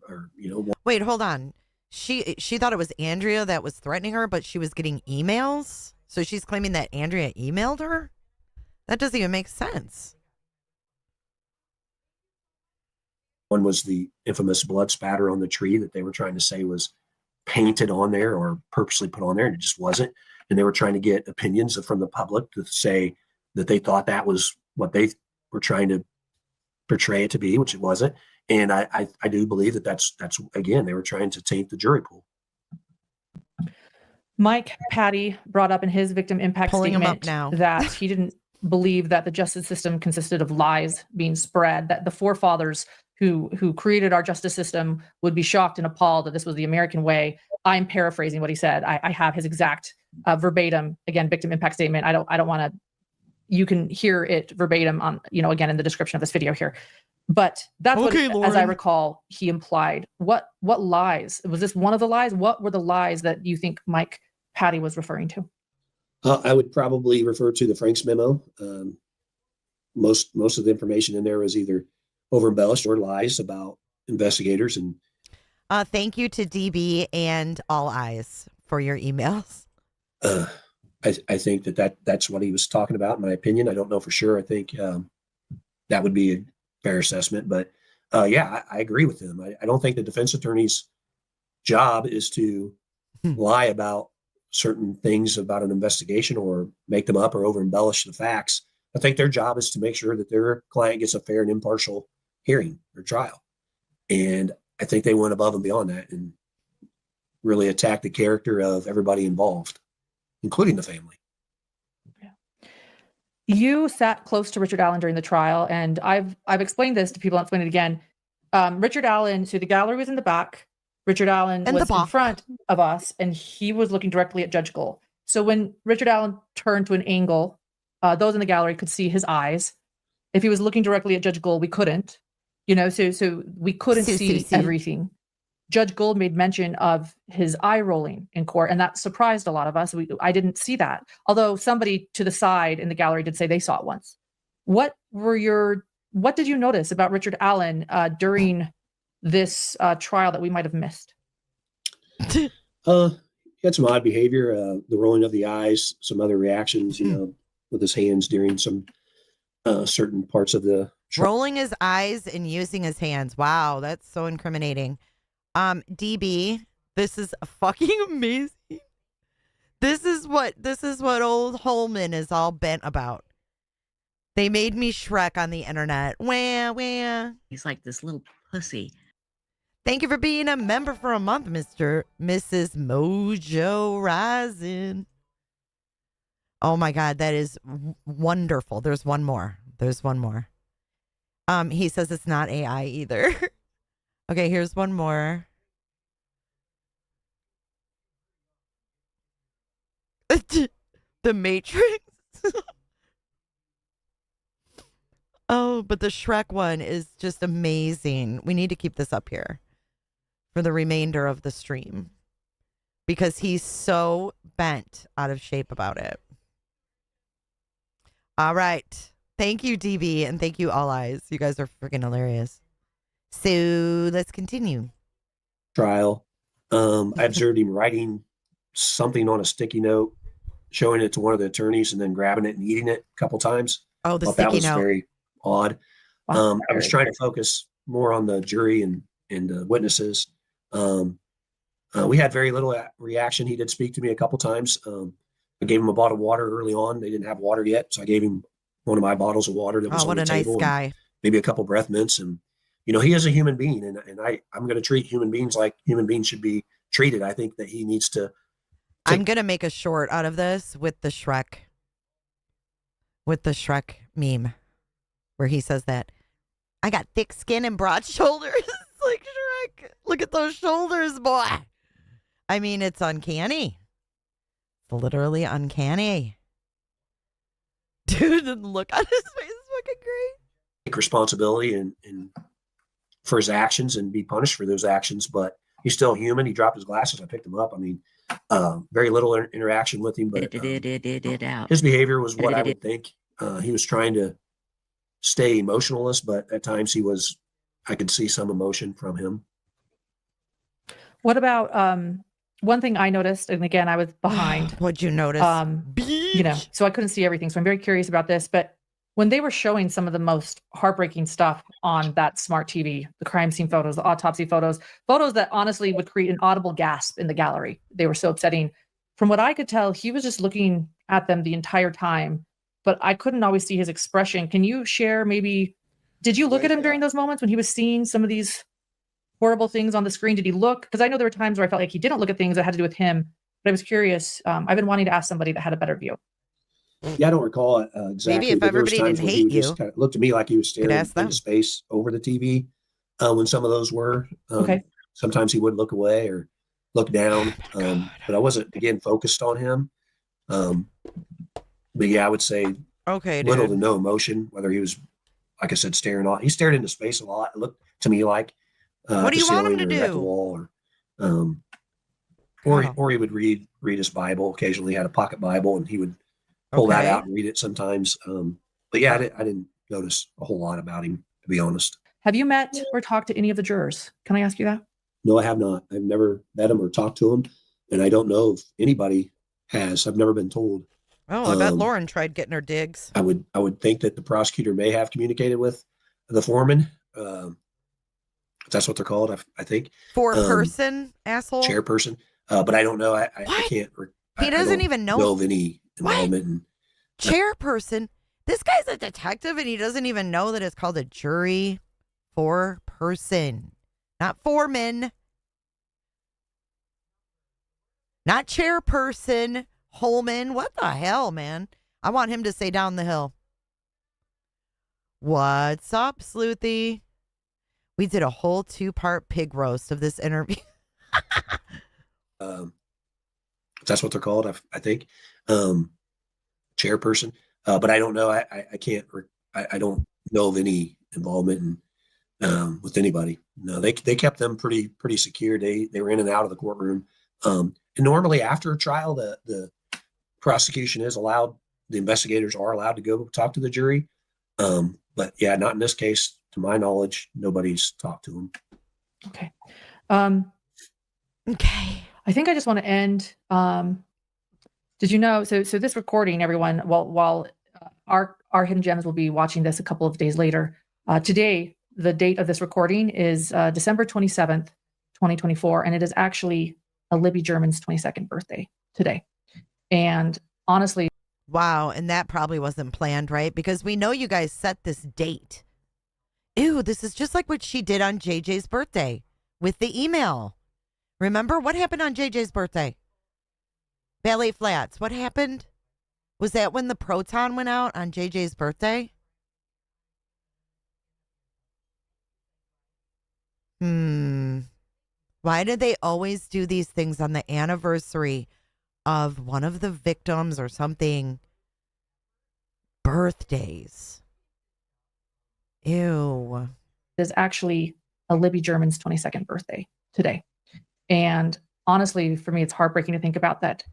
Wait, hold on. She thought it was Andrea that was threatening her, but she was getting emails? So she's claiming that Andrea emailed her? That doesn't even make sense.
One was the infamous blood spatter on the tree that they were trying to say was painted on there or purposely put on there, and it just wasn't. And they were trying to get opinions from the public to say that they thought that was what they were trying to portray it to be, which it wasn't. And I do believe that that's again, they were trying to taint the jury pool.
Mike Patty brought up in his victim impact
Pulling him up
statement
now.
that he didn't believe that the justice system consisted of lies being spread, that the forefathers who created our justice system would be shocked and appalled that this was the American way. I'm paraphrasing what he said. I have his exact verbatim, again, victim impact statement. I don't want to, you can hear it verbatim on, again, in the description of this video here. But that's
Okay,
what, as I recall, he implied. What lies? Was this one of the lies? What were the lies that you think Mike Patty was referring to?
I would probably refer to the Frank's memo. Most of the information in there was either over embellished or lies about investigators. And
thank you to DB and All Eyes for your emails.
I think that's what he was talking about, in my opinion. I don't know for sure. I think that would be a fair assessment. But yeah, I agree with him. I don't think the defense attorney's job is to lie about certain things about an investigation or make them up or over embellish the facts. I think their job is to make sure that their client gets a fair and impartial hearing or trial. And I think they went above and beyond that and really attacked the character of everybody involved, including the family.
Yeah. You sat close to Richard Allen during the trial, and I've explained this to people. I'll explain it again. Richard Allen, so the gallery was in the back. Richard Allen was in front of us, and he was looking directly at Judge Gold. So when Richard Allen turned to an angle, those in the gallery could see his eyes. If he was looking directly at Judge Gold, we couldn't. So we couldn't see everything. Judge Gold made mention of his eye rolling in court, and that surprised a lot of us. I didn't see that, although somebody to the side in the gallery did say they saw it once. What did you notice about Richard Allen during this trial that we might have missed?
He had some odd behavior, the rolling of the eyes, some other reactions, with his hands during some certain parts of the trial.
Rolling his eyes and using his hands. Wow, that's so incriminating. DB, this is fucking amazing. This is what old Holeman is all bent about. They made me Shrek on the internet. Wah, wah.
He's like this little pussy.
Thank you for being a member for a month, Mrs. Mojo Rising. Oh my God, that is wonderful. There's one more. He says it's not AI either. Okay, here's one more. The Matrix. Oh, but the Shrek one is just amazing. We need to keep this up here for the remainder of the stream because he's so bent out of shape about it. All right. Thank you, DB, and thank you, All Eyes. You guys are freaking hilarious. So let's continue.
Trial. I observed him writing something on a sticky note showing it to one of the attorneys and then grabbing it and eating it a couple times.
Oh, the
Thought that
sticky
was
note.
very odd.
Wow.
I was trying to focus more on the jury and the witnesses. We had very little reaction. He did speak to me a couple times. I gave him a bottle of water early on. They didn't have water yet, so I gave him one of my bottles of water that was on the table.
What a nice guy.
Maybe a couple breath mints. And, you know, he is a human being, and I'm going to treat human beings like human beings should be treated. I think that he needs to.
I'm going to make a short out of this with the Shrek meme where he says that I got thick skin and broad shoulders. It's like Shrek. Look at those shoulders, boy. I mean, it's uncanny. It's literally uncanny. Dude, the look on his face is fucking great.
Take responsibility and for his actions and be punished for those actions, but he's still human. He dropped his glasses. I picked him up. I mean, very little interaction with him, but his behavior was what I would think. He was trying to stay emotionless, but at times I could see some emotion from him.
What about one thing I noticed, and again, I was behind.
What'd you notice?
You know, so I couldn't see everything. So I'm very curious about this. But when they were showing some of the most heartbreaking stuff on that smart TV, the crime scene photos, the autopsy photos that honestly would create an audible gasp in the gallery. They were so upsetting. From what I could tell, he was just looking at them the entire time, but I couldn't always see his expression. Can you share maybe, did you look at him during those moments when he was seeing some of these horrible things on the screen? Did he look? Because I know there were times where I felt like he didn't look at things that had to do with him, but I was curious. I've been wanting to ask somebody that had a better view.
Yeah, I don't recall exactly.
Maybe if everybody didn't hate you,
just kind of looked to me like he was staring into space over the TV when some of those were.
Okay.
Sometimes he would look away or look down, but I wasn't, again, focused on him. But yeah, I would say little to no emotion, whether he was, like I said, staring off. He stared into space a lot. It looked to me like
what do you want him to do?
At the wall, or he would read his Bible. Occasionally, he had a pocket Bible, and he would pull that out and read it sometimes. But yeah, I didn't notice a whole lot about him, to be honest.
Have you met or talked to any of the jurors? Can I ask you that?
No, I have not. I've never met him or talked to him, and I don't know if anybody has. I've never been told.
Oh, I bet Lauren tried getting her digs.
I would think that the prosecutor may have communicated with the foreman. That's what they're called, I think.
Foreperson, asshole.
Chairperson. But I don't know. I can't.
He doesn't even know
of any involvement. In,
chairperson. This guy's a detective, and he doesn't even know that it's called a jury. Foreperson, not foreman, not chairperson. Holeman. What the hell, man? I want him to say down the hill. What's up, Sleuthy? We did a whole 2-part pig roast of this interview.
That's what they're called, I think. Chairperson. But I don't know. I can't. I don't know of any involvement with anybody. No, they kept them pretty secure. They were in and out of the courtroom. And normally after a trial, the prosecution is allowed. The investigators are allowed to go talk to the jury. But yeah, not in this case. To my knowledge, nobody's talked to him.
Okay.
Okay.
I think I just want to end. Did you know? So this recording, everyone, while our hidden gems will be watching this a couple of days later. Today, the date of this recording is December 27th, 2024, and it is actually Libby German's 22nd birthday today. And honestly,
wow, and that probably wasn't planned, right? Because we know you guys set this date. Ew, this is just like what she did on JJ's birthday with the email. Remember what happened on JJ's birthday? Ballet Flats. What happened? Was that when the proton went out on JJ's birthday? Why did they always do these things on the anniversary of one of the victims or something? Birthdays. Ew.
It is actually Libby German's 22nd birthday today. And honestly, for me, it's heartbreaking to think about that.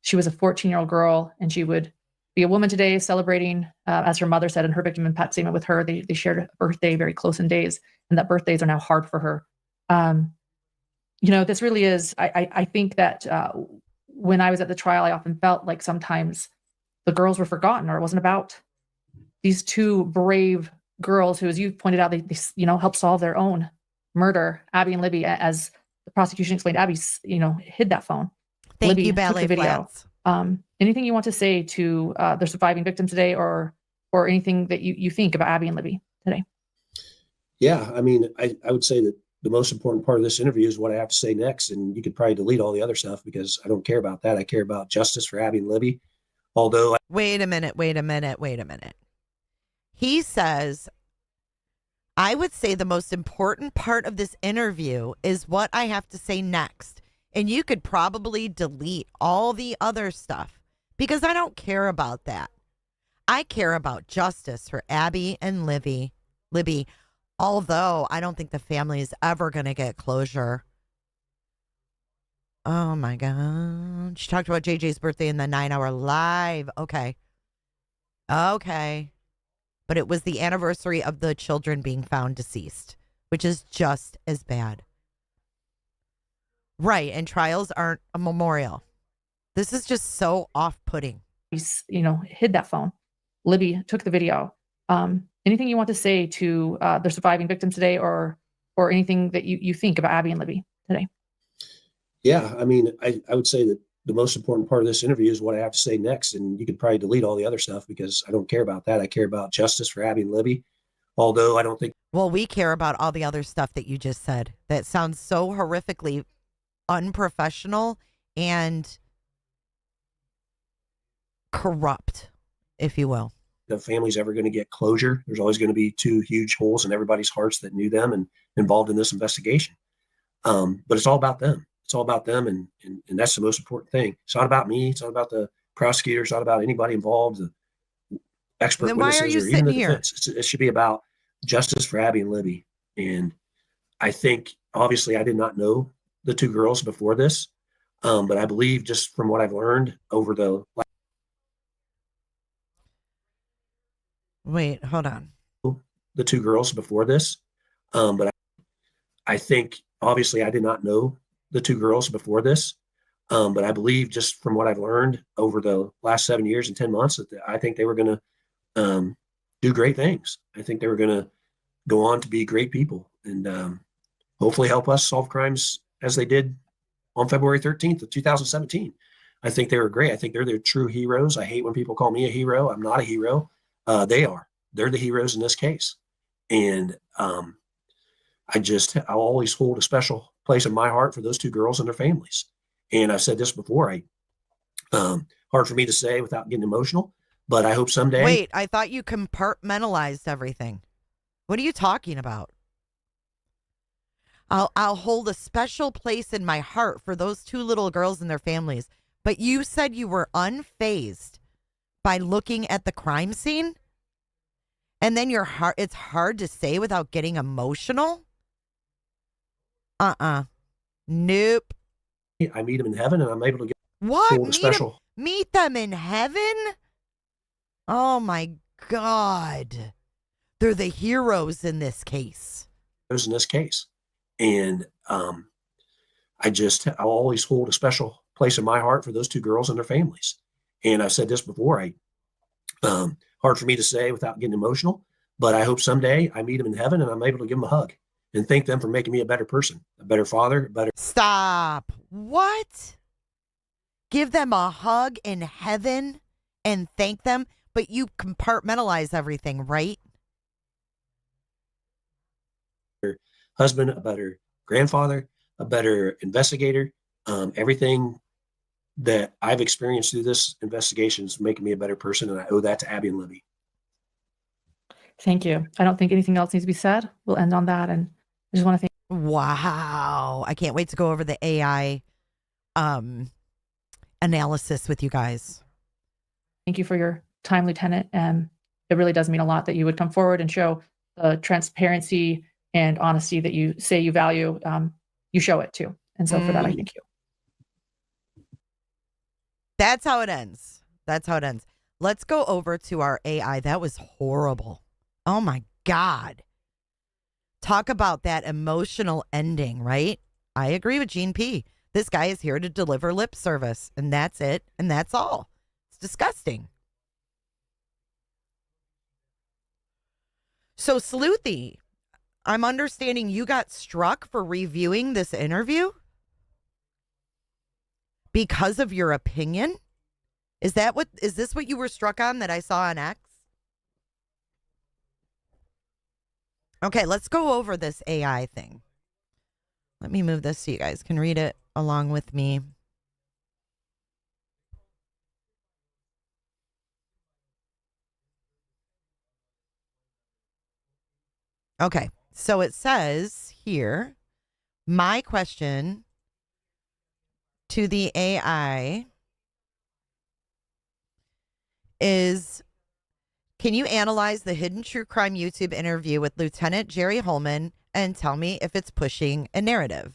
She was a 14-year-old girl, and she would be a woman today celebrating, as her mother said in her victim impact statement with her, they shared a birthday very close in days, and that birthdays are now hard for her. This really is, I think that when I was at the trial, I often felt like sometimes the girls were forgotten, or it wasn't about these two brave girls who, as you pointed out, they helped solve their own murder. Abby and Libby, as the prosecution explained, Abby, hid that phone.
Thank
Libby
you,
took
Ballet
the video.
Flats.
Anything you want to say to the surviving victims today, or anything that you think about Abby and Libby today?
Yeah, I mean, I would say that the most important part of this interview is what I have to say next. And you could probably delete all the other stuff because I don't care about that. I care about justice for Abby and Libby. Although
Wait a minute. He says, I would say the most important part of this interview is what I have to say next. And you could probably delete all the other stuff because I don't care about that. I care about justice for Abby and Libby, although I don't think the family is ever going to get closure. Oh my God. She talked about JJ's birthday in the 9-hour live. Okay. But it was the anniversary of the children being found deceased, which is just as bad. Right. And trials aren't a memorial. This is just so off-putting.
He's, hid that phone. Libby took the video. Anything you want to say to the surviving victims today, or anything that you think about Abby and Libby today?
Yeah, I mean, I would say that the most important part of this interview is what I have to say next. And you could probably delete all the other stuff because I don't care about that. I care about justice for Abby and Libby, although I don't think.
Well, we care about all the other stuff that you just said. That sounds so horrifically unprofessional and corrupt, if you will.
The family's ever going to get closure. There's always going to be two huge holes in everybody's hearts that knew them and involved in this investigation. But it's all about them. It's all about them, and that's the most important thing. It's not about me. It's not about the prosecutor. It's not about anybody involved, the expert
then why
witnesses,
are you
or even
sitting
the
here?
defense. It should be about justice for Abby and Libby. And I think, obviously, I did not know the two girls before this, but I believe just from what I've learned over the.
Wait, hold on.
The two girls before this, but I think, obviously, I did not know the two girls before this, but I believe just from what I've learned over the last 7 years and 10 months, that I think they were going to do great things. I think they were going to go on to be great people and hopefully help us solve crimes as they did on February 13th of 2017. I think they were great. I think they're the true heroes. I hate when people call me a hero. I'm not a hero. They are. They're the heroes in this case. And I'll always hold a special place in my heart for those two girls and their families. And I've said this before, hard for me to say without getting emotional, but I hope someday.
Wait, I thought you compartmentalized everything. What are you talking about? I'll hold a special place in my heart for those two little girls and their families. But you said you were unfazed by looking at the crime scene? And then it's hard to say without getting emotional? Nope.
I meet them in heaven and I'm able to get
what?
special.
Meet them in heaven? Oh my God. They're the heroes in this case.
In this case. And I'll always hold a special place in my heart for those two girls and their families. And I've said this before, hard for me to say without getting emotional, but I hope someday I meet them in heaven and I'm able to give them a hug and thank them for making me a better person, a better father, a better.
Stop. What? Give them a hug in heaven and thank them, but you compartmentalize everything, right?
Husband, a better grandfather, a better investigator. Everything that I've experienced through this investigation is making me a better person, and I owe that to Abby and Libby.
Thank you. I don't think anything else needs to be said. We'll end on that, and I just want to thank.
Wow. I can't wait to go over the AI analysis with you guys.
Thank you for your time, Lieutenant. And it really does mean a lot that you would come forward and show the transparency and honesty that you say you value. You show it too. And so for that, I thank you.
That's how it ends. That's how it ends. Let's go over to our AI. That was horrible. Oh my God. Talk about that emotional ending, right? I agree with Gene P. This guy is here to deliver lip service, and that's it, and that's all. It's disgusting. So, Sleuthy, I'm understanding you got struck for reviewing this interview because of your opinion? Is this what you were struck on that I saw on X? Okay, let's go over this AI thing. Let me move this so you guys can read it along with me. Okay, so it says here, my question to the AI is, can you analyze the Hidden True Crime YouTube interview with Lieutenant Jerry Holeman and tell me if it's pushing a narrative?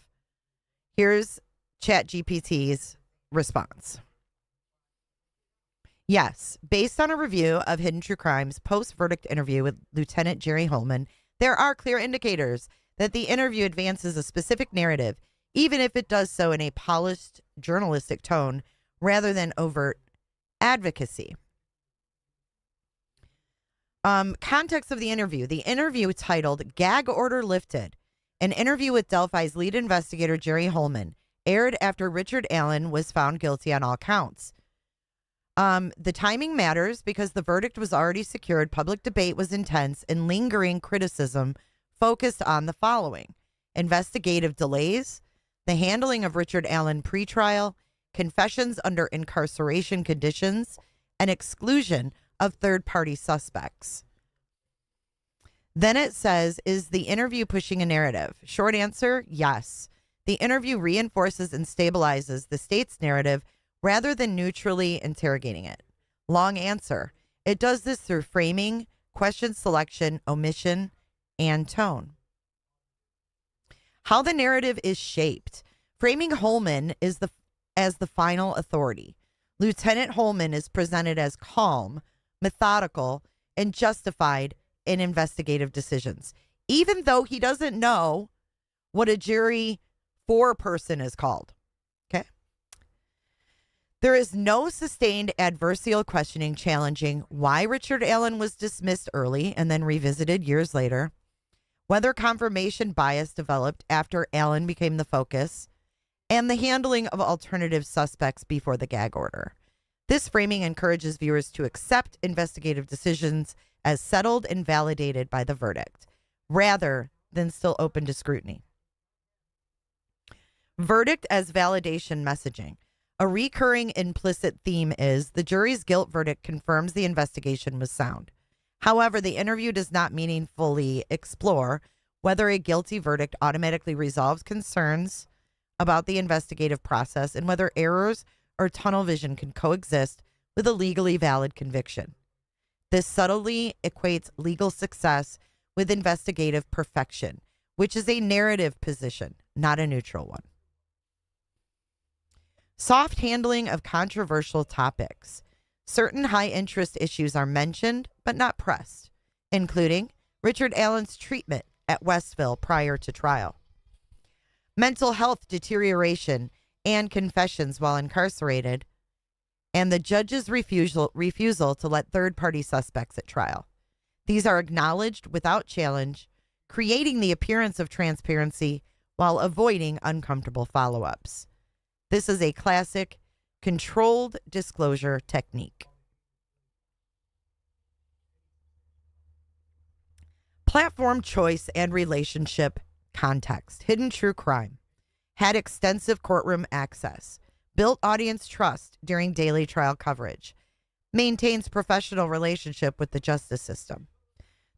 Here's ChatGPT's response. Yes, based on a review of Hidden True Crime's post-verdict interview with Lieutenant Jerry Holeman, there are clear indicators that the interview advances a specific narrative, even if it does so in a polished journalistic tone rather than overt advocacy. Context of the interview. The interview titled Gag Order Lifted, an interview with Delphi's lead investigator Jerry Holeman, aired after Richard Allen was found guilty on all counts. The timing matters because the verdict was already secured, public debate was intense, and lingering criticism focused on the following: investigative delays, the handling of Richard Allen pretrial, confessions under incarceration conditions, and exclusion of third-party suspects. Then it says, is the interview pushing a narrative? Short answer, yes. The interview reinforces and stabilizes the state's narrative rather than neutrally interrogating it. Long answer, it does this through framing, question selection, omission, and tone. How the narrative is shaped. Framing Holeman as the final authority. Lieutenant Holeman is presented as calm, methodical, and justified in investigative decisions, even though he doesn't know what a jury foreperson is called. Okay. There is no sustained adversarial questioning challenging why Richard Allen was dismissed early and then revisited years later, whether confirmation bias developed after Allen became the focus, and the handling of alternative suspects before the gag order. This framing encourages viewers to accept investigative decisions as settled and validated by the verdict, rather than still open to scrutiny. Verdict as validation messaging. A recurring implicit theme is the jury's guilt verdict confirms the investigation was sound. However, the interview does not meaningfully explore whether a guilty verdict automatically resolves concerns about the investigative process and whether errors or tunnel vision can coexist with a legally valid conviction. This subtly equates legal success with investigative perfection, which is a narrative position, not a neutral one. Soft handling of controversial topics. Certain high-interest issues are mentioned but not pressed, including Richard Allen's treatment at Westville prior to trial, mental health deterioration and confessions while incarcerated, and the judge's refusal to let third-party suspects at trial. These are acknowledged without challenge, creating the appearance of transparency while avoiding uncomfortable follow-ups. This is a classic controlled disclosure technique. Platform choice and relationship context. Hidden True Crime had extensive courtroom access, built audience trust during daily trial coverage, maintains professional relationship with the justice system.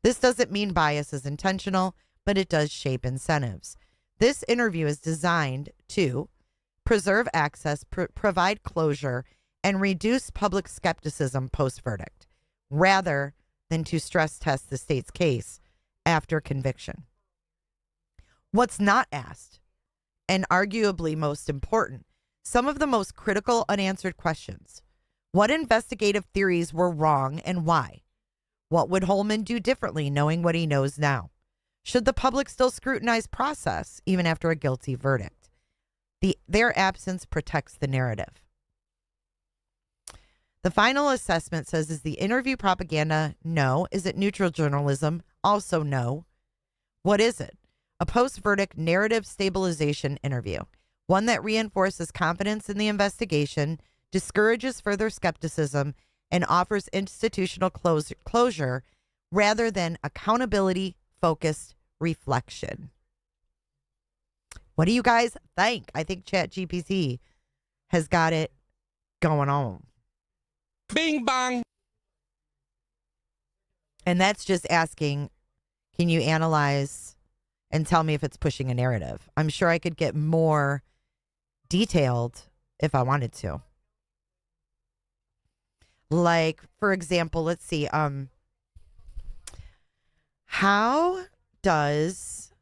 This doesn't mean bias is intentional, but it does shape incentives. This interview is designed to preserve access, provide closure, and reduce public skepticism post-verdict, rather than to stress test the state's case after conviction. What's not asked, and arguably most important, some of the most critical unanswered questions. What investigative theories were wrong and why? What would Holeman do differently knowing what he knows now? Should the public still scrutinize process even after a guilty verdict? Their absence protects the narrative. The final assessment says, is the interview propaganda? No. Is it neutral journalism? Also no. What is it? A post-verdict narrative stabilization interview. One that reinforces confidence in the investigation, discourages further skepticism, and offers institutional closure rather than accountability-focused reflection. What do you guys think? I think ChatGPT has got it going on.
Bing bang.
And that's just asking, can you analyze and tell me if it's pushing a narrative? I'm sure I could get more detailed if I wanted to. Like, for example, let's see. How does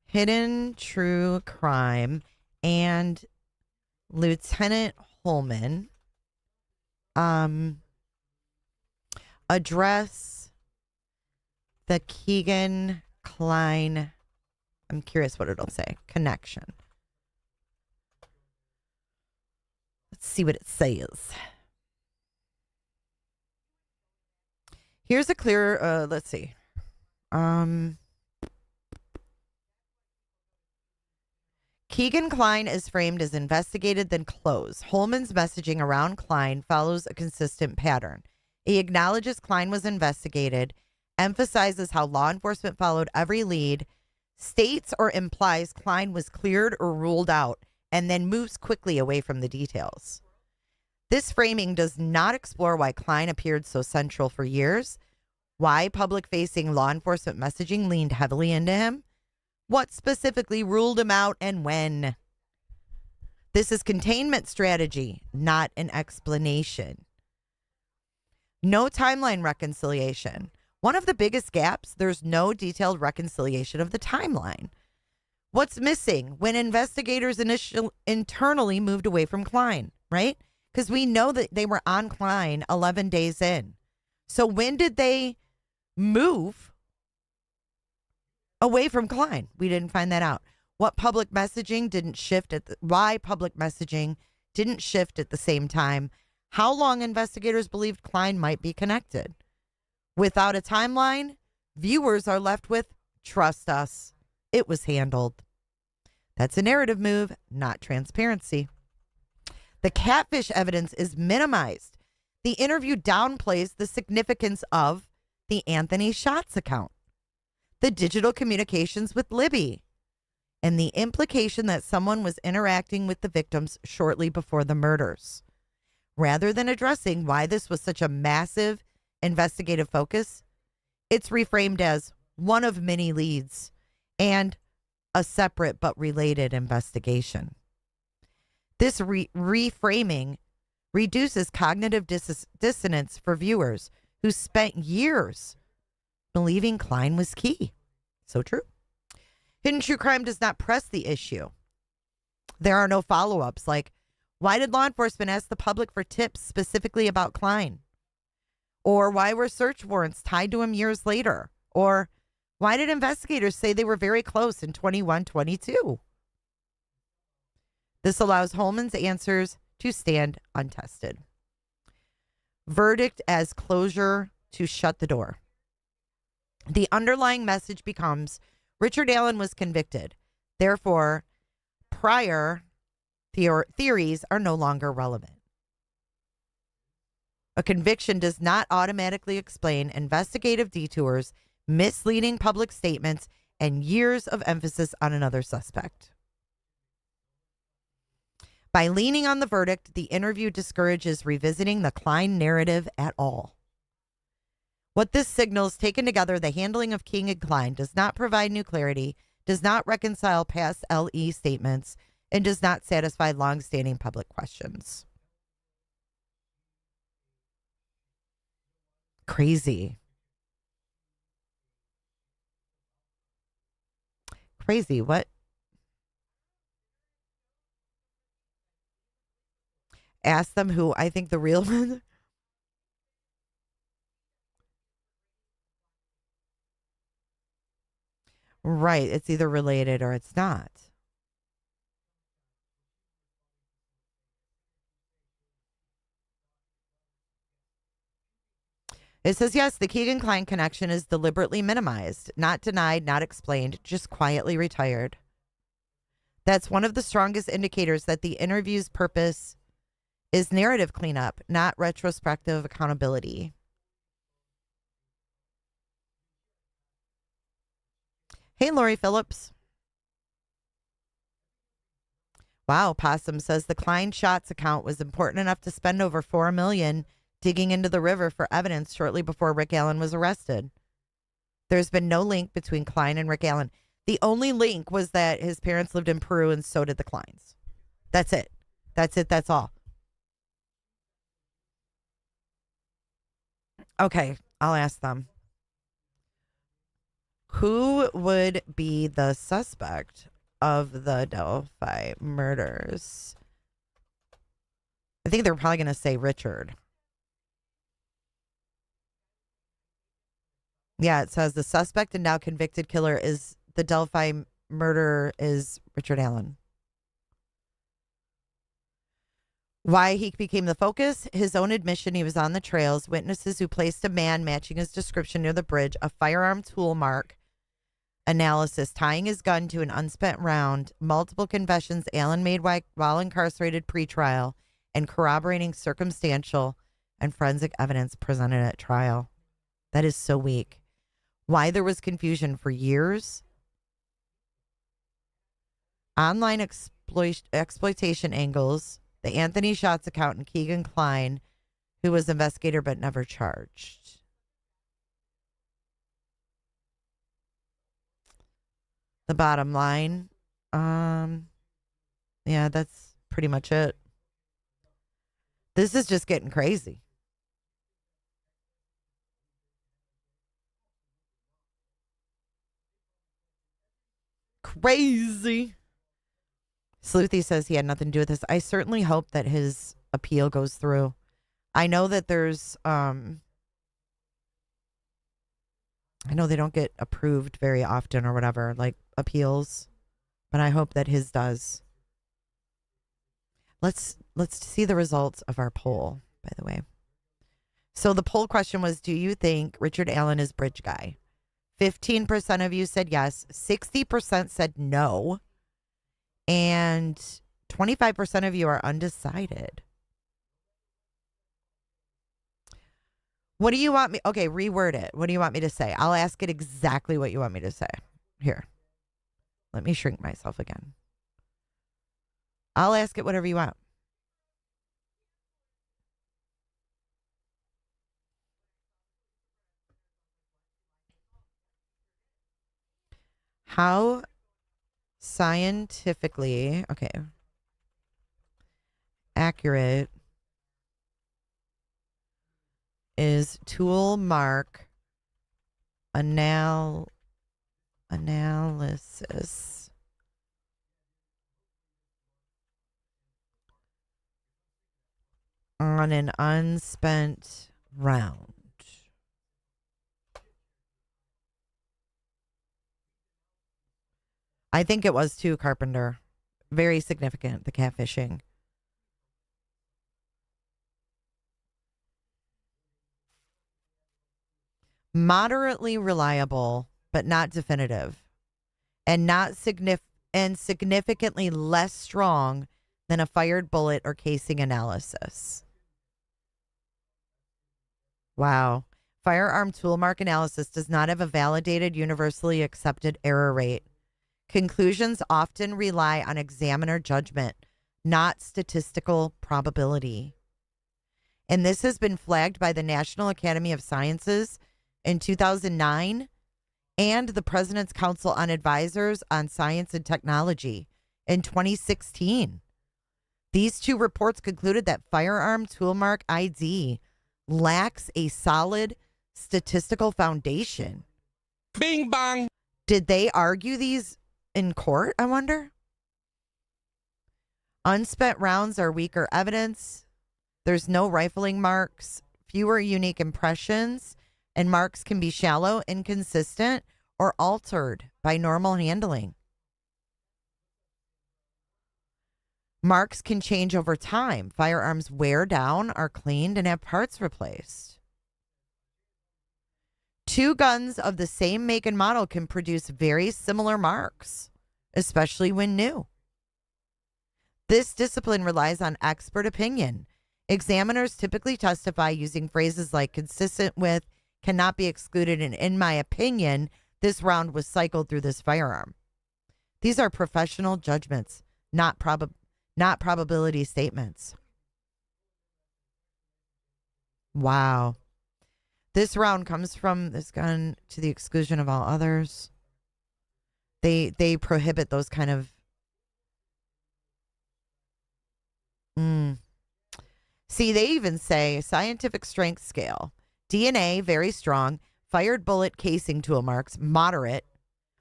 Hidden True Crime and Lieutenant Holeman address the Keegan Kline? I'm curious what it'll say. Connection. Let's see what it says. Here's a clear, let's see. Keegan Kline is framed as investigated, then closed. Holeman's messaging around Kline follows a consistent pattern. He acknowledges Kline was investigated, emphasizes how law enforcement followed every lead, states or implies Kline was cleared or ruled out, and then moves quickly away from the details. This framing does not explore why Kline appeared so central for years, why public-facing law enforcement messaging leaned heavily into him, what specifically ruled him out, and when. This is containment strategy, not an explanation. No timeline reconciliation. One of the biggest gaps, there's no detailed reconciliation of the timeline. What's missing when investigators internally moved away from Kline, right? Because we know that they were on Kline 11 days in. So when did they move away from Kline? We didn't find that out. What public messaging didn't shift why public messaging didn't shift at the same time? How long investigators believed Kline might be connected? Without a timeline, viewers are left with trust us. It was handled. That's a narrative move, not transparency. The catfish evidence is minimized. The interview downplays the significance of the Anthony Shots account, the digital communications with Libby, and the implication that someone was interacting with the victims shortly before the murders. Rather than addressing why this was such a massive investigative focus, it's reframed as one of many leads and a separate but related investigation. This reframing reduces cognitive dissonance for viewers who spent years believing Kline was key. So true. Hidden True Crime does not press the issue. There are no follow-ups like, why did law enforcement ask the public for tips specifically about Kline? Or why were search warrants tied to him years later? Or why did investigators say they were very close in 21-22? This allows Holeman's answers to stand untested. Verdict as closure to shut the door. The underlying message becomes Richard Allen was convicted. Therefore, prior theories are no longer relevant. A conviction does not automatically explain investigative detours, misleading public statements, and years of emphasis on another suspect. By leaning on the verdict, the interview discourages revisiting the Kline narrative at all. What this signals, taken together, the handling of King and Kline does not provide new clarity, does not reconcile past LE statements, and does not satisfy long-standing public questions. Crazy. Crazy. What? Ask them who I think the real one. Right. It's either related or it's not. It says, yes, the Keegan-Kline connection is deliberately minimized, not denied, not explained, just quietly retired. That's one of the strongest indicators that the interview's purpose is narrative cleanup, not retrospective accountability. Hey, Lori Phillips. Wow, Possum says the Kline Shots account was important enough to spend over $4 million digging into the river for evidence shortly before Rick Allen was arrested. There's been no link between Kline and Rick Allen. The only link was that his parents lived in Peru and so did the Klines. That's it. That's it. That's all. Okay, I'll ask them. Who would be the suspect of the Delphi murders? I think they're probably going to say Richard. Yeah, it says the suspect and now convicted killer is the Delphi murderer is Richard Allen. Why he became the focus? His own admission he was on the trails, witnesses who placed a man matching his description near the bridge, a firearm tool mark analysis tying his gun to an unspent round, multiple confessions Allen made while incarcerated pretrial, and corroborating circumstantial and forensic evidence presented at trial. That is so weak. Why there was confusion for years? Online exploitation angles. The Anthony Shots accountant Keegan-Kline, who was investigator but never charged. The bottom line, yeah, that's pretty much it. This is just getting crazy. Crazy. Sleuthy says he had nothing to do with this. I certainly hope that his appeal goes through. I know that there's, I know they don't get approved very often or whatever, like appeals, but I hope that his does. Let's see the results of our poll, by the way. So the poll question was, do you think Richard Allen is bridge guy? 15% of you said yes. 60% said no. And 25% of you are undecided. What do you want me? Okay, reword it. What do you want me to say? I'll ask it exactly what you want me to say. Here. Let me shrink myself again. I'll ask it whatever you want. How scientifically, okay, accurate is tool mark analysis on an unspent round? I think it was too, Carpenter. Very significant, the catfishing. Moderately reliable, but not definitive. And not significantly less strong than a fired bullet or casing analysis. Wow. Firearm tool mark analysis does not have a validated, universally accepted error rate. Conclusions often rely on examiner judgment, not statistical probability. And this has been flagged by the National Academy of Sciences in 2009 and the President's Council on Advisors on Science and Technology in 2016. These two reports concluded that firearm tool mark ID lacks a solid statistical foundation.
Bing bang.
Did they argue these in court, I wonder? Unspent rounds are weaker evidence. There's no rifling marks, fewer unique impressions, and marks can be shallow, inconsistent, or altered by normal handling. Marks can change over time. Firearms wear down, are cleaned, and have parts replaced. Two guns of the same make and model can produce very similar marks, especially when new. This discipline relies on expert opinion. Examiners typically testify using phrases like consistent with, cannot be excluded, and in my opinion, this round was cycled through this firearm. These are professional judgments, not probability statements. Wow. This round comes from this gun to the exclusion of all others. They prohibit those kind of See, they even say scientific strength scale. DNA, very strong. Fired bullet casing tool marks, moderate.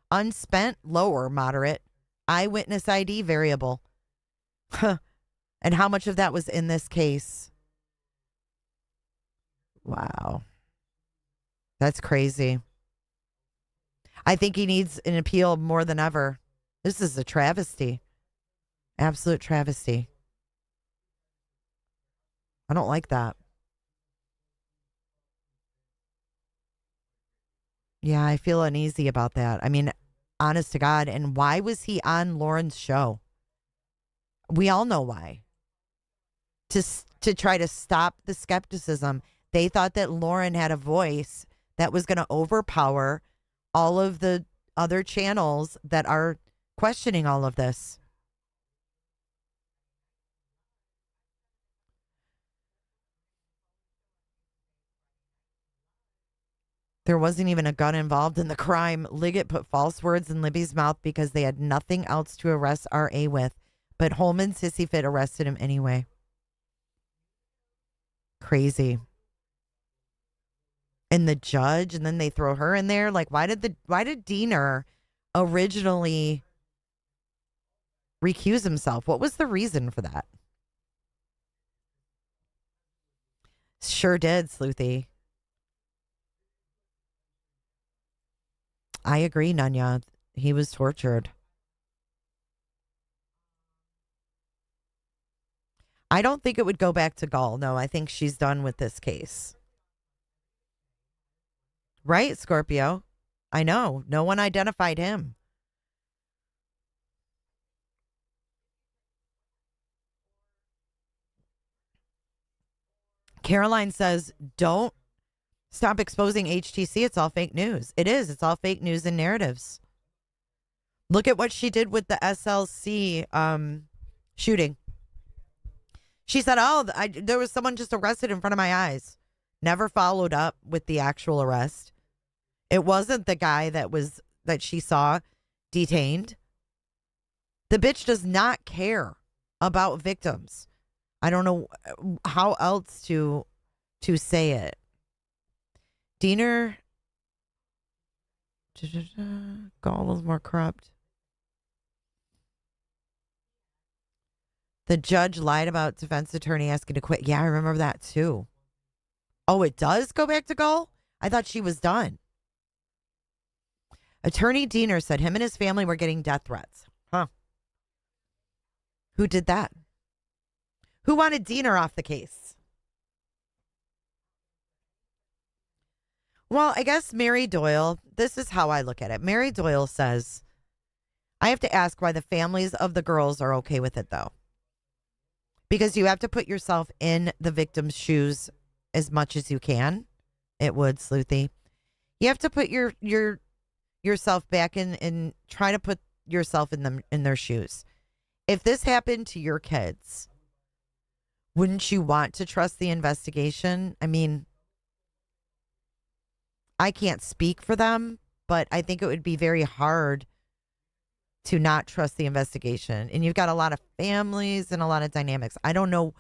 Unspent, lower, moderate. Eyewitness ID, variable. And how much of that was in this case? Wow. That's crazy. I think he needs an appeal more than ever. This is a travesty. Absolute travesty. I don't like that. Yeah, I feel uneasy about that. I mean, honest to God. And why was he on Lauren's show? We all know why. To try to stop the skepticism. They thought that Lauren had a voice that was going to overpower all of the other channels that are questioning all of this. There wasn't even a gun involved in the crime. Liggett put false words in Libby's mouth because they had nothing else to arrest R.A. with. But Holeman's hissy fit arrested him anyway. Crazy. And the judge, and then they throw her in there. Like, why did Diener originally recuse himself? What was the reason for that? Sure did, Sleuthy. I agree, Nunya. He was tortured. I don't think it would go back to Gall. No, I think she's done with this case. Right, Scorpio? I know. No one identified him. Caroline says, don't stop exposing HTC. It's all fake news. It is. It's all fake news and narratives. Look at what she did with the SLC shooting. She said, there was someone just arrested in front of my eyes. Never followed up with the actual arrest. It wasn't the guy that she saw detained. The bitch does not care about victims. I don't know how else to say it. Diener, Gall was more corrupt. The judge lied about defense attorney asking to quit. Yeah, I remember that too. Oh, it does go back to Gall? I thought she was done. Attorney Diener said him and his family were getting death threats. Huh. Who did that? Who wanted Diener off the case? Well, I guess Mary Doyle, this is how I look at it. Mary Doyle says, I have to ask why the families of the girls are okay with it, though. Because you have to put yourself in the victim's shoes as much as you can. It would, Sleuthy. You have to put yourself back in and try to put yourself in their shoes. If this happened to your kids, wouldn't you want to trust the investigation? I mean, I can't speak for them, but I think it would be very hard to not trust the investigation. And you've got a lot of families and a lot of dynamics. I don't know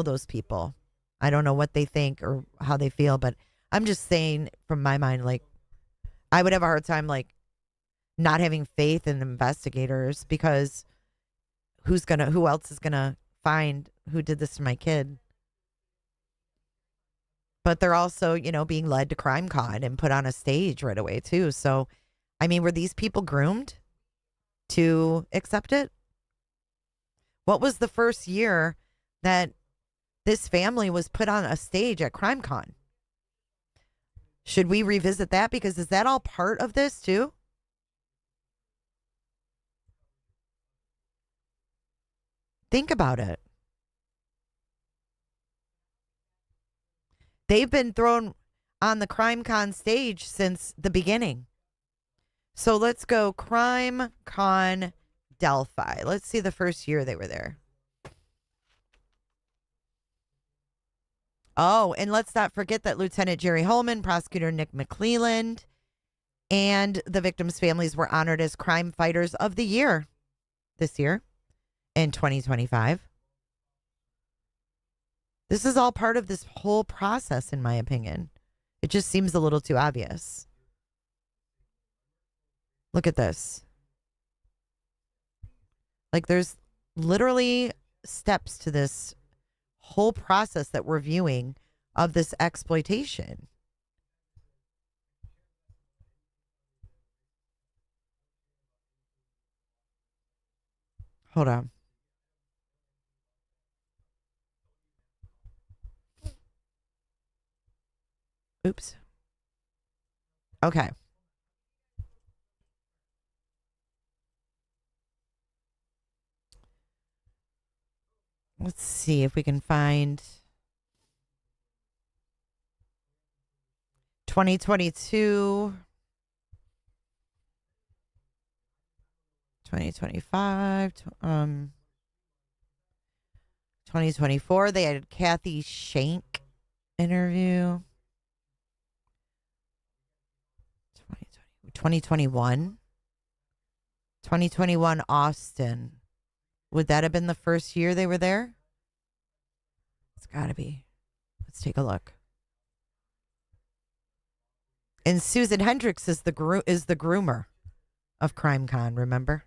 those people. I don't know what they think or how they feel, but I'm just saying from my mind, like, I would have a hard time, like, not having faith in investigators because who else is gonna find who did this to my kid? But they're also, being led to CrimeCon and put on a stage right away too. So, I mean, were these people groomed to accept it? What was the first year that this family was put on a stage at CrimeCon? Should we revisit that? Because is that all part of this too? Think about it. They've been thrown on the CrimeCon stage since the beginning. So let's go CrimeCon Delphi. Let's see the first year they were there. Oh, and let's not forget that Lieutenant Jerry Holeman, Prosecutor Nick McClelland, and the victims' families were honored as Crime Fighters of the Year this year in 2025. This is all part of this whole process, in my opinion. It just seems a little too obvious. Look at this. Like, there's literally steps to this whole process that we're viewing of this exploitation. Hold on. Oops. Okay. Let's see if we can find 2022, 2025, 2024. They had Kathy Shank interview. 2021. 2021 Austin. Would that have been the first year they were there? It's got to be. Let's take a look. And Susan Hendricks is the groomer of CrimeCon, remember?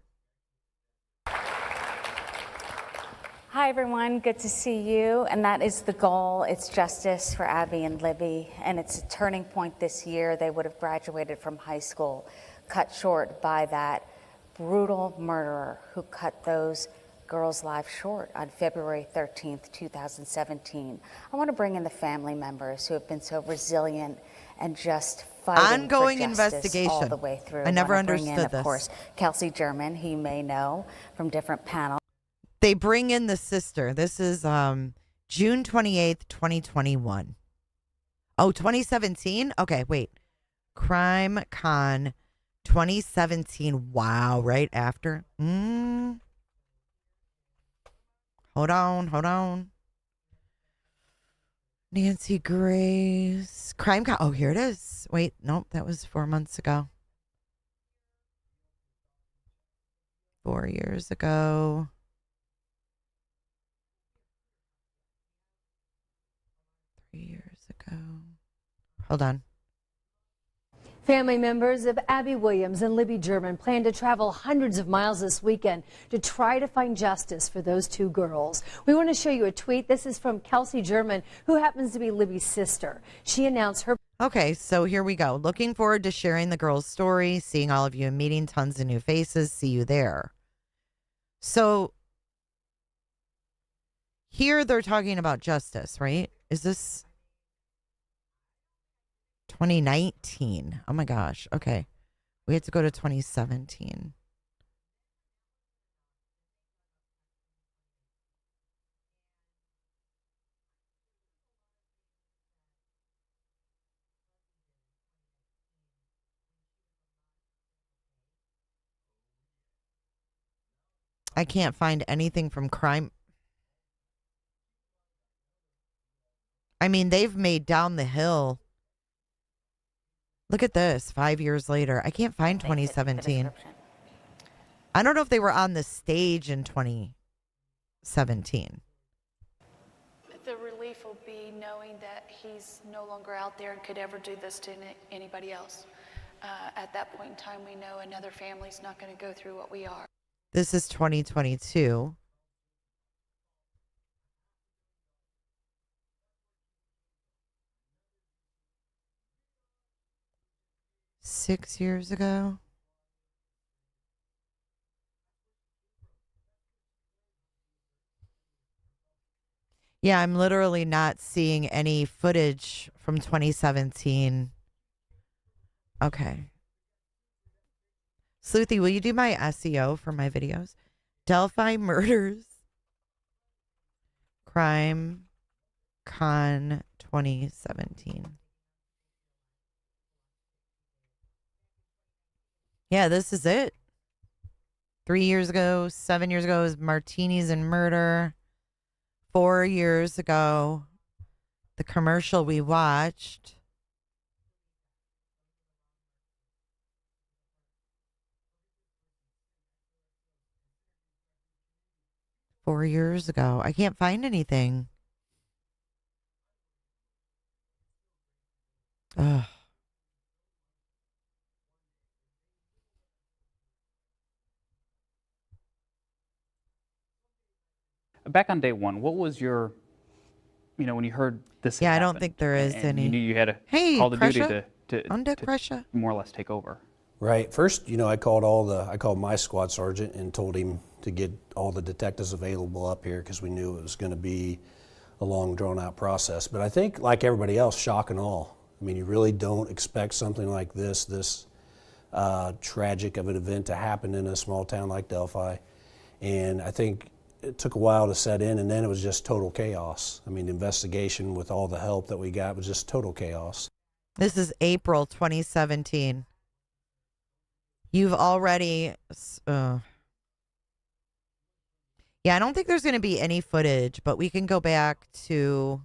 Hi, everyone. Good to see you. And that is the goal. It's justice for Abby and Libby. And it's a turning point this year. They would have graduated from high school, cut short by that brutal murderer who cut those girls' lives short on February 13th, 2017. I want to bring in the family members who have been so resilient and just fighting
ongoing
for justice
investigation
all the way through.
I never
want to bring
understood
in,
this.
Of course, Kelsey German, who you may know from different panels.
They bring in the sister. This is June 28th, 2021. Oh, 2017? Okay, wait. CrimeCon 2017. Wow, right after. Hold on. Nancy Grace. CrimeCon. Oh, here it is. Wait, nope, that was 4 months ago. 4 years ago. Hold on.
Family members of Abby Williams and Libby German plan to travel hundreds of miles this weekend to try to find justice for those two girls. We want to show you a tweet. This is from Kelsey German, who happens to be Libby's sister. She announced her...
Okay, so here we go. Looking forward to sharing the girls' story, seeing all of you and meeting tons of new faces. See you there. So here they're talking about justice, right? Is this 2019? Oh my gosh. Okay. We had to go to 2017. I can't find anything from crime. I mean, they've made Down the Hill. Look at this, 5 years later. I can't find 2017. I don't know if they were on the stage in 2017.
The relief will be knowing that he's no longer out there and could ever do this to anybody else. At that point in time, we know another family's not going to go through what we are.
This is 2022. Six years ago. Yeah, I'm literally not seeing any footage from 2017 Okay. Sleuthy, will you do my SEO for my videos? Delphi Murders Crime Con 2017. Yeah, this is it. 3 years ago, 7 years ago was Martinis and Murder. 4 years ago, the commercial we watched. Four years ago. I can't find anything. Ugh.
Back on day one, what was your, when you heard this?
Yeah, I don't
happened,
think there is
and
any.
You knew you had a call to duty to more or less take over.
Right. First, I called my squad sergeant and told him to get all the detectives available up here because we knew it was going to be a long, drawn-out process. But I think, like everybody else, shock and awe. I mean, you really don't expect something like this tragic of an event to happen in a small town like Delphi. And I think it took a while to set in, and then it was just total chaos. I mean, the investigation with all the help that we got was just total chaos.
This is April 2017. You've already... Yeah, I don't think there's going to be any footage, but we can go back to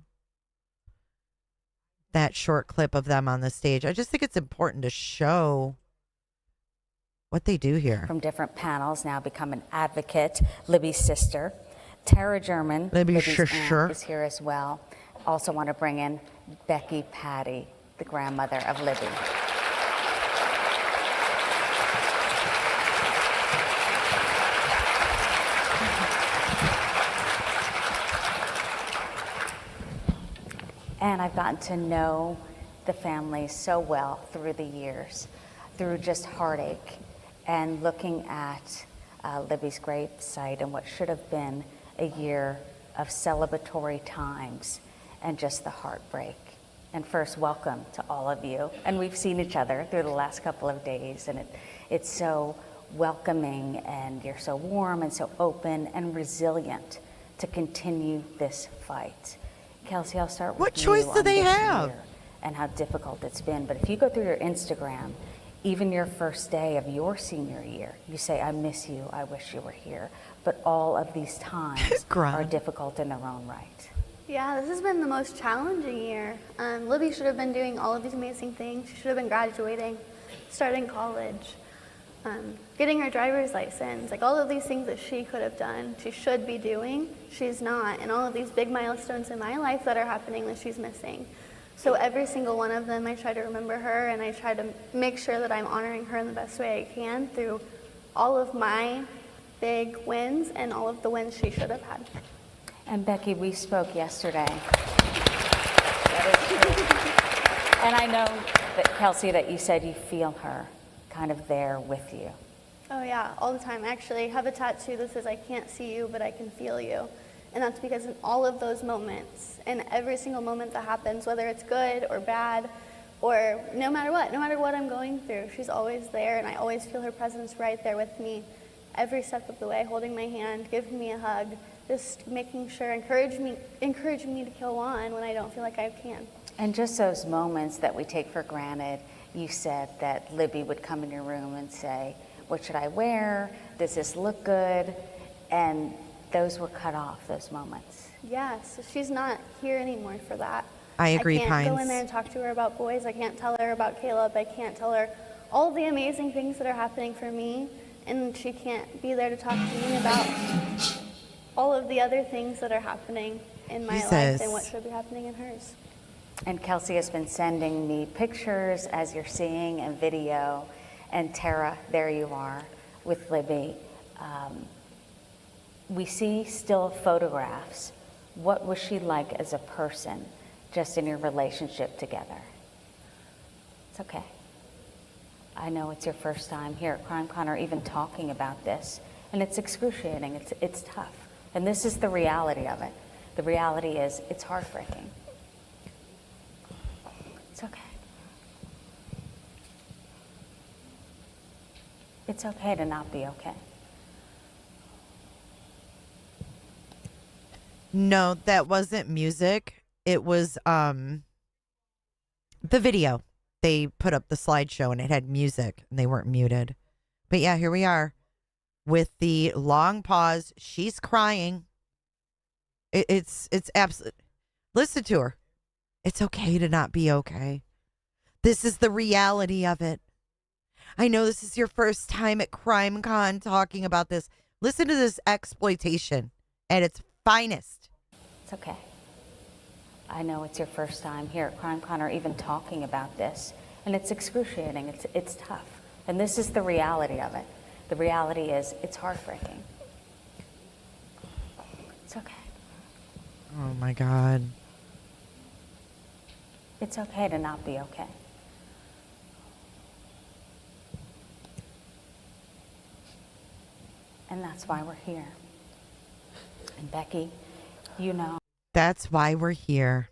that short clip of them on the stage. I just think it's important to show what they do here.
From different panels, now become an advocate. Libby's sister, Tara German, Libby's aunt, is here as well. Also want to bring in Becky Patty, the grandmother of Libby. And I've gotten to know the family so well through the years, through just heartache and looking at Libby's gravesite and what should have been a year of celebratory times and just the heartbreak. And first, welcome to all of you. And we've seen each other through the last couple of days, and it's so welcoming, and you're so warm and so open and resilient to continue this fight. Kelsey, I'll start with
what choice do they have?
And how difficult it's been. But if you go through your Instagram, even your first day of your senior year, you say, I miss you, I wish you were here. But all of these times are difficult in their own right.
Yeah, this has been the most challenging year. Libby should have been doing all of these amazing things. She should have been graduating, starting college, getting her driver's license, like all of these things that she could have done, she should be doing, she's not. And all of these big milestones in my life that are happening that she's missing. So every single one of them, I try to remember her, and I try to make sure that I'm honoring her in the best way I can through all of my big wins and all of the wins she should have had.
And Becky, we spoke yesterday. That is true. And I know that, Kelsey, that you said you feel her kind of there with you.
Oh yeah, all the time. Actually, I have a tattoo that says, I can't see you, but I can feel you. And that's because in all of those moments, and every single moment that happens, whether it's good or bad, or no matter what I'm going through, she's always there, and I always feel her presence right there with me every step of the way, holding my hand, giving me a hug, just making sure, encouraging me to go on when I don't feel like I can.
And just those moments that we take for granted. You said that Libby would come in your room and say, what should I wear? Does this look good? And those were cut off, those moments.
Yes, she's not here anymore for that.
I agree,
I can't
Pines.
go in there and talk to her about boys. I can't tell her about Caleb. I can't tell her all the amazing things that are happening for me. And she can't be there to talk to me about all of the other things that are happening in my life and what should be happening in hers.
And Kelsey has been sending me pictures, as you're seeing, and video. And Tara, there you are with Libby. We see still photographs. What was she like as a person, just in your relationship together? It's okay. I know it's your first time here at CrimeCon or even talking about this, and it's excruciating. It's tough. And this is the reality of it. The reality is it's heartbreaking. It's okay. It's okay to not be okay.
No, that wasn't music. It was the video. They put up the slideshow and it had music and they weren't muted. But yeah, here we are with the long pause. She's crying. It's absolute. Listen to her. It's okay to not be okay. This is the reality of it. I know this is your first time at CrimeCon talking about this. Listen to this exploitation at its finest.
It's okay. I know it's your first time here at CrimeCon or even talking about this, and it's excruciating. It's tough. And this is the reality of it. The reality is it's heartbreaking. It's okay.
Oh my God.
It's okay to not be okay. And that's why we're here. And Becky, you know.
That's why we're here.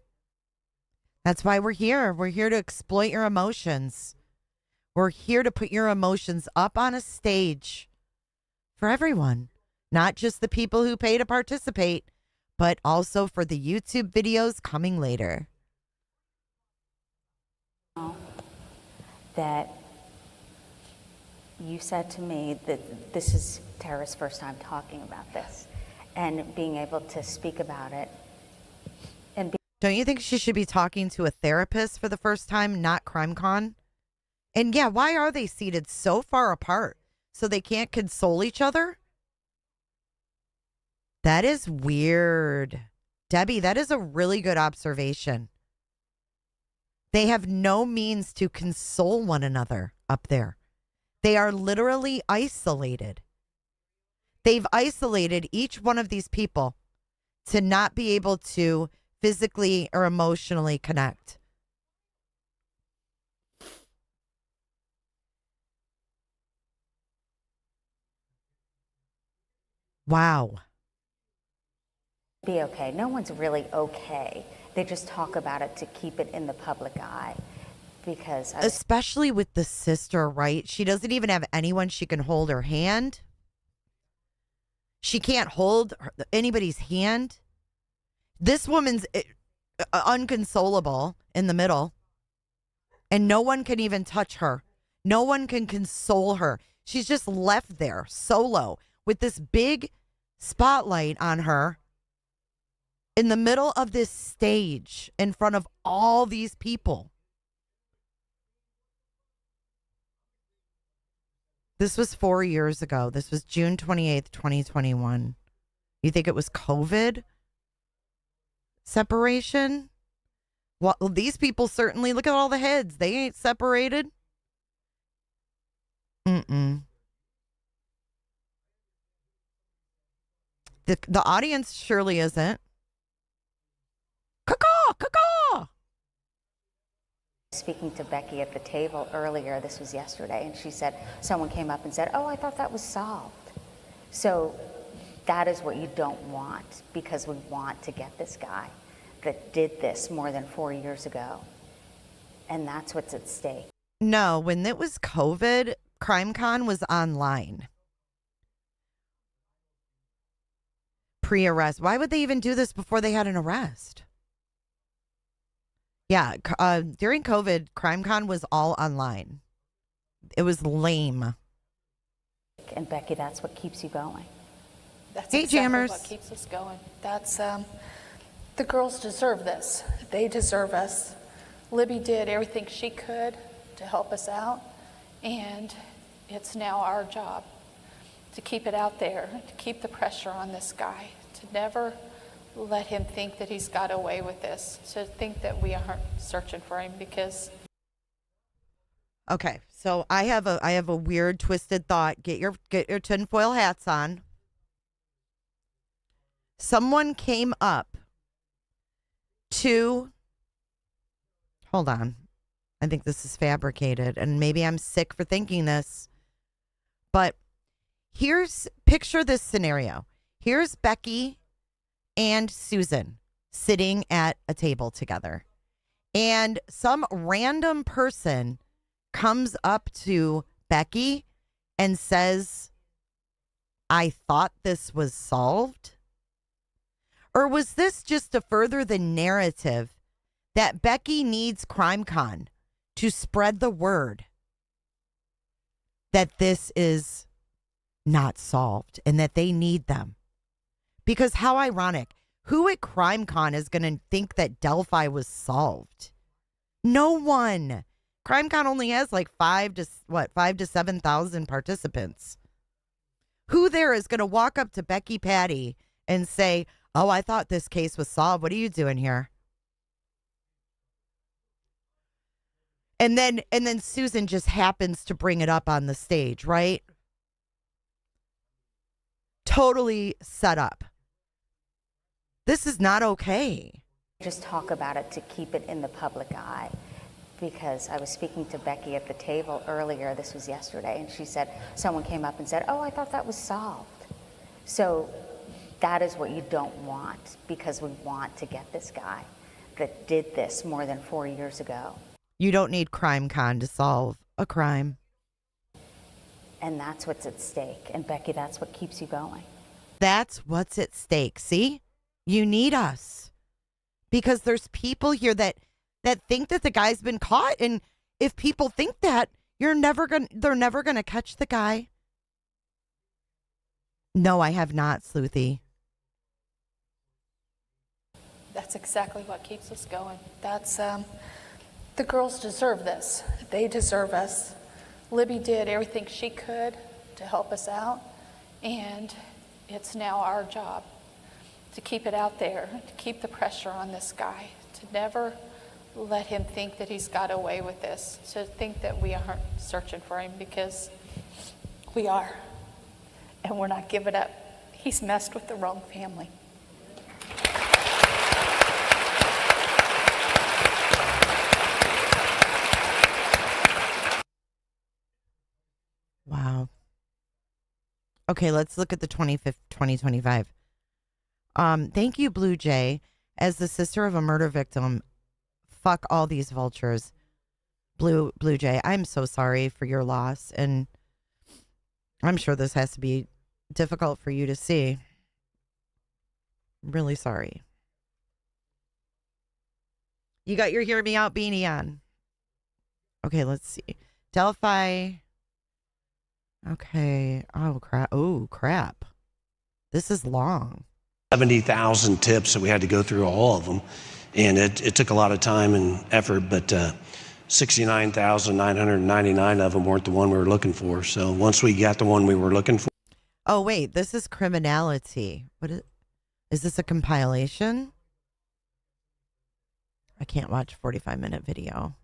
That's why we're here. We're here to exploit your emotions. We're here to put your emotions up on a stage for everyone, not just the people who pay to participate, but also for the YouTube videos coming later.
That you said to me that this is Tara's first time talking about this and being able to speak about it.
Don't you think she should be talking to a therapist for the first time, not CrimeCon? And yeah, why are they seated so far apart? So they can't console each other? That is weird. Debbie, that is a really good observation. They have no means to console one another up there. They are literally isolated. They've isolated each one of these people to not be able to physically or emotionally connect. Wow.
Be okay. No one's really okay. They just talk about it to keep it in the public eye. Because
especially with the sister, right? She doesn't even have anyone she can hold her hand. She can't hold anybody's hand. This woman's unconsolable in the middle. And no one can even touch her. No one can console her. She's just left there solo with this big spotlight on her in the middle of this stage in front of all these people. This was 4 years ago. This was June 28th, 2021. You think it was COVID separation? Well, these people certainly, look at all the heads. They ain't separated. The audience surely isn't. Caw-caw, caw-caw.
Speaking to Becky at the table earlier, this was yesterday, and she said, someone came up and said, oh, I thought that was solved. So that is what you don't want, because we want to get this guy that did this more than 4 years ago. And that's what's at stake.
No, when it was COVID, CrimeCon was online. Pre-arrest. Why would they even do this before they had an arrest? Yeah, during COVID, CrimeCon was all online. It was lame.
And Becky, that's what keeps you going.
That's
hey,
exactly
Jammers.
what keeps us going. That's the girls deserve this. They deserve us. Libby did everything she could to help us out, and it's now our job to keep it out there, to keep the pressure on this guy, to never let him think that he's got away with this, to think that we aren't searching for him, because
Okay, so I have a weird twisted thought. Get your tinfoil hats on. Someone came up to, hold on. I think this is fabricated, and maybe I'm sick for thinking this. But picture this scenario. Here's Becky and Susan sitting at a table together. And some random person comes up to Becky and says, I thought this was solved? Or was this just to further the narrative that Becky needs CrimeCon to spread the word that this is not solved and that they need them? Because how ironic. Who at CrimeCon is going to think that Delphi was solved? No one. CrimeCon only has like 5,000 to 7,000 participants. Who there is going to walk up to Becky Patty and say, oh, I thought this case was solved. What are you doing here? And then Susan just happens to bring it up on the stage, right? Totally set up. This is not okay.
Just talk about it to keep it in the public eye. Because I was speaking to Becky at the table earlier, this was yesterday, and she said, someone came up and said, oh, I thought that was solved. So that is what you don't want, because we want to get this guy that did this more than 4 years ago.
You don't need CrimeCon to solve a crime.
And that's what's at stake. And Becky, that's what keeps you going.
That's what's at stake. See? You need us. Because there's people here that think that the guy's been caught. And if people think that, they're never gonna catch the guy. No, I have not, Sleuthy.
That's exactly what keeps us going. That's the girls deserve this. They deserve us. Libby did everything she could to help us out, and it's now our job to keep it out there, to keep the pressure on this guy, to never let him think that he's got away with this, to think that we aren't searching for him, because we are, and we're not giving up. He's messed with the wrong family.
Wow. Okay, let's look at the 2025. Thank you, Blue Jay. As the sister of a murder victim, fuck all these vultures. Blue Jay, I'm so sorry for your loss, and I'm sure this has to be difficult for you to see. Really sorry. You got your Hear Me Out beanie on. Okay, let's see. Delphi. Okay. Oh, crap. Oh, crap. This is long.
70,000 tips, so we had to go through all of them. And it took a lot of time and effort, but 69,999 of them weren't the one we were looking for. So once we got the one we were looking for.
Oh, wait. This is criminality. What is this a compilation? I can't watch 45-minute video.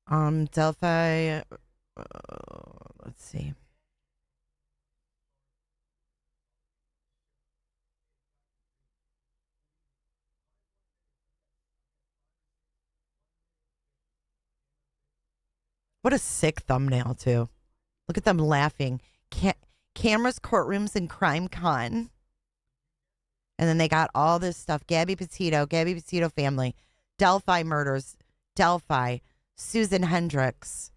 Delphi. Let's see. What a sick thumbnail, too. Look at them laughing. Cameras, courtrooms, and CrimeCon. And then they got all this stuff. Gabby Petito family. Delphi murders. Delphi. Susan Hendricks.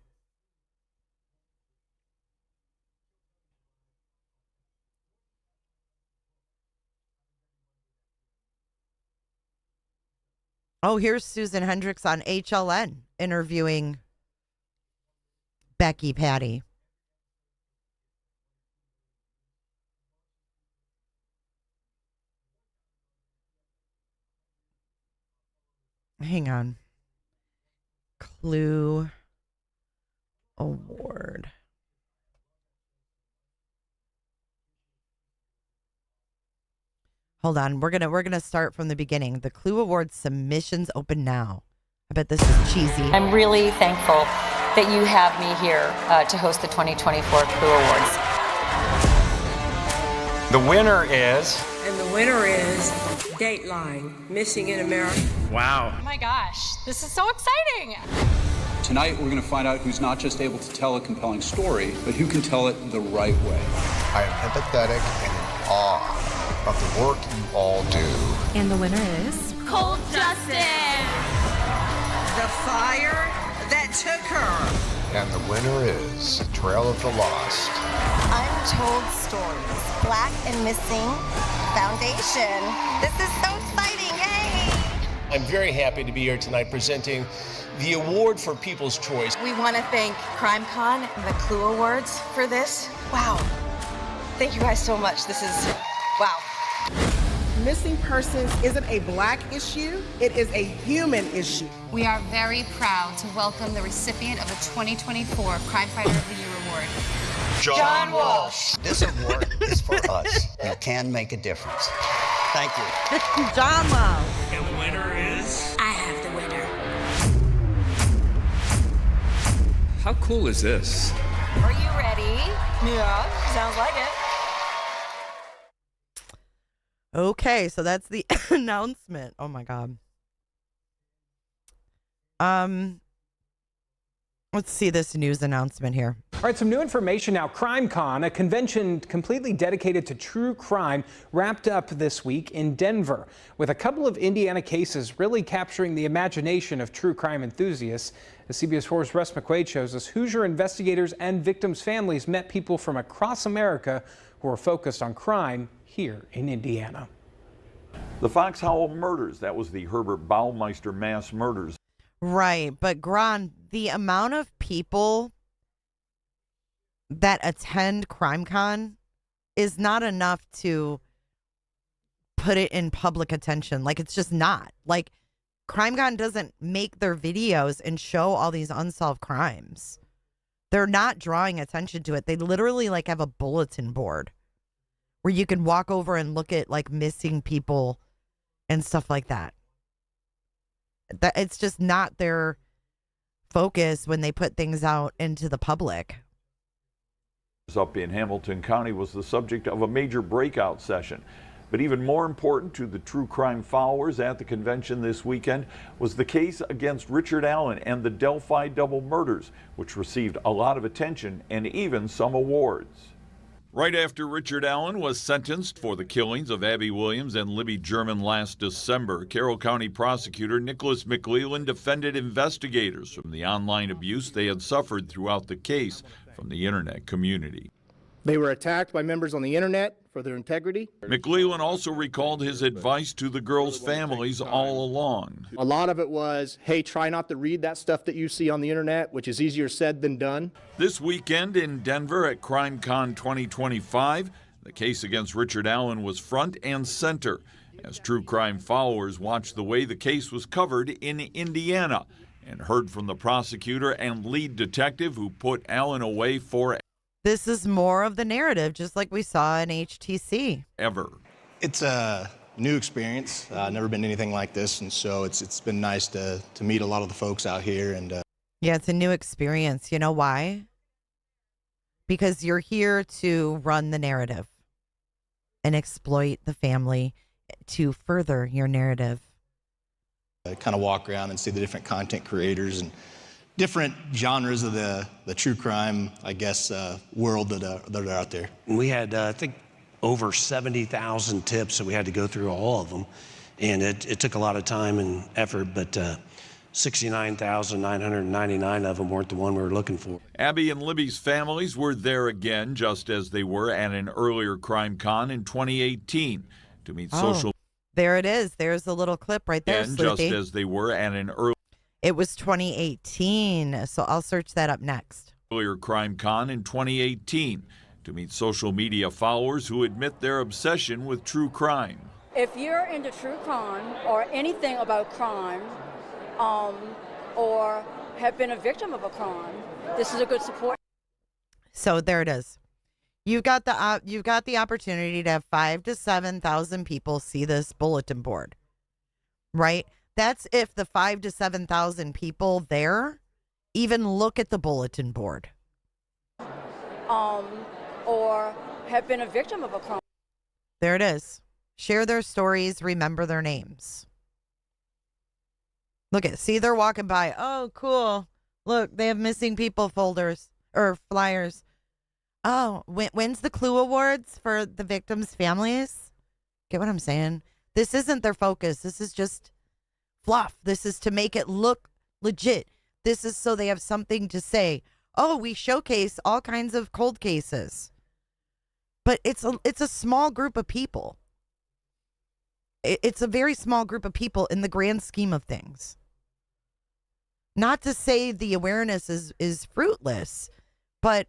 Oh, here's Susan Hendricks on HLN interviewing Becky Patty. Hang on. Clue Award. Hold on. We're gonna start from the beginning. The Clue Award submissions open now. I bet this is cheesy.
I'm really thankful that you have me here to host the 2024 Clue Awards.
The winner is...
And the winner is Dateline, Missing in America.
Wow.
Oh my gosh, this is so exciting.
Tonight, we're going to find out who's not just able to tell a compelling story, but who can tell it the right way.
I am empathetic and in awe of the work you all do.
And the winner is
Cold Justice.
The fire that took her.
And the winner is Trail of the Lost.
Untold Stories, Black and Missing Foundation. This is so exciting, yay!
I'm very happy to be here tonight presenting the award for People's Choice.
We want to thank CrimeCon and the Clue Awards for this. Wow. Thank you guys so much. This is, wow.
Missing persons isn't a Black issue, it is a human issue.
We are very proud to welcome the recipient of the 2024 Crime Fighter of the Year Award.
John Walsh.
This award is for us. You can make a difference. Thank you.
John Walsh.
And the winner is?
I have the winner.
How cool is this?
Are you ready? Yeah, sounds like it.
Okay, so that's the announcement. Oh my God. Let's see this news announcement here.
All right, some new information now. CrimeCon, a convention completely dedicated to true crime, wrapped up this week in Denver, with a couple of Indiana cases really capturing the imagination of true crime enthusiasts. As CBS 4's Russ McQuaid shows us, Hoosier investigators and victims' families met people from across America who are focused on crime here in Indiana.
The Fox Howell murders, that was the Herbert Baumeister mass murders.
Right, but Gron, the amount of people that attend CrimeCon is not enough to put it in public attention. Like, it's just not. Like, CrimeCon doesn't make their videos and show all these unsolved crimes. They're not drawing attention to it. They literally, like, have a bulletin board where you can walk over and look at, like, missing people and stuff like that. It's just not their focus when they put things out into the public.
Up in Hamilton County was the subject of a major breakout session. But even more important to the true crime followers at the convention this weekend was the case against Richard Allen and the Delphi double murders, which received a lot of attention and even some awards. Right after Richard Allen was sentenced for the killings of Abby Williams and Libby German last December, Carroll County prosecutor Nicholas McLeland defended investigators from the online abuse they had suffered throughout the case from the internet community.
They were attacked by members on the internet for their integrity.
McLeland also recalled his advice to the girls' families all along.
A lot of it was, hey, try not to read that stuff that you see on the internet, which is easier said than done.
This weekend in Denver at CrimeCon 2025, the case against Richard Allen was front and center as true crime followers watched the way the case was covered in Indiana and heard from the prosecutor and lead detective who put Allen away forever.
This is more of the narrative, just like we saw in HTC.
It's a new experience. Never been anything like this, and so it's been nice to meet a lot of the folks out here. And
yeah, it's a new experience. You know why? Because you're here to run the narrative and exploit the family to further your narrative.
kind of walk around and see the different content creators and different genres of the true crime, I guess, world that are out there.
We had, I think, over 70,000 tips, so we had to go through all of them. And it took a lot of time and effort, but 69,999 of them weren't the one we were looking for.
Abby and Libby's families were there again, just as they were at an earlier CrimeCon in 2018 to meet social.
There it is. There's a little clip right there,
and just as they were at an
It was 2018, so I'll search that up next.
Earlier CrimeCon in 2018 to meet social media followers who admit their obsession with true crime.
If you're into true crime or anything about crime, or have been a victim of a crime, this is a good support.
So there it is. You've got the opportunity to have 5,000 to 7,000 people see this bulletin board, right? That's if the 5,000 to 7,000 people there even look at the bulletin board,
or have been a victim of a crime.
There it is. Share their stories, remember their names. Look at, see, they're walking by. Oh, cool. Look, they have missing people folders or flyers. Oh, when's the Clue Awards for the victims' families? Get what I'm saying? This isn't their focus. This is just fluff. This is to make it look legit. This is so they have something to say. oh, we showcase all kinds of cold cases. But it's a small group of people. It's a very small group of people in the grand scheme of things. Not to say the awareness is fruitless, but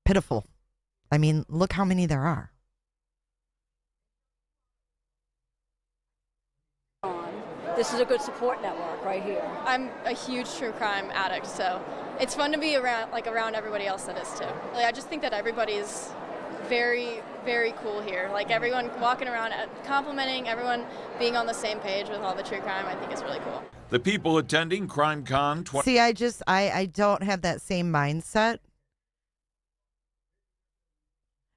pitiful. I mean, look how many there are.
This is a good support network right here.
I'm a huge true crime addict, so it's fun to be around everybody else that is too. I just think that everybody's very, very cool here. Everyone walking around complimenting, everyone being on the same page with all the true crime, I think is really cool.
The people attending CrimeCon
See, I don't have that same mindset.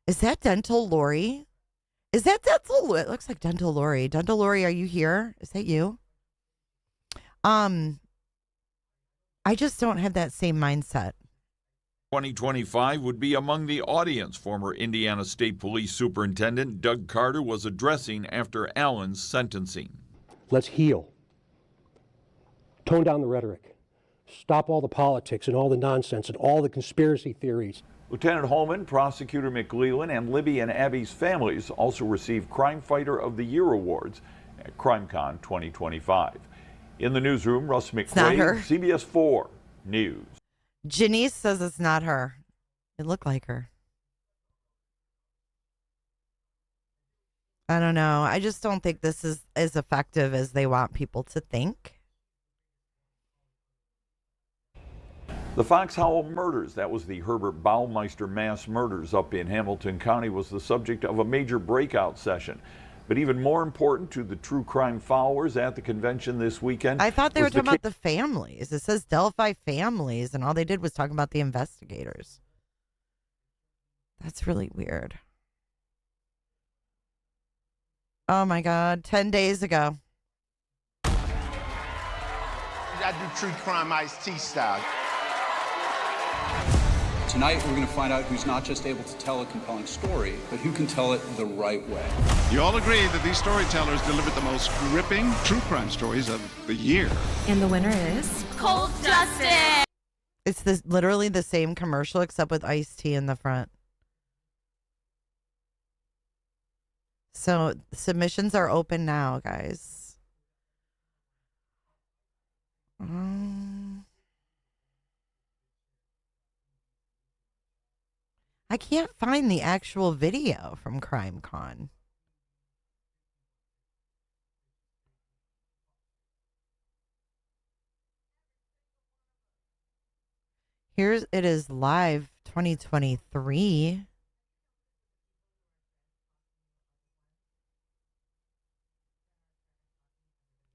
Is that Dental Lori? Is that Dental? It looks like Dental Lori. Dental Lori, are you here? Is that you? I just don't have that same mindset.
2025 would be among the audience former Indiana State Police Superintendent Doug Carter was addressing after Allen's sentencing.
Let's heal. Tone down the rhetoric. Stop all the politics and all the nonsense and all the conspiracy theories.
Lieutenant Holeman, Prosecutor McLeland, and Libby and Abby's families also received Crime Fighter of the Year awards at CrimeCon 2025. In the newsroom, Russ McQuaid, CBS 4 News.
Janice says it's not her. It looked like her. I don't know. I just don't think this is as effective as they want people to think.
The Fox Howell murders, that was the Herbert Baumeister mass murders up in Hamilton County, was the subject of a major breakout session. But even more important to the true crime followers at the convention this weekend.
I thought they were talking about the families. It says Delphi families, and all they did was talk about the investigators. That's really weird. Oh my God, 10 days ago.
I do true crime iced tea style.
Tonight, we're going to find out who's not just able to tell a compelling story, but who can tell it the right way.
You all agree that these storytellers delivered the most gripping true crime stories of the year.
And the winner is
Cold Justice.
It's literally the same commercial except with iced tea in the front. So submissions are open now, guys. I can't find the actual video from CrimeCon. It is live 2023.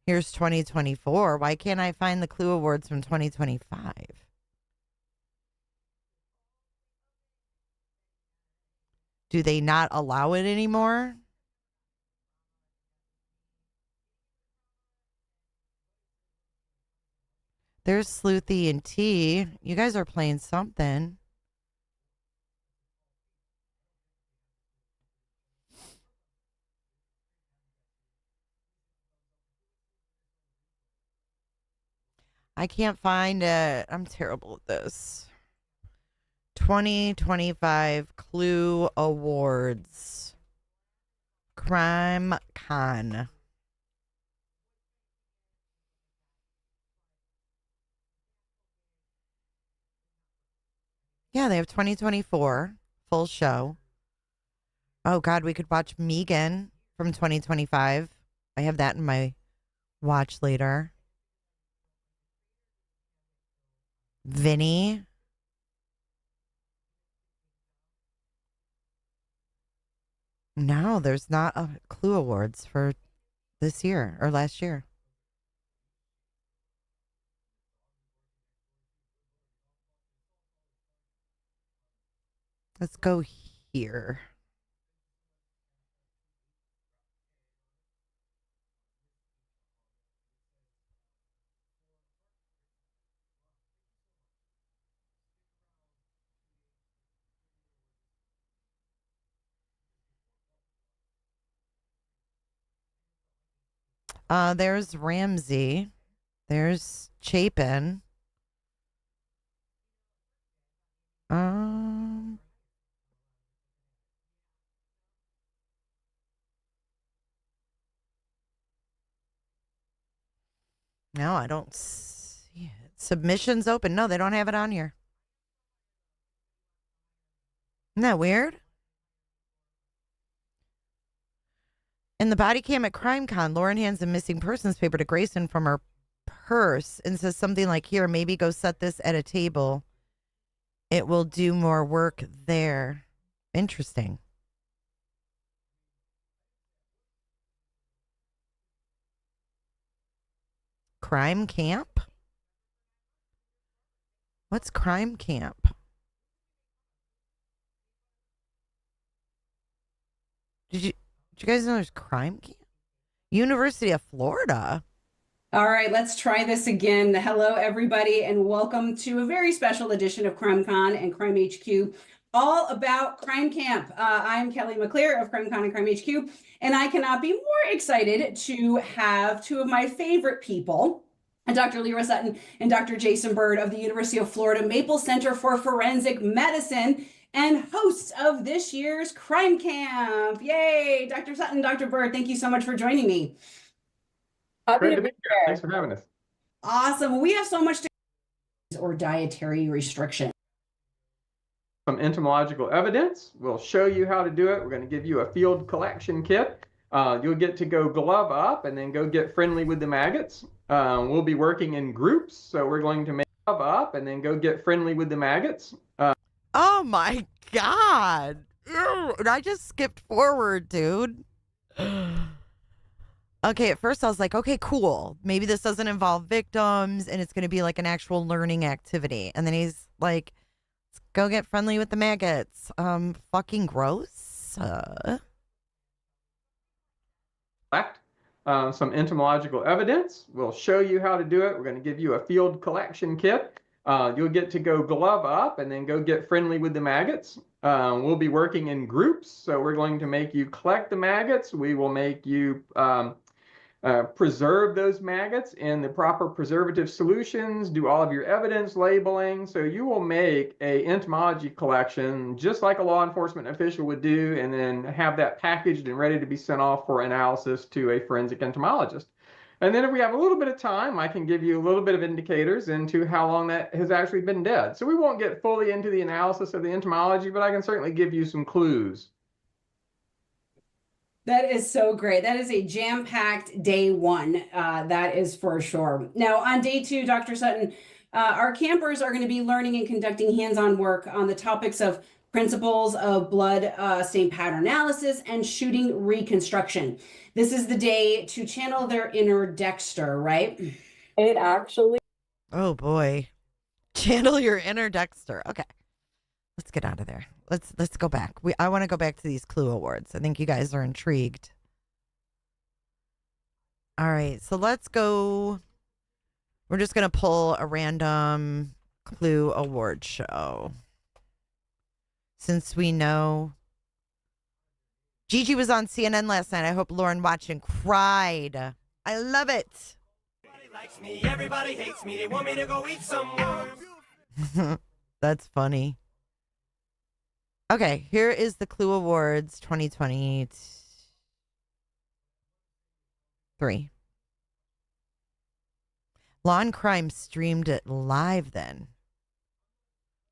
Here's 2024. Why can't I find the Clue Awards from 2025? Do they not allow it anymore? There's Sleuthy and T. You guys are playing something. I can't find it. I'm terrible at this. 2025 Clue Awards. CrimeCon. Yeah, they have 2024 full show. Oh God, we could watch Megan from 2025. I have that in my watch later. Vinny. No, there's not a Clue Awards for this year or last year. Let's go here. There's Ramsey. There's Chapin. No, I don't see it. Submissions open. No, they don't have it on here. Isn't that weird? In the body cam at CrimeCon, Lauren hands a missing persons paper to Grayson from her purse and says something like, here, maybe go set this at a table. It will do more work there. Interesting. Crime camp? What's crime camp? Did you guys know there's crime camp? University of Florida.
All right, let's try this again. Hello, everybody, and welcome to a very special edition of CrimeCon and Crime HQ, all about Crime Camp. I'm Kelly McClure of CrimeCon and Crime HQ, and I cannot be more excited to have two of my favorite people, Dr. Lyra Sutton and Dr. Jason Bird of the University of Florida Maple Center for Forensic Medicine, and hosts of this year's Crime Camp. Yay, Dr. Sutton, Dr. Bird, thank you so much for joining me.
Great to be here. Thanks for having us.
Awesome. We have so much to or dietary restriction.
Some entomological evidence. We'll show you how to do it. We're going to give you a field collection kit. You'll get to go glove up and then go get friendly with the maggots. We'll be working in groups, so we're going to make glove up and then go get friendly with the maggots.
Oh my God. Ew, I just skipped forward, dude. Okay, at first I was like, okay, cool. Maybe this doesn't involve victims and it's going to be like an actual learning activity. And then he's like, let's go get friendly with the maggots. Fucking gross.
Collect some entomological evidence. We'll show you how to do it. We're going to give you a field collection kit. You'll get to go glove up and then go get friendly with the maggots. We'll be working in groups, so we're going to make you collect the maggots. We will make you preserve those maggots in the proper preservative solutions, do all of your evidence labeling. So you will make a entomology collection just like a law enforcement official would do, and then have that packaged and ready to be sent off for analysis to a forensic entomologist. And then if we have a little bit of time, I can give you a little bit of indicators into how long that has actually been dead. So we won't get fully into the analysis of the entomology, but I can certainly give you some clues.
That is so great. That is a jam-packed day one. That is for sure. Now, on day two, Dr. Sutton, our campers are going to be learning and conducting hands-on work on the topics of principles of blood stain pattern analysis and shooting reconstruction. This is the day to channel their inner Dexter, right? It actually.
Oh boy. Channel your inner Dexter. Okay. Let's get out of there. Let's go back. I want to go back to these Clue Awards. I think you guys are intrigued. All right, so let's go. We're just going to pull a random Clue Award show. Since we know Gigi was on CNN last night. I hope Lauren watched and cried. I love it.
Everybody likes me, everybody hates me. They want me to go eat some worms.
That's funny. Okay, here is the Clue Awards 2023. Law and Crime streamed it live then.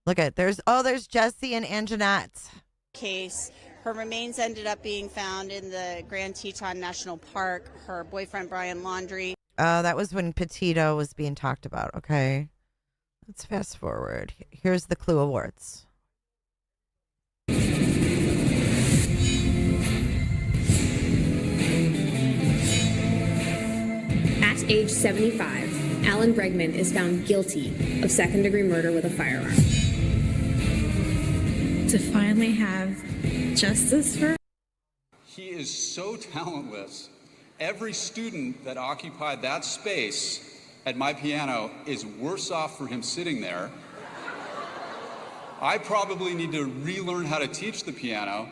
Look at there's Jesse and Anjanette.
Case. Her remains ended up being found in the Grand Teton National Park. Her boyfriend Brian Laundrie.
That was when Petito was being talked about. Okay, let's fast forward. Here's the Clue Awards.
At age 75, Alan Bregman is found guilty of second-degree murder with a firearm.
To finally have justice for.
He is so talentless. Every student that occupied that space at my piano is worse off for him sitting there. I probably need to relearn how to teach the piano.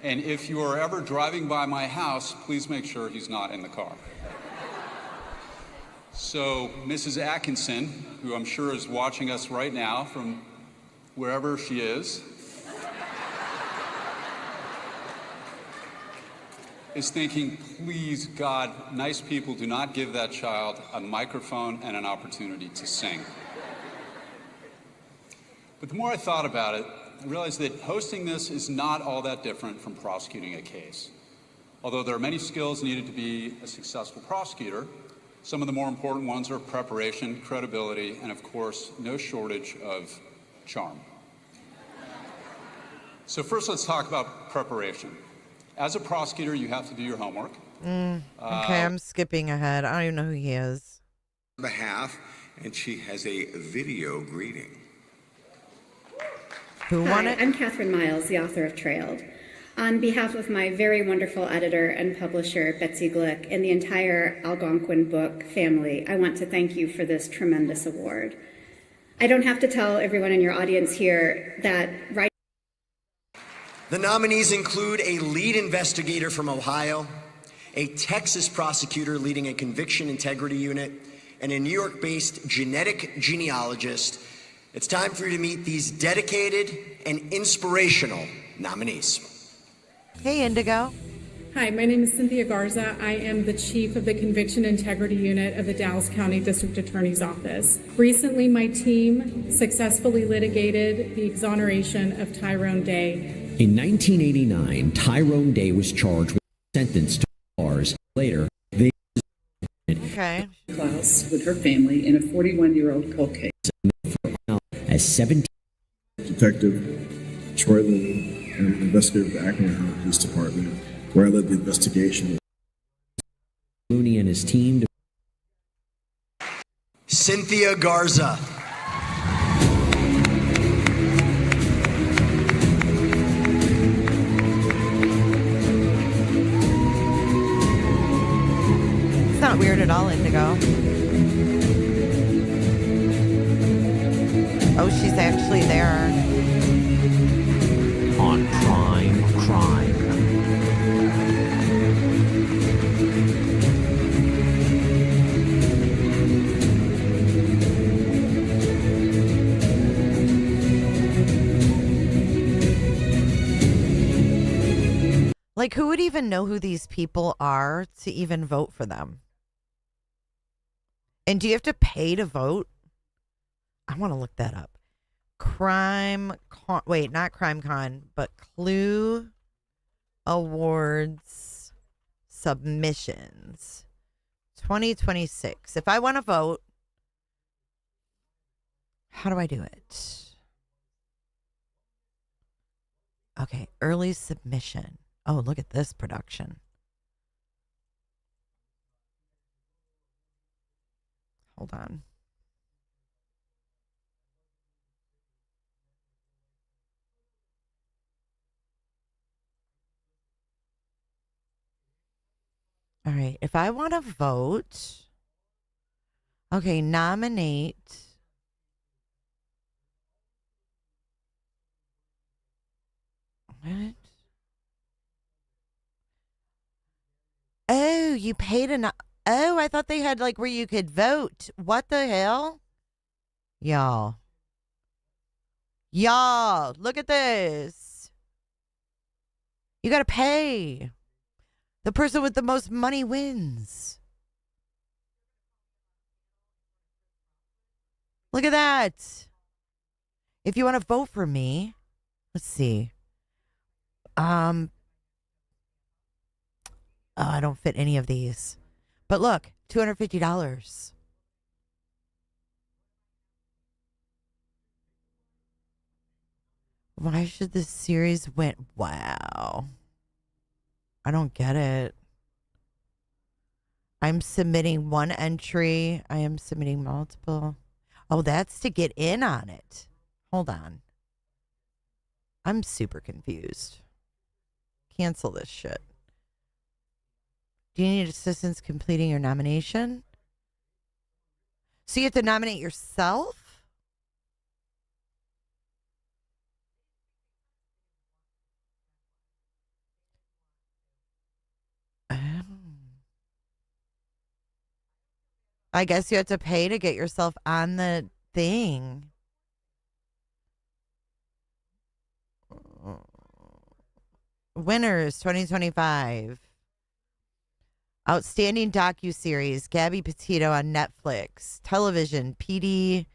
And if you are ever driving by my house, please make sure he's not in the car. So, Mrs. Atkinson, who I'm sure is watching us right now from wherever she is thinking, please, God, nice people do not give that child a microphone and an opportunity to sing. But the more I thought about it, I realized that hosting this is not all that different from prosecuting a case. Although there are many skills needed to be a successful prosecutor, some of the more important ones are preparation, credibility, and of course, no shortage of charm. So first, let's talk about preparation. As a prosecutor, you have to do your homework.
Okay, I'm skipping ahead. I don't even know who he is.
On behalf, and she has a video greeting.
Who won
Hi,
it?
I'm Catherine Miles, the author of Trailed. On behalf of my very wonderful editor and publisher, Betsy Glick, and the entire Algonquin book family, I want to thank you for this tremendous award. I don't have to tell everyone in your audience here that
The nominees include a lead investigator from Ohio, a Texas prosecutor leading a conviction integrity unit, and a New York-based genetic genealogist. It's time for you to meet these dedicated and inspirational nominees.
Hey, Indigo.
Hi, my name is Cynthia Garza. I am the chief of the Conviction Integrity Unit of the Dallas County District Attorney's Office. Recently, my team successfully litigated the exoneration of Tyrone Day.
In 1989, Tyrone Day was charged with sentenced to bars. Later, they
Klaus with her family in a 41-year-old cold case.
As 17.
Detective Troy Lee, and an investigator with the Akron County Police Department, where I led the investigation.
Looney and his team.
Cynthia Garza.
It's not weird at all, Indigo. Oh, she's actually there.
On Prime Crime.
Like, who would even know who these people are to even vote for them? And do you have to pay to vote? I want to look that up. Wait, not Crime Con, but Clue Awards submissions 2026. If I want to vote, how do I do it? Okay, early submission. Oh, look at this production. Hold on. All right, if I want to vote, okay, nominate. What? Oh, you paid Oh, I thought they had like where you could vote. What the hell? Y'all, look at this. You got to pay. The person with the most money wins. Look at that. If you want to vote for me, let's see. Oh, I don't fit any of these. But look, $250. Why should this series win? Wow. I don't get it. I'm submitting one entry. I am submitting multiple. Oh, that's to get in on it. Hold on. I'm super confused. Cancel this shit. Do you need assistance completing your nomination? So you have to nominate yourself? I guess you have to pay to get yourself on the thing. Winners 2025. Outstanding docuseries, Gabby Petito on Netflix. Television, PD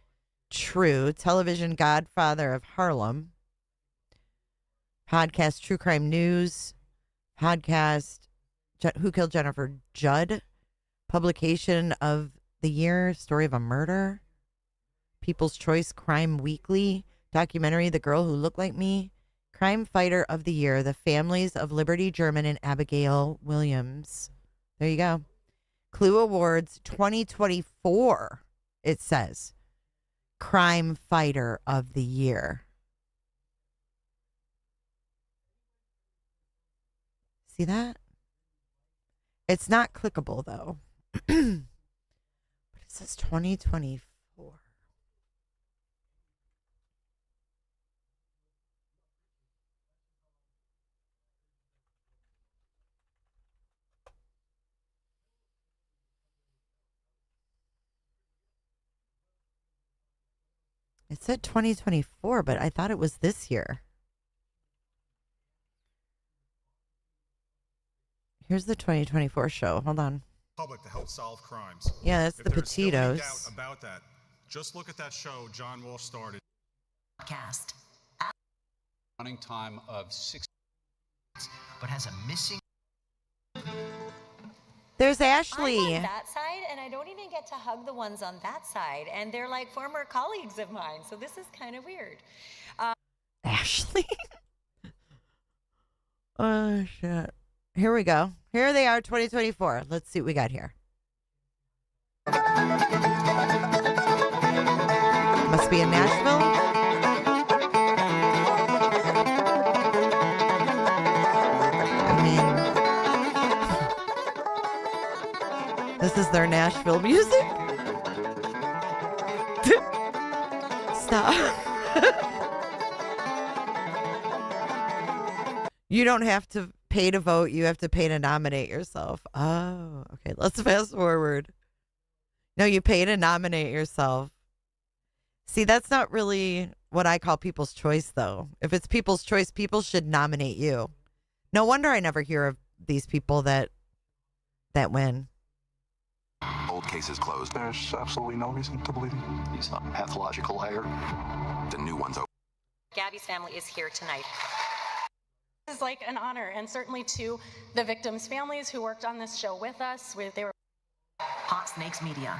True. Television, Godfather of Harlem. Podcast, True Crime News. Podcast, Who Killed Jennifer Judd. Publication of the Year, Story of a Murder. People's Choice, Crime Weekly. Documentary, The Girl Who Looked Like Me. Crime Fighter of the Year, The Families of Liberty German and Abigail Williams. There you go. Clue Awards 2024, it says. Crime Fighter of the Year. See that? It's not clickable, though. But it says 2024. It said 2024, but I thought it was this year. Here's the 2024 show. Hold on.
Public to help solve crimes.
Yeah, that's the
If there's still any
Petitos.
doubt about that, just look at that show John Walsh started.
Podcast.
Running time of 6.
But has a missing.
There's Ashley.
I'm on that side, and I don't even get to hug the ones on that side, and they're like former colleagues of mine, so this is kind of weird.
Ashley? Oh, shit. Here we go. Here they are, 2024. Let's see what we got here. Must be in Nashville. This is their Nashville music. Stop. You don't have to pay to vote. You have to pay to nominate yourself. Oh, okay. Let's fast forward. No, you pay to nominate yourself. See, that's not really what I call people's choice, though. If it's people's choice, people should nominate you. No wonder I never hear of these people that win.
Old case is closed. There's absolutely no reason to believe him. He's a pathological liar. The new one's open.
Gabby's family is here tonight.
This is like an honor, and certainly to the victims' families who worked on this show with us. They were
Hot Snakes Media.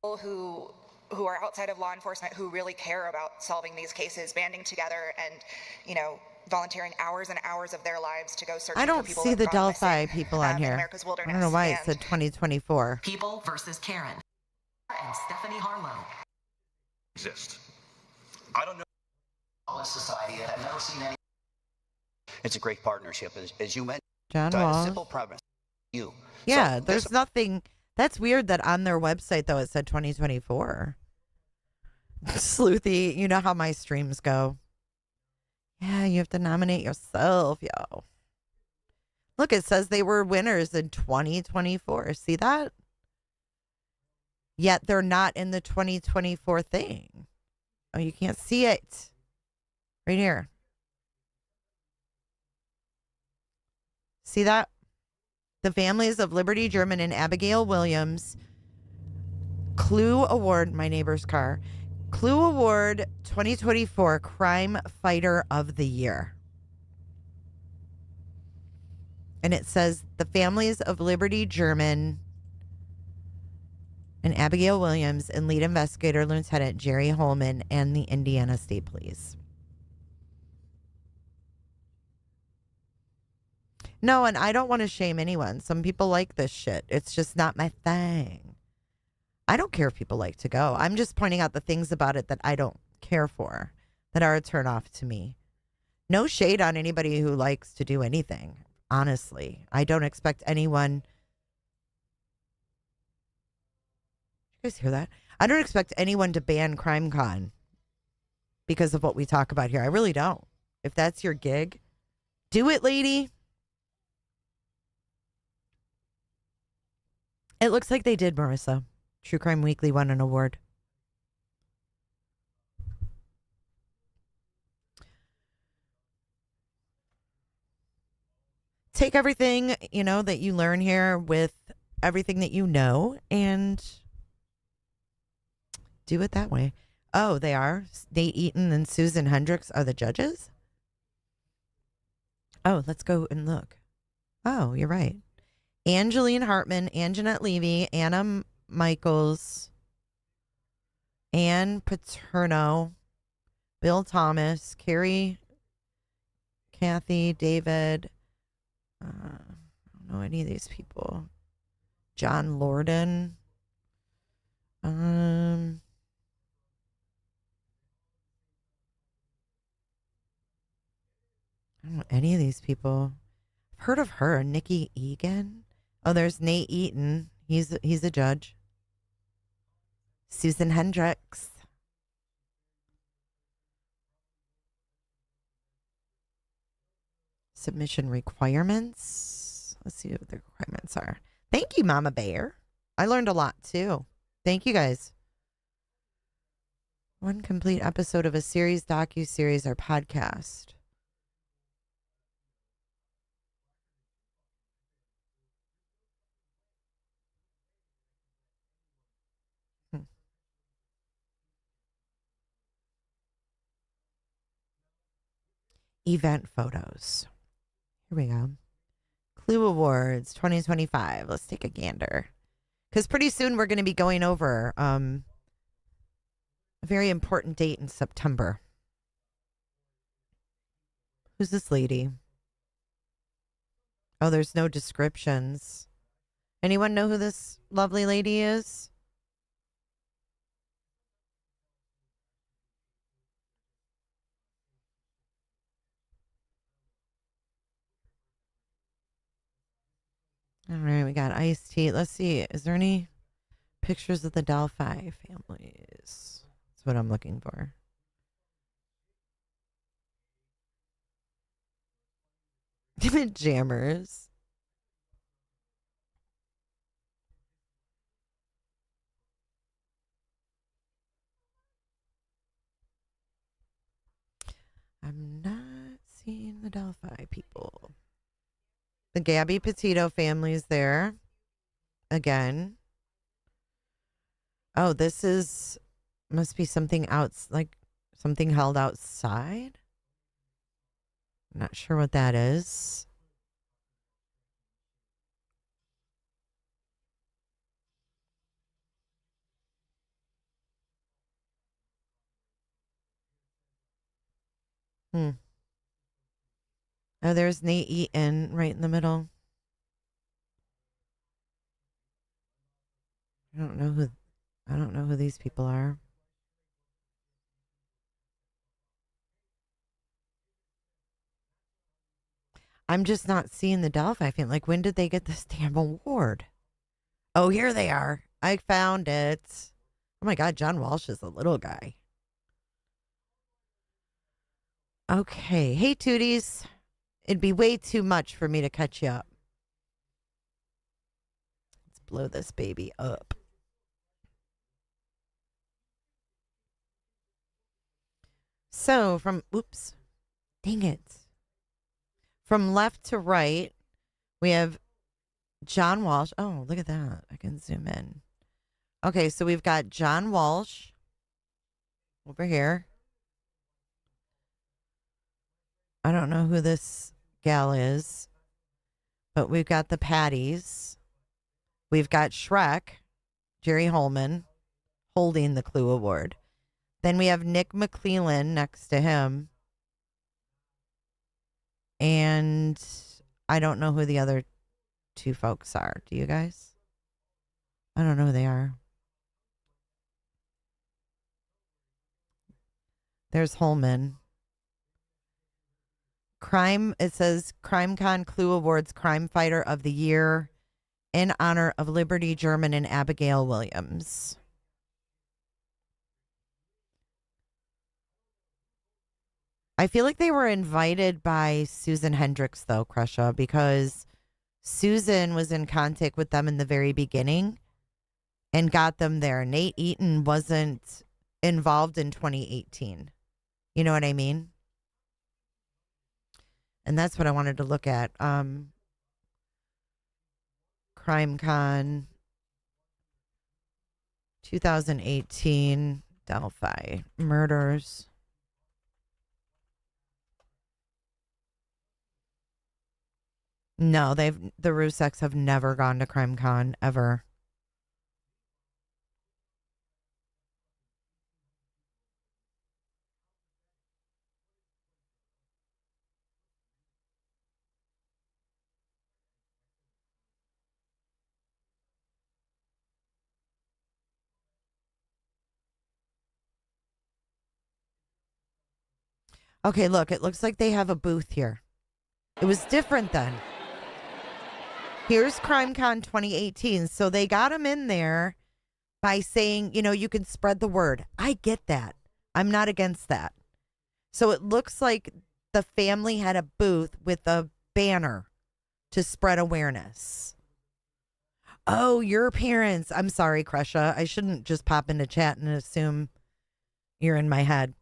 People who are outside of law enforcement who really care about solving these cases, banding together and, volunteering hours and hours of their lives to go search for people.
I don't see the Delphi people on here.
America's wilderness.
I don't know why it said 2024.
People versus Karen. And Stephanie Harlow.
Exist. I don't know.
Society. I've never seen any.
It's a great partnership, as you mentioned.
John
So I have a
Walsh.
simple premise. You.
Yeah,
So
there's
this-
nothing. That's weird that on their website, though, it said 2024. Sleuthy, you know how my streams go. Yeah, you have to nominate yourself, yo. Look, it says they were winners in 2024. See that? Yet they're not in the 2024 thing. Oh, you can't see it. Right here. See that? The families of Liberty German and Abigail Williams. Clue Award, my neighbor's car. Clue Award 2024 Crime Fighter of the Year. And it says the families of Liberty German and Abigail Williams and lead investigator Lieutenant Jerry Holeman and the Indiana State Police. No, and I don't want to shame anyone. Some people like this shit. It's just not my thing. I don't care if people like to go. I'm just pointing out the things about it that I don't care for, that are a turnoff to me. No shade on anybody who likes to do anything, honestly. I don't expect anyone. You guys hear that? I don't expect anyone to ban CrimeCon because of what we talk about here. I really don't. If that's your gig, do it, lady. It looks like they did, Marissa. True Crime Weekly won an award. Take everything, that you learn here with everything that you know and do it that way. Oh, they are? Nate Eaton and Susan Hendricks are the judges? Oh, let's go and look. Oh, you're right. Angeline Hartman, Anjanette Levy, Anna Michaels, Ann Paterno, Bill Thomas, Carrie, Kathy, David. I don't know any of these people. John Lorden. I don't know any of these people. I've heard of her. Nikki Egan. Oh, there's Nate Eaton. He's a judge. Susan Hendricks. Submission requirements. Let's see what the requirements are. Thank you, Mama Bear. I learned a lot too. Thank you guys. One complete episode of a series, docu-series, or podcast. Event photos. Here we go. Clue Awards 2025. Let's take a gander. Because pretty soon we're going to be going over a very important date in September. Who's this lady? Oh, there's no descriptions. Anyone know who this lovely lady is? All right, we got iced tea. Let's see. Is there any pictures of the Delphi families? That's what I'm looking for. Jammers. I'm not seeing the Delphi people. The Gabby Petito family's there again. Oh, this must be something like something held outside. I'm not sure what that is. Oh, there's Nate Eaton right in the middle. I don't know who these people are. I'm just not seeing the Delphi family. Like, when did they get this damn award? Oh, here they are. I found it. Oh my God, John Walsh is a little guy. Okay. Hey, Tooties. It'd be way too much for me to catch you up. Let's blow this baby up. So dang it. From left to right, we have John Walsh. Oh, look at that. I can zoom in. Okay, so we've got John Walsh over here. I don't know who this gal is, but we've got the Patties. We've got Shrek, Jerry Holeman, holding the Clue Award. Then we have Nick McClellan next to him. And I don't know who the other two folks are. Do you guys? I don't know who they are. There's Holman. It says CrimeCon Clue Awards Crime Fighter of the Year in honor of Liberty German and Abigail Williams. I feel like they were invited by Susan Hendricks, though, Crusha, because Susan was in contact with them in the very beginning and got them there. Nate Eaton wasn't involved in 2018. You know what I mean? And that's what I wanted to look at. CrimeCon 2018 Delphi murders. No, the Ruseks have never gone to CrimeCon ever. Okay, look, it looks like they have a booth here. It was different then. Here's CrimeCon 2018. So they got him in there by saying, you know, you can spread the word. I get that. I'm not against that. So it looks like the family had a booth with a banner to spread awareness. Oh, your parents. I'm sorry, Crusha. I shouldn't just pop into chat and assume you're in my head.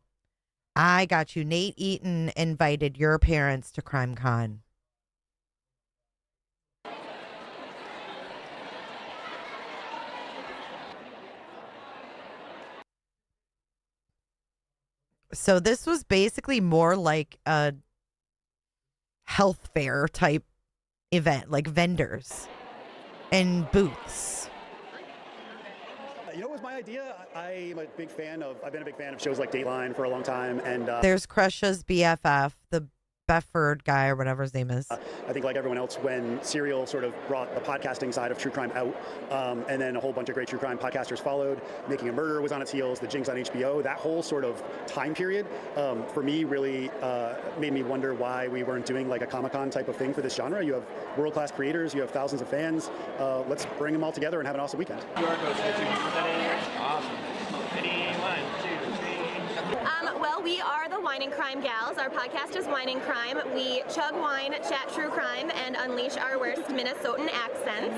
I got you. Nate Eaton invited your parents to CrimeCon. So this was basically more like a health fair type event, like vendors and booths.
You know what was my idea? I've been a big fan of shows like Dateline for a long time. And
there's Crusha's BFF, the Befford guy or whatever his name is.
I think like everyone else, when Serial sort of brought the podcasting side of true crime out, and then a whole bunch of great true crime podcasters followed, Making a Murder was on its heels, The Jinx on HBO, that whole sort of time period, for me, really made me wonder why we weren't doing like a Comic-Con type of thing for this genre. You have world-class creators, you have thousands of fans. Let's bring them all together and have an awesome weekend.
Awesome.
Well, we are the Wine and Crime Gals. Our podcast is Wine and Crime. We chug wine, chat true crime, and unleash our worst Minnesotan accents.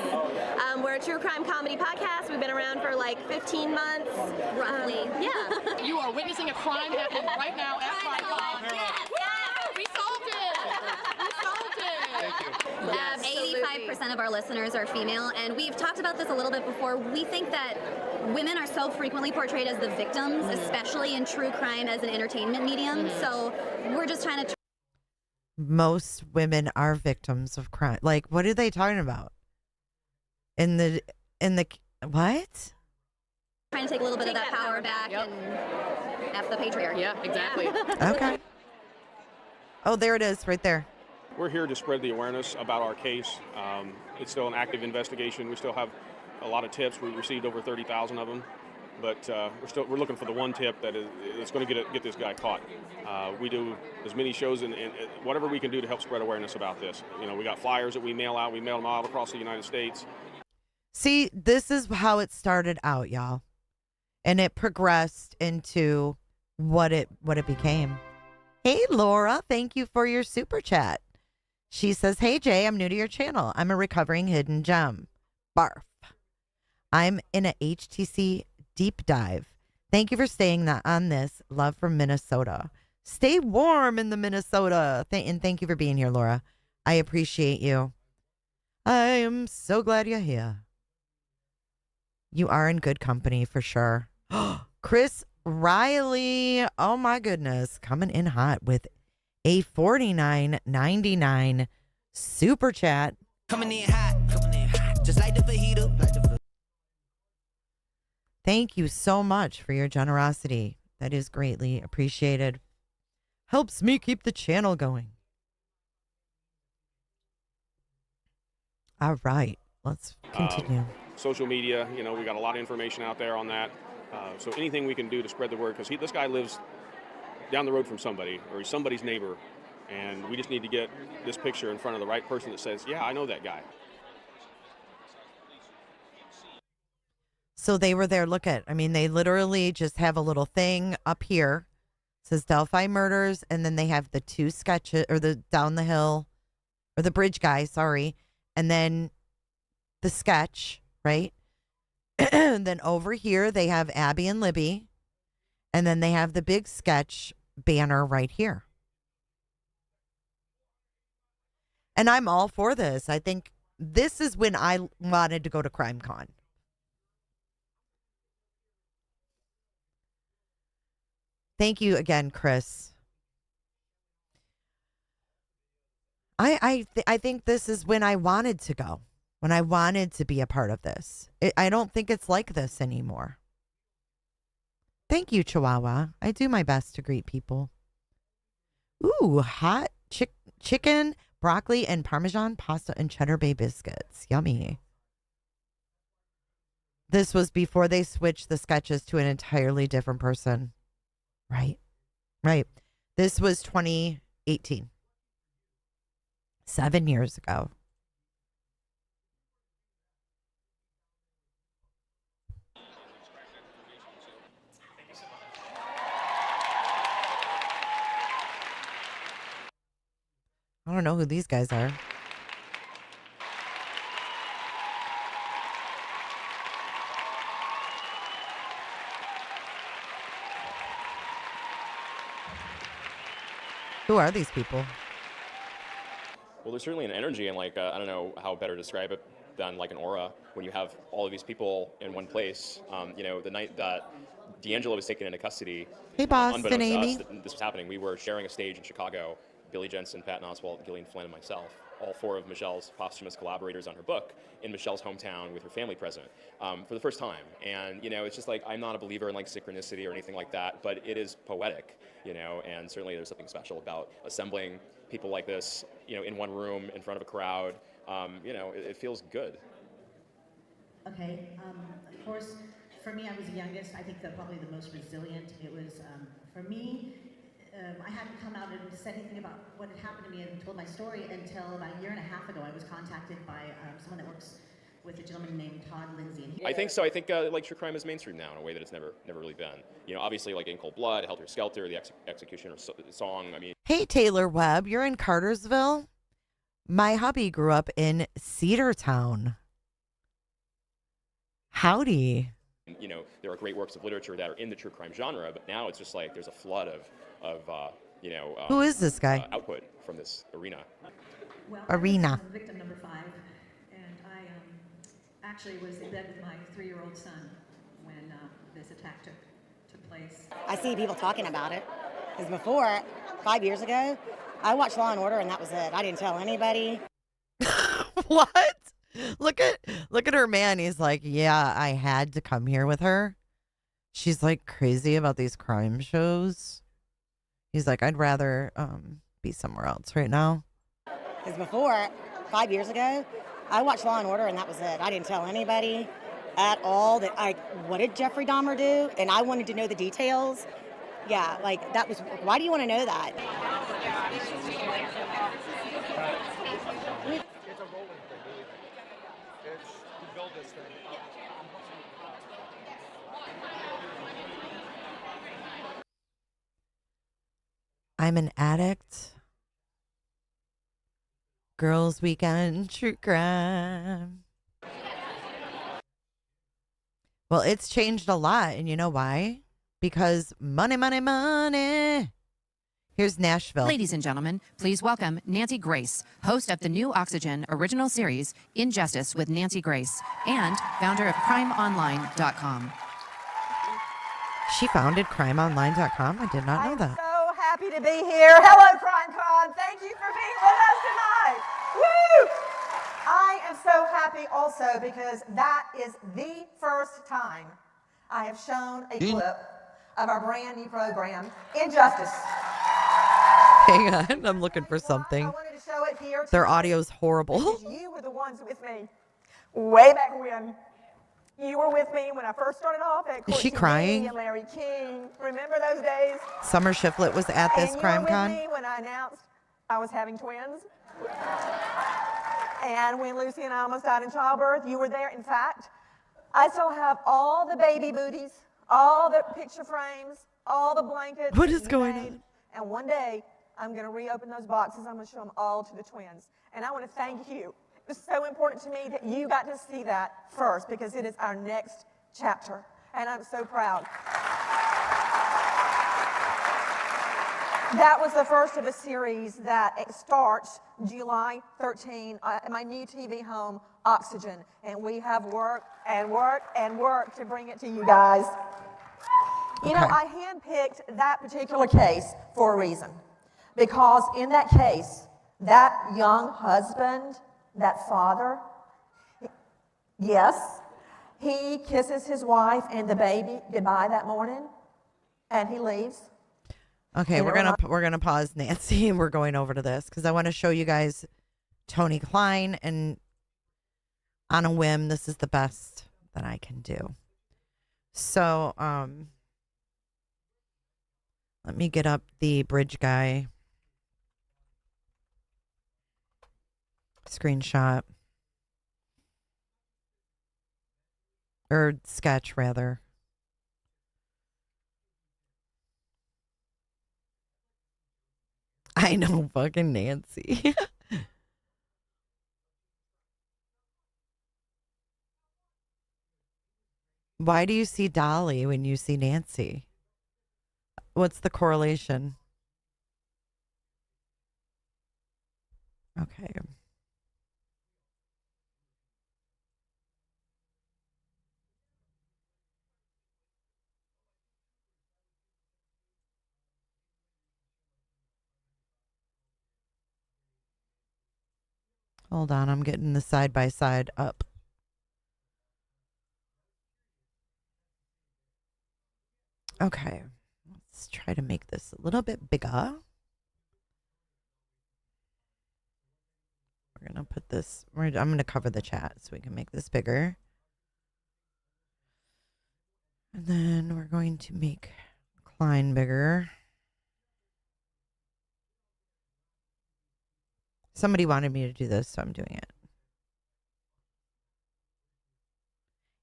We're a true crime comedy podcast. We've been around for like 15 months. Roughly. Yeah.
You are witnessing a crime happening right now at CrimeCon.
Yes.
We solved it! We solved it!
Thank you.
85% of our listeners are female, and we've talked about this a little bit before. We think that women are so frequently portrayed as the victims, especially in true crime as an entertainment medium. So we're just trying to.
Most women are victims of crime. Like, what are they talking about? In the what?
Trying to take a little bit of that power back and F the patriarchy.
Yeah, exactly.
Okay. Oh, there it is, right there.
We're here to spread the awareness about our case. It's still an active investigation. We still have a lot of tips. We received over 30,000 of them, but we're looking for the one tip that is going to get this guy caught. We do as many shows and whatever we can do to help spread awareness about this. You know, we got flyers that we mail out. We mail them out across the United States.
See, this is how it started out, y'all, and it progressed into what it became. Hey, Laura, thank you for your super chat. She says, "Hey, Jay, I'm new to your channel. I'm a recovering hidden gem. Barf. I'm in a HTC deep dive. Thank you for staying on this. Love from Minnesota. Stay warm in the Minnesota. And thank you for being here, Laura. I appreciate you. I am so glad you're here. You are in good company for sure." Chris Riley, oh my goodness, coming in hot with a $49.99 super chat.
Coming in hot, just like the fajita.
Thank you so much for your generosity. That is greatly appreciated. Helps me keep the channel going. All right, let's continue.
Social media, you know, we got a lot of information out there on that. So anything we can do to spread the word, because this guy lives down the road from somebody, or he's somebody's neighbor, and we just need to get this picture in front of the right person that says, yeah, I know that guy.
So they were there. Look at, I mean, they literally just have a little thing up here. It says Delphi murders, and then they have the two sketches, or the down the hill, or the bridge guy, sorry. and then the sketch, right? And then over here they have Abby and Libby, and then they have the big sketch banner right here. And I'm all for this. I think this is when I wanted to go to CrimeCon. Thank you again, Chris. I think this is when I wanted to go, when I wanted to be a part of this. I don't think it's like this anymore. Thank you, Chihuahua. I do my best to greet people. Ooh, hot chicken, broccoli, and Parmesan pasta and Cheddar Bay biscuits. Yummy. This was before they switched the sketches to an entirely different person. Right. This was 2018. 7 years ago. I don't know who these guys are. Who are these people?
Well, there's certainly an energy and I don't know how better to describe it than like an aura when you have all of these people in one place. The night that D'Angelo was taken into custody,
hey, Boston
unbeknownst to
Amy.
us that this was happening, we were sharing a stage in Chicago. Billy Jensen, Patton Oswalt, Gillian Flynn, and myself, all four of Michelle's posthumous collaborators on her book, in Michelle's hometown with her family present for the first time. And, it's just I'm not a believer in synchronicity or anything like that, but it is poetic, and certainly there's something special about assembling people like this, in one room in front of a crowd. It feels good.
Okay, of course, for me, I was the youngest. I think probably the most resilient. It was, for me, I hadn't come out and said anything about what had happened to me and told my story until about a year and a half ago. I was contacted by someone that works with a gentleman named Todd Lindsay. And
I think so. I think true crime is mainstream now in a way that it's never really been. Obviously In Cold Blood, Helter Skelter, the Executioner song. I mean.
Hey, Taylor Webb, you're in Cartersville? My hubby grew up in Cedartown. Howdy.
There are great works of literature that are in the true crime genre, but now it's just there's a flood of
who is this guy?
Output from this arena.
Well,
arena.
I was victim number 5, and I actually was in bed with my 3-year-old son when this attack took place.
I see people talking about it. Because before, 5 years ago, I watched Law and Order, and that was it. I didn't tell anybody.
What? Look at her man. He's like, yeah, I had to come here with her. She's crazy about these crime shows. He's like, I'd rather be somewhere else right now.
Because before, 5 years ago, I watched Law and Order, and that was it. I didn't tell anybody at all what did Jeffrey Dahmer do? And I wanted to know the details. Yeah, that was, why do you want to know that?
It's a rolling thing. It's to build this thing.
I'm an addict. Girls Weekend True Crime. Well, it's changed a lot, and you know why? Because money, money, money. Here's Nashville.
Ladies and gentlemen, please welcome Nancy Grace, host of the new Oxygen original series, Injustice with Nancy Grace, and founder of CrimeOnline.com.
She founded CrimeOnline.com? I did not know that.
So happy to be here. Hello, CrimeCon. Thank you for being with us tonight. Woo! I am so happy also because that is the first time I have shown a clip of our brand new program, Injustice.
Hang on, I'm looking for something.
I wanted to show it here.
Their audio's horrible.
Because you were the ones with me way back when. You were with me when I first started off at
Is she
Courtney
crying?
and Larry King. Remember those days?
Summer Shiflett was at this
And
crime
you were
con.
with me when I announced I was having twins. And when Lucy and I almost died in childbirth, you were there. In fact, I still have all the baby booties, all the picture frames, all the blankets.
What is going on?
And one day, I'm going to reopen those boxes. I'm going to show them all to the twins. And I want to thank you. It's so important to me that you got to see that first because it is our next chapter, and I'm so proud. That was the first of a series that starts July 13 at my new TV home, Oxygen, and we have worked and worked and worked to bring it to you guys. You know, I handpicked that particular case for a reason, because in that case, that young husband, that father, yes, he kisses his wife and the baby goodbye that morning, and he leaves.
Okay, we're gonna pause, Nancy, and we're going over to this because I want to show you guys Tony Kline, and on a whim, this is the best that I can do. So, let me get up the bridge guy screenshot or sketch rather. I know, fucking Nancy. Why do you see Dolly when you see Nancy? What's the correlation? Okay. Hold on, I'm getting the side by side up. Okay, let's try to make this a little bit bigger. We're going to put this, I'm going to cover the chat so we can make this bigger. And then we're going to make Kline bigger. Somebody wanted me to do this, so I'm doing it.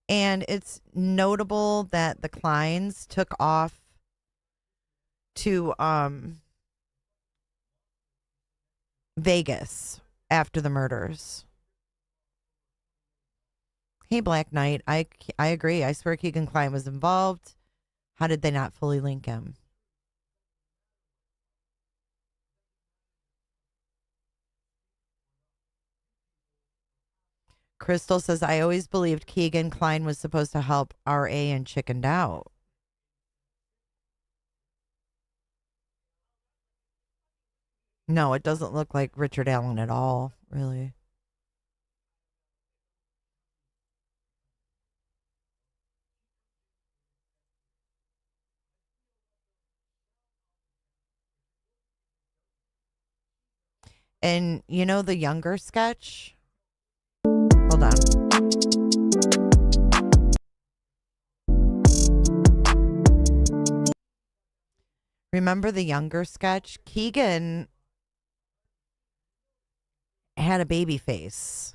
And it's notable that the Klines took off to Vegas after the murders. Hey, Black Knight, I agree. I swear Keegan Kline was involved. How did they not fully link him? Crystal says, I always believed Keegan Kline was supposed to help RA and chickened out. No, it doesn't look like Richard Allen at all, really. And you know the younger sketch? Hold on. Remember the younger sketch? Keegan had a baby face.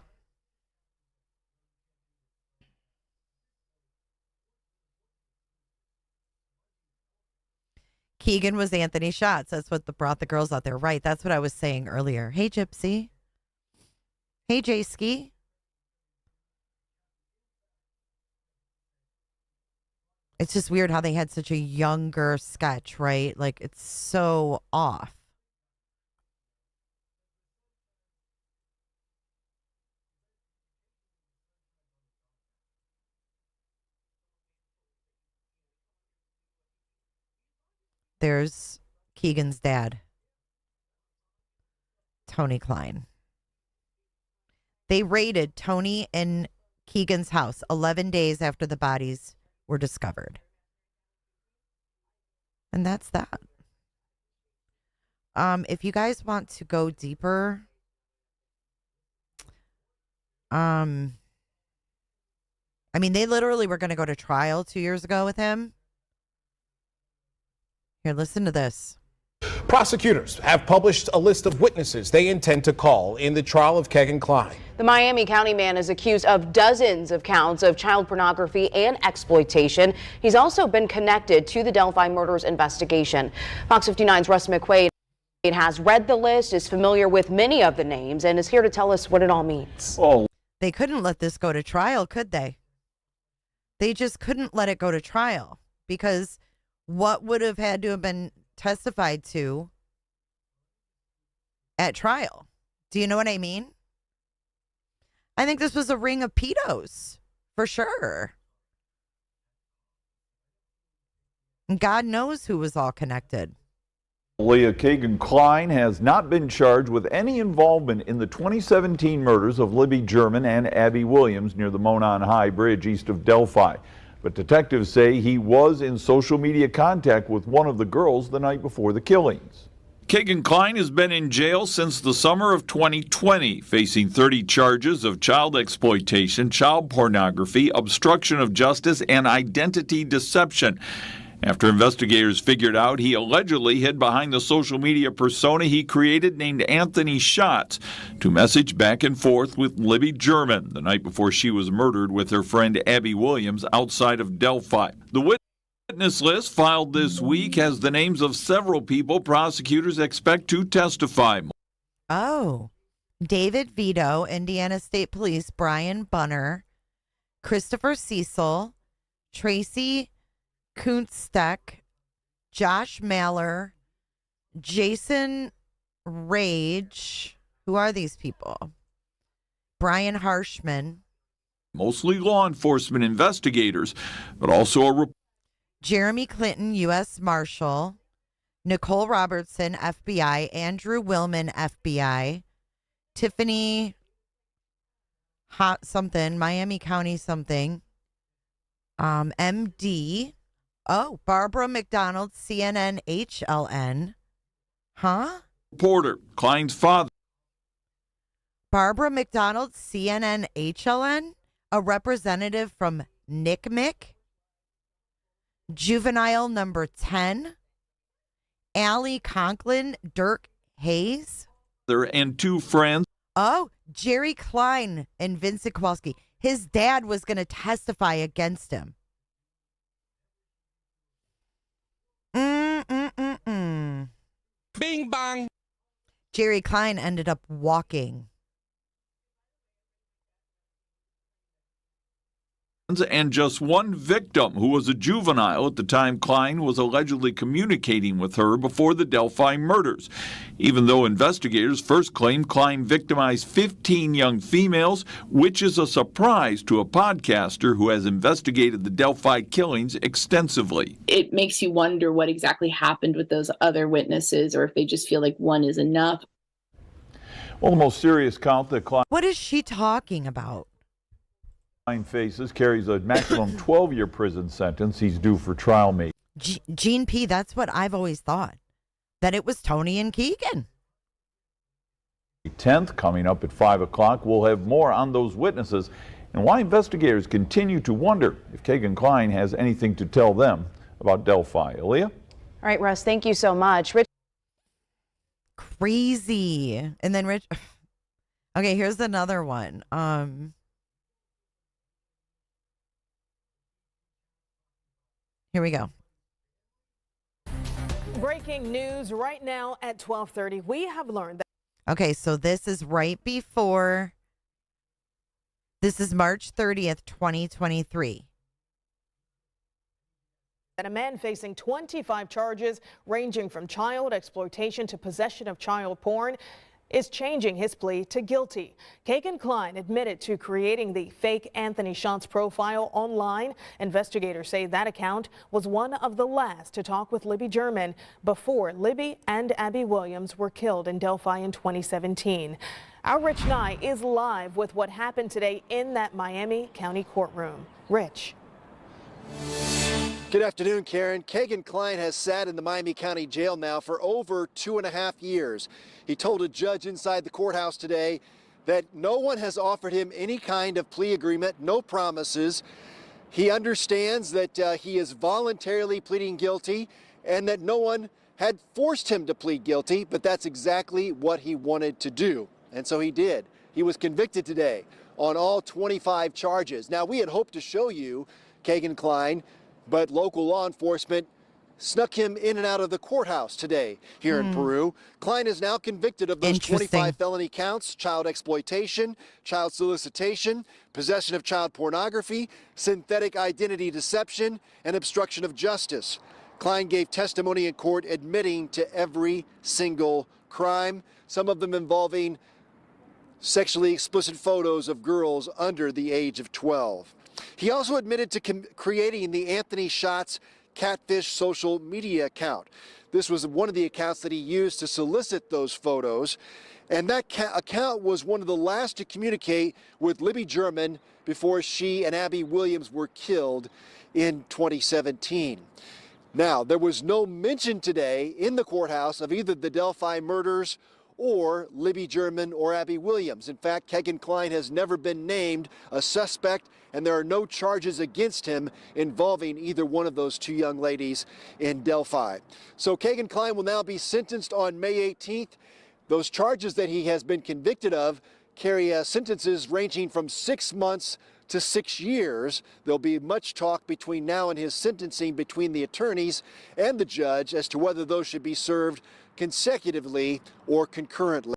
Keegan was Anthony Schatz. That's what brought the girls out there. Right. That's what I was saying earlier. Hey, Gypsy. Hey, J-Ski. It's just weird how they had such a younger sketch, right? Like, it's so off. There's Keegan's dad, Tony Kline. They raided Tony and Keegan's house 11 days after the bodies were discovered. And that's that. If you guys want to go deeper, I mean, they literally were going to go to trial 2 years ago with him. Here, listen to this.
Prosecutors have published a list of witnesses they intend to call in the trial of Keegan Kline.
The Miami County man is accused of dozens of counts of child pornography and exploitation. He's also been connected to the Delphi murders investigation. Fox 59's Russ McQuaid. It has read the list, is familiar with many of the names, and is here to tell us what it all means.
Oh, they couldn't let this go to trial, could they? They just couldn't let it go to trial because what would have had to have been testified to at trial? Do you know what I mean? I think this was a ring of pedos for sure. And God knows who was all connected.
Leah Keegan Kline has not been charged with any involvement in the 2017 murders of Libby German and Abby Williams near the Monon High Bridge east of Delphi. But detectives say he was in social media contact with one of the girls the night before the killings. Keegan Kline has been in jail since the summer of 2020, facing 30 charges of child exploitation, child pornography, obstruction of justice, and identity deception. After investigators figured out he allegedly hid behind the social media persona he created named Anthony Shots to message back and forth with Libby German the night before she was murdered with her friend Abby Williams outside of Delphi. The witness list filed this week has the names of several people prosecutors expect to testify.
Oh, David Vito, Indiana State Police, Brian Bunner, Christopher Cecil, Tracy Kunstek, Josh Maller, Jason Rage. Who are these people? Brian Harshman.
Mostly law enforcement investigators, but also a
Jeremy Clinton, U.S. Marshal. Nicole Robertson, FBI. Andrew Willman, FBI. Tiffany Hot something, Miami County something. MD. Oh, Barbara McDonald, CNN, HLN. Huh?
Reporter, Kline's father.
Barbara McDonald, CNN, HLN. A representative from NCMEC. Juvenile number 10. Allie Conklin, Dirk Hayes.
And two friends.
Oh, Jerry Kline and Vincent Kowalski. His dad was going to testify against him.
Bing bang.
Jerry Kline ended up walking.
And just one victim who was a juvenile at the time Kline was allegedly communicating with her before the Delphi murders. Even though investigators first claimed Kline victimized 15 young females, which is a surprise to a podcaster who has investigated the Delphi killings extensively.
It makes you wonder what exactly happened with those other witnesses, or if they just feel like one is enough.
Well, the most serious count that Kline
What is she talking about?
Faces carries a maximum 12-year prison sentence. He's due for trial May.
Gene P., that's what I've always thought, that it was Tony and Keegan.
10th, coming up at 5 o'clock. We'll have more on those witnesses and why investigators continue to wonder if Keegan Kline has anything to tell them about Delphi. Aaliyah?
All right, Russ, thank you so much. Rich.
Crazy. And then Rich. Okay, here's another one. Here we go.
Breaking news right now at 12:30. We have learned that.
Okay, so this is right before. This is March 30th, 2023.
That a man facing 25 charges ranging from child exploitation to possession of child porn is changing his plea to guilty. Keegan Kline admitted to creating the fake Anthony Shots profile online. Investigators say that account was one of the last to talk with Libby German before Libby and Abby Williams were killed in Delphi in 2017. Our Rich Nye is live with what happened today in that Miami County courtroom. Rich.
Good afternoon, Karen. Keegan Kline has sat in the Miami County Jail now for over 2.5 years. He told a judge inside the courthouse today that no one has offered him any kind of plea agreement, no promises. He understands that he is voluntarily pleading guilty and that no one had forced him to plead guilty, but that's exactly what he wanted to do. And so he did. He was convicted today on all 25 charges. Now, we had hoped to show you Keegan Kline, but local law enforcement snuck him in and out of the courthouse today here in Peru. Kline is now convicted of those 25 felony counts: child exploitation, child solicitation, possession of child pornography, synthetic identity deception, and obstruction of justice. Kline gave testimony in court admitting to every single crime, some of them involving sexually explicit photos of girls under the age of 12. He also admitted to creating the Anthony Shots catfish social media account. This was one of the accounts that he used to solicit those photos, and that account was one of the last to communicate with Libby German before she and Abby Williams were killed in 2017. Now, there was no mention today in the courthouse of either the Delphi murders or Libby German or Abby Williams. In fact, Keegan Kline has never been named a suspect, and there are no charges against him involving either one of those two young ladies in Delphi. So Keegan Kline will now be sentenced on May 18th. Those charges that he has been convicted of carry sentences ranging from 6 months to 6 years. There'll be much talk between now and his sentencing between the attorneys and the judge as to whether those should be served consecutively or concurrently.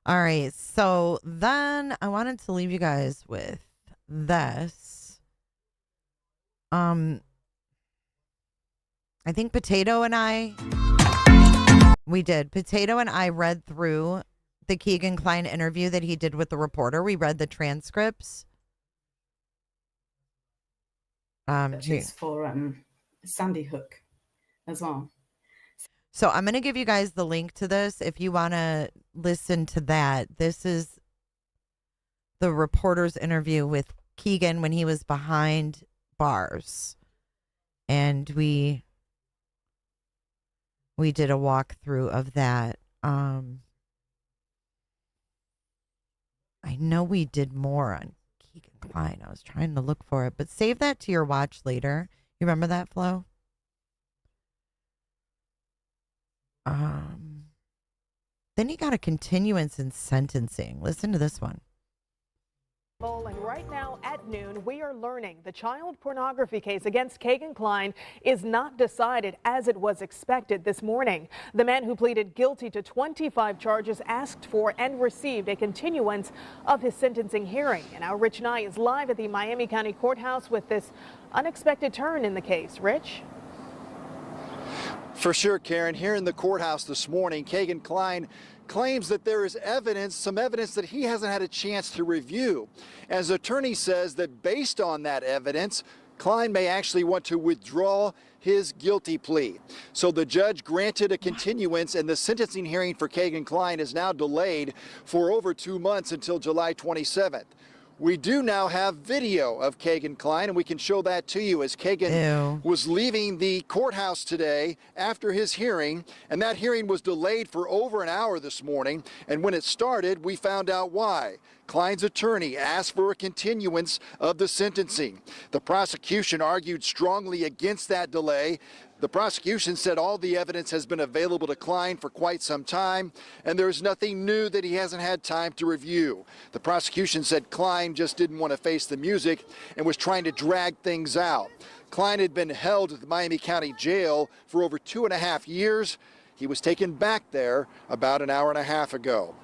All right, so then I wanted to leave you guys with this. I think Potato and I read through the Keegan Kline interview that he did with the reporter. We read the transcripts.
It's for Sandy Hook as well.
So I'm going to give you guys the link to this if you want to listen to that. This is the reporter's interview with Keegan when he was behind bars. And we did a walkthrough of that. I know we did more on Keegan Kline. I was trying to look for it, but save that to your watch later. You remember that, Flo? Then he got a continuance in sentencing. Listen to this one.
And right now at noon, we are learning the child pornography case against Keegan Kline is not decided as it was expected this morning. The man who pleaded guilty to 25 charges asked for and received a continuance of his sentencing hearing. And now Rich Nye is live at the Miami County Courthouse with this unexpected turn in the case. Rich?
For sure, Karen. Here in the courthouse this morning, Keegan Kline claims that there is evidence, some evidence that he hasn't had a chance to review. As attorney says that based on that evidence, Kline may actually want to withdraw his guilty plea. So the judge granted a continuance, and the sentencing hearing for Keegan Kline is now delayed for over 2 months until July 27th. We do now have video of Keegan Kline, and we can show that to you as Keegan was leaving the courthouse today after his hearing, and that hearing was delayed for over an hour this morning. And when it started, we found out why. Kline's attorney asked for a continuance of the sentencing. The prosecution argued strongly against that delay. The prosecution said all the evidence has been available to Kline for quite some time, and there's nothing new that he hasn't had time to review. The prosecution said Kline just didn't want to face the music and was trying to drag things out. Kline had been held at the Miami County Jail for over 2.5 years. He was taken back there about an hour and a half ago.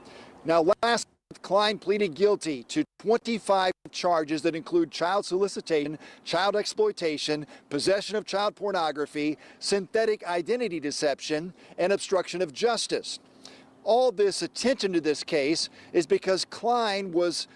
Now, last Kline pleaded guilty to 25 charges that include child solicitation, child exploitation, possession of child pornography, synthetic identity deception, and obstruction of justice. All this attention to this case is because Kline was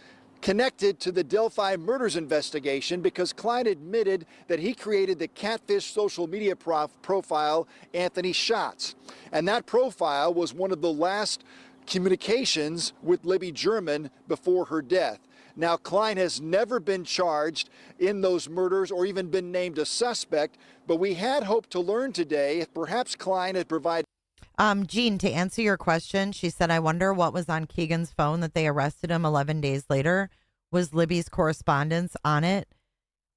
connected to the Delphi murders investigation because Kline admitted that he created the catfish social media profile Anthony Shots. And that profile was one of the last communications with Libby German before her death. Now, Kline has never been charged in those murders or even been named a suspect, but we had hoped to learn today if perhaps Kline had provided.
Jean, to answer your question, she said, I wonder what was on Keegan's phone that they arrested him 11 days later. Was Libby's correspondence on it?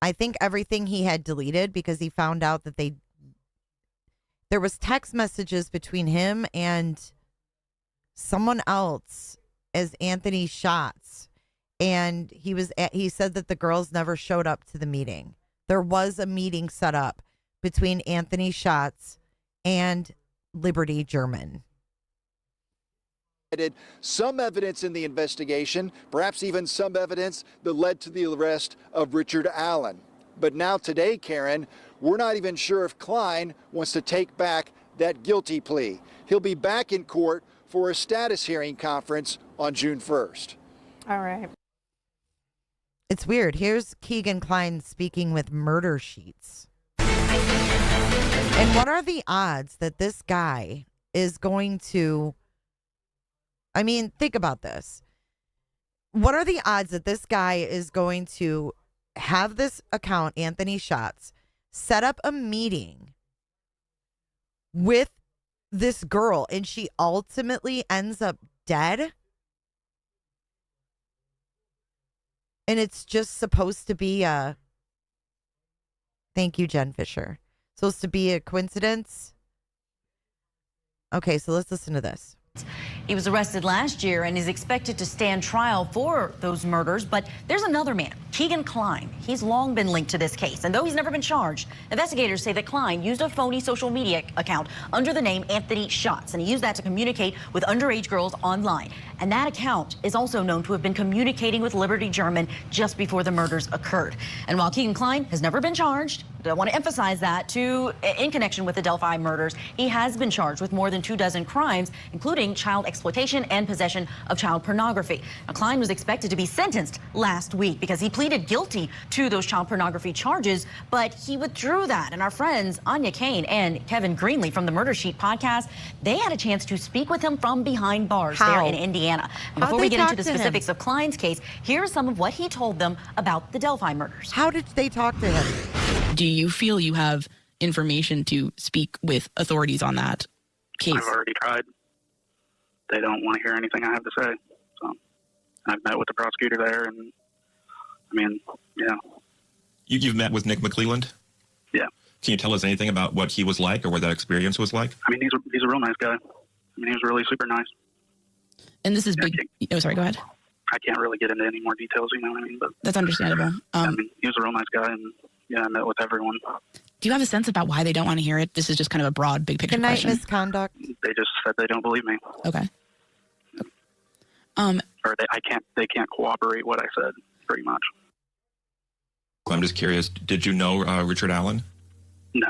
I think everything he had deleted because he found out that there was text messages between him and someone else as Anthony Shots, and he said that the girls never showed up to the meeting. There was a meeting set up, between Anthony Schatz and Liberty German.
Some evidence in the investigation, perhaps even some evidence that led to the arrest of Richard Allen. But now today, Karen, we're not even sure if Kline wants to take back that guilty plea. He'll be back in court for a status hearing conference on June 1st.
All right.
It's weird. Here's Keegan Kline speaking with Murder Sheets. And what are the odds that this guy is going to... I mean, think about this. What are the odds that this guy is going to have this account, Anthony Schatz, set up a meeting with this girl and she ultimately ends up dead? And it's just supposed to be a... Thank you, Jen Fisher. Supposed to be a coincidence? Okay, so let's listen to this.
He was arrested last year and is expected to stand trial for those murders. But there's another man, Keegan Kline. He's long been linked to this case. And though he's never been charged, investigators say that Kline used a phony social media account under the name Anthony Schatz. And he used that to communicate with underage girls online. And that account is also known to have been communicating with Liberty German just before the murders occurred. And while Keegan Kline has never been charged, I want to emphasize that, in connection with the Delphi murders, he has been charged with more than 24 crimes, including child exploitation and possession of child pornography. Now, Kline was expected to be sentenced last week because he pleaded guilty to those child pornography charges, but he withdrew that. And our friends Anya Kane and Kevin Greenlee from the Murder Sheet podcast, they had a chance to speak with him from behind bars there in Indiana. And before we get into the specifics of Kline's case, here's some of what he told them about the Delphi murders.
How did they talk to him?
Do you feel you have information to speak with authorities on that case?
I've already tried. They don't want to hear anything I have to say. So I've met with the prosecutor there, and I mean, yeah.
You've met with Nick McClelland?
Yeah.
Can you tell us anything about what he was like or what that experience was like?
I mean, he's a real nice guy. I mean, he was really super nice.
And this is big. Oh, sorry, go ahead.
I can't really get into any more details, you know what I mean? But
that's understandable.
I mean, he was a real nice guy, and yeah, I met with everyone.
Do you have a sense about why they don't want to hear it? This is just kind of a broad, big picture question.
Misconduct.
They just said they don't believe me.
Okay.
Or they can't cooperate what I said, pretty much.
I'm just curious, did you know Richard Allen?
No.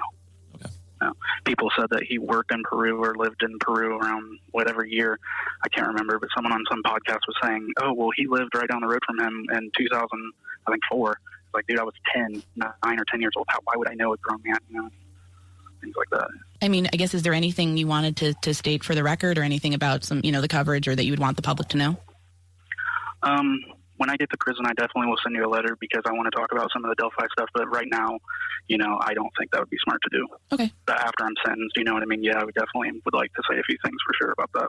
Okay. No. People said that he worked in Peru or lived in Peru around whatever year. I can't remember, but someone on some podcast was saying, oh, well, he lived right down the road from him in 2004. Like, dude, I was 9 or 10 years old. Why would I know a grown man? You know, things like that.
I mean, I guess, is there anything you wanted to state for the record or anything about some, the coverage or that you would want the public to know?
When I get to prison, I definitely will send you a letter because I want to talk about some of the Delphi stuff. But right now, I don't think that would be smart to do.
Okay.
But after I'm sentenced, you know what I mean? Yeah, I would like to say a few things for sure about that.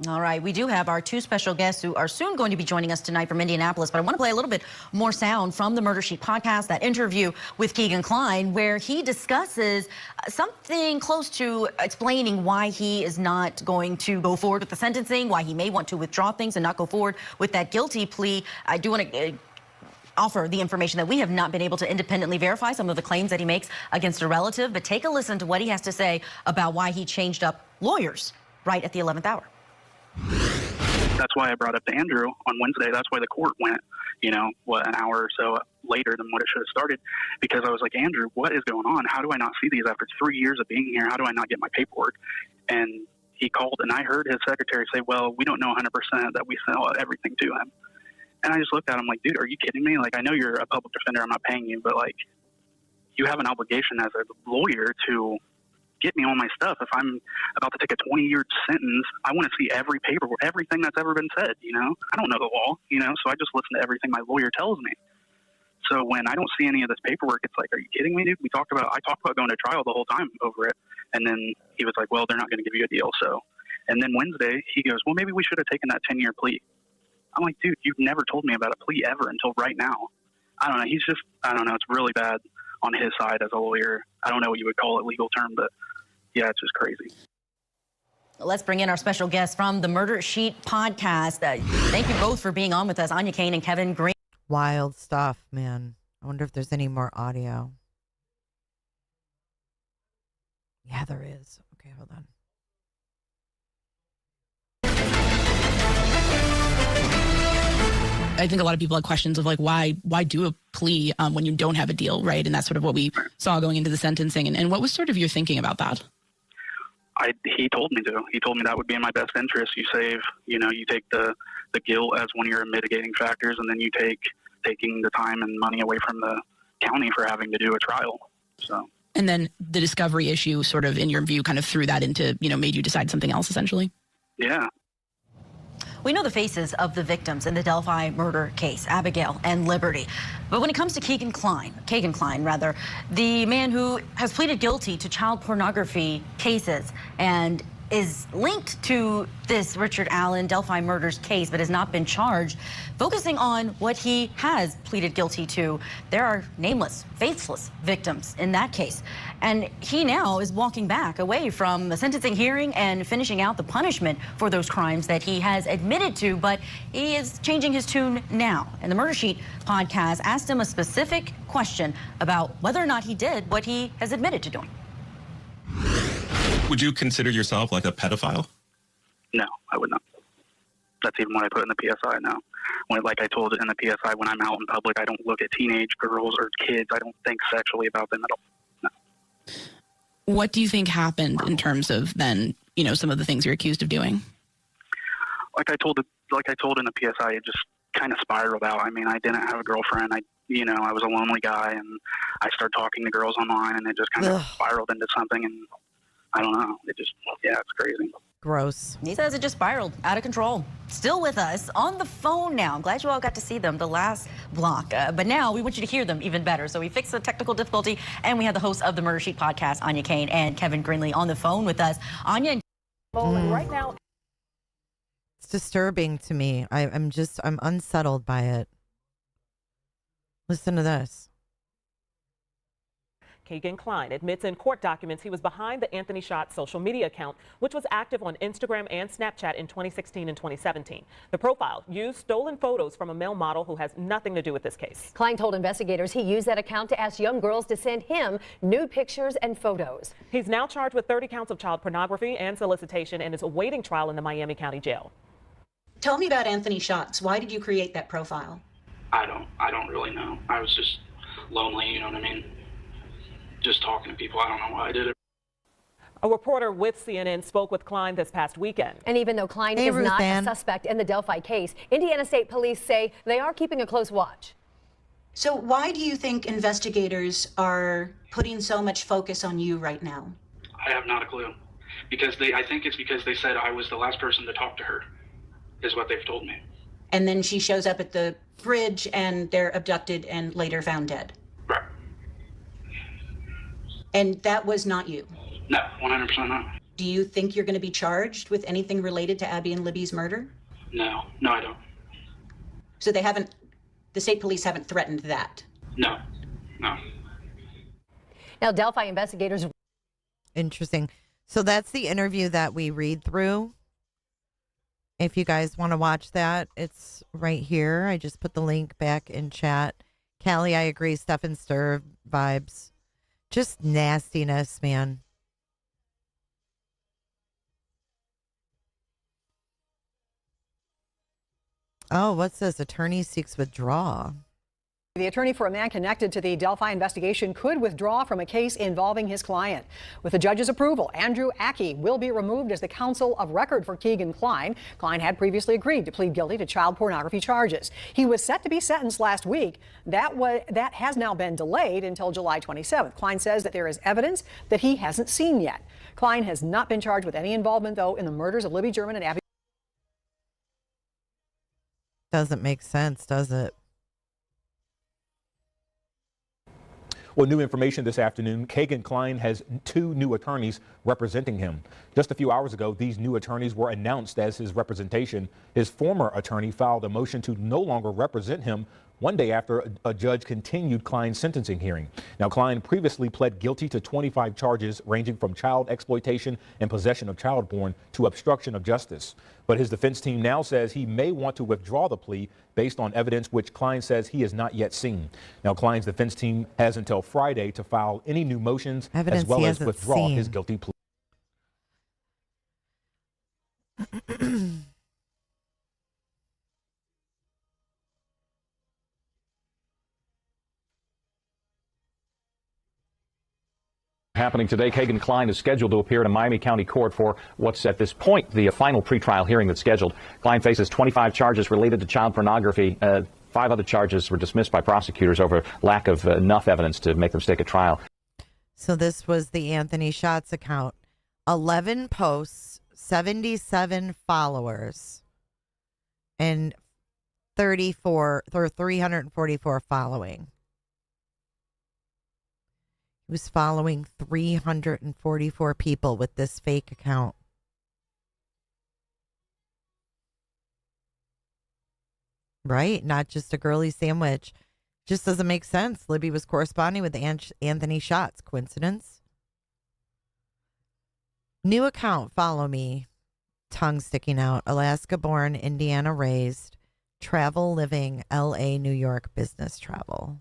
All right, we do have our two special guests who are soon going to be joining us tonight from Indianapolis, but I want to play a little bit more sound from the Murder Sheet podcast, that interview with Keegan Kline, where he discusses something close to explaining why he is not going to go forward with the sentencing, why he may want to withdraw things and not go forward with that guilty plea. I do want to offer the information that we have not been able to independently verify some of the claims that he makes against a relative, but take a listen to what he has to say about why he changed up lawyers right at the 11th hour.
That's why I brought up to Andrew on Wednesday. That's why the court went, an hour or so later than what it should have started. Because I was like, Andrew, what is going on? How do I not see these after 3 years of being here? How do I not get my paperwork? And he called, and I heard his secretary say, well, we don't know 100% that we sell everything to him. And I just looked at him like, dude, are you kidding me? Like, I know you're a public defender. I'm not paying you. But, like, you have an obligation as a lawyer to get me all my stuff. If I'm about to take a 20-year sentence, I want to see every paperwork, everything that's ever been said, I don't know the law, so I just listen to everything my lawyer tells me. So when I don't see any of this paperwork, it's like, are you kidding me, dude? I talked about going to trial the whole time over it. And then he was like, well, they're not going to give you a deal. So, and then Wednesday he goes, well, maybe we should have taken that 10-year plea. I'm like, dude, you've never told me about a plea ever until right now. I don't know. It's really bad on his side as a lawyer. I don't know what you would call it, legal term, but yeah, it's just crazy.
Let's bring in our special guests from the Murder Sheet podcast. Thank you both for being on with us, Anya Kane and Kevin Green.
Wild stuff, man. I wonder if there's any more audio. Yeah, there is. Okay, hold on.
I think a lot of people have questions of like, why do a plea when you don't have a deal, right? And that's sort of what we saw going into the sentencing. And what was sort of your thinking about that?
He told me to. He told me that would be in my best interest. You save, you take the guilt as one of your mitigating factors, and then you taking the time and money away from the county for having to do a trial. So.
And then the discovery issue sort of, in your view, kind of threw that into, made you decide something else, essentially?
Yeah.
We know the faces of the victims in the Delphi murder case, Abigail and Liberty. But when it comes to Keegan Kline, the man who has pleaded guilty to child pornography cases and is linked to this Richard Allen Delphi murders case but has not been charged, focusing on what he has pleaded guilty to. There are nameless, faceless victims in that case. And he now is walking back away from the sentencing hearing and finishing out the punishment for those crimes that he has admitted to, but he is changing his tune now. And the Murder Sheet podcast asked him a specific question about whether or not he did what he has admitted to doing.
Would you consider yourself like a pedophile?
No, I would not. That's even what I put in the PSI now. Like I told it in the PSI, when I'm out in public, I don't look at teenage girls or kids. I don't think sexually about them at all. No.
What do you think happened in terms of then, some of the things you're accused of doing?
Like I told in the PSI, it just kind of spiraled out. I mean, I didn't have a girlfriend. I was a lonely guy, and I started talking to girls online, and it just kind of spiraled into something, and I don't know. It's crazy.
Gross.
He says it just spiraled out of control. Still with us on the phone now. I'm glad you all got to see them the last block. But now we want you to hear them even better. So we fixed the technical difficulty, and we have the hosts of the Murder Sheet podcast, Anya Kane and Kevin Greenlee, on the phone with us. Anya.
Right now.
It's disturbing to me. I'm unsettled by it. Listen to this.
Keegan Kline admits in court documents he was behind the Anthony Schott social media account, which was active on Instagram and Snapchat in 2016 and 2017. The profile used stolen photos from a male model who has nothing to do with this case.
Kline told investigators he used that account to ask young girls to send him nude pictures and photos.
He's now charged with 30 counts of child pornography and solicitation and is awaiting trial in the Miami County Jail.
Tell me about Anthony Schott. Why did you create that profile?
I don't really know. I was just lonely, you know what I mean? Just talking to people. I don't know why I did it.
A reporter with CNN spoke with Kline this past weekend.
And even though Kline is not a suspect in the Delphi case, Indiana State Police say they are keeping a close watch.
So why do you think investigators are putting so much focus on you right now?
I have not a clue. I think it's because they said I was the last person to talk to her, is what they've told me.
And then she shows up at the bridge and they're abducted and later found dead.
Right.
And that was not you?
No, 100% not.
Do you think you're going to be charged with anything related to Abby and Libby's murder?
No, I don't.
So the state police haven't threatened that?
No.
Now, Delphi investigators.
Interesting. So that's the interview that we read through. If you guys want to watch that, it's right here. I just put the link back in chat. Callie, I agree. Stefan Stir vibes. Just nastiness, man. Oh, what's this? Attorney seeks withdrawal.
The attorney for a man connected to the Delphi investigation could withdraw from a case involving his client. With the judge's approval, Andrew Ackey will be removed as the counsel of record for Keegan Kline. Kline had previously agreed to plead guilty to child pornography charges. He was set to be sentenced last week. That has now been delayed until July 27th. Kline says that there is evidence that he hasn't seen yet. Kline has not been charged with any involvement, though, in the murders of Libby German and Abby.
Doesn't make sense, does it?
Well, new information this afternoon. Keegan Kline has two new attorneys representing him. Just a few hours ago, these new attorneys were announced as his representation. His former attorney filed a motion to no longer represent him one day after a judge continued Kline's sentencing hearing. Now, Kline previously pled guilty to 25 charges ranging from child exploitation and possession of child porn to obstruction of justice. But his defense team now says he may want to withdraw the plea based on evidence which Kline says he has not yet seen. Now, Kline's defense team has until Friday to file any new motions as well as withdraw his guilty plea.
Happening today, Keegan Kline is scheduled to appear in a Miami County court for what's at this point the final pretrial hearing that's scheduled. Kline faces 25 charges related to child pornography. 5 other charges were dismissed by prosecutors over lack of enough evidence to make them stick at trial.
So this was the Anthony Shots account. 11 posts, 77 followers, and 344 following. He was following 344 people with this fake account. Right? Not just a girly sandwich. Just doesn't make sense. Libby was corresponding with Anthony Shots. Coincidence? New account, follow me. Tongue sticking out. Alaska born, Indiana raised. Travel living, LA, New York business travel.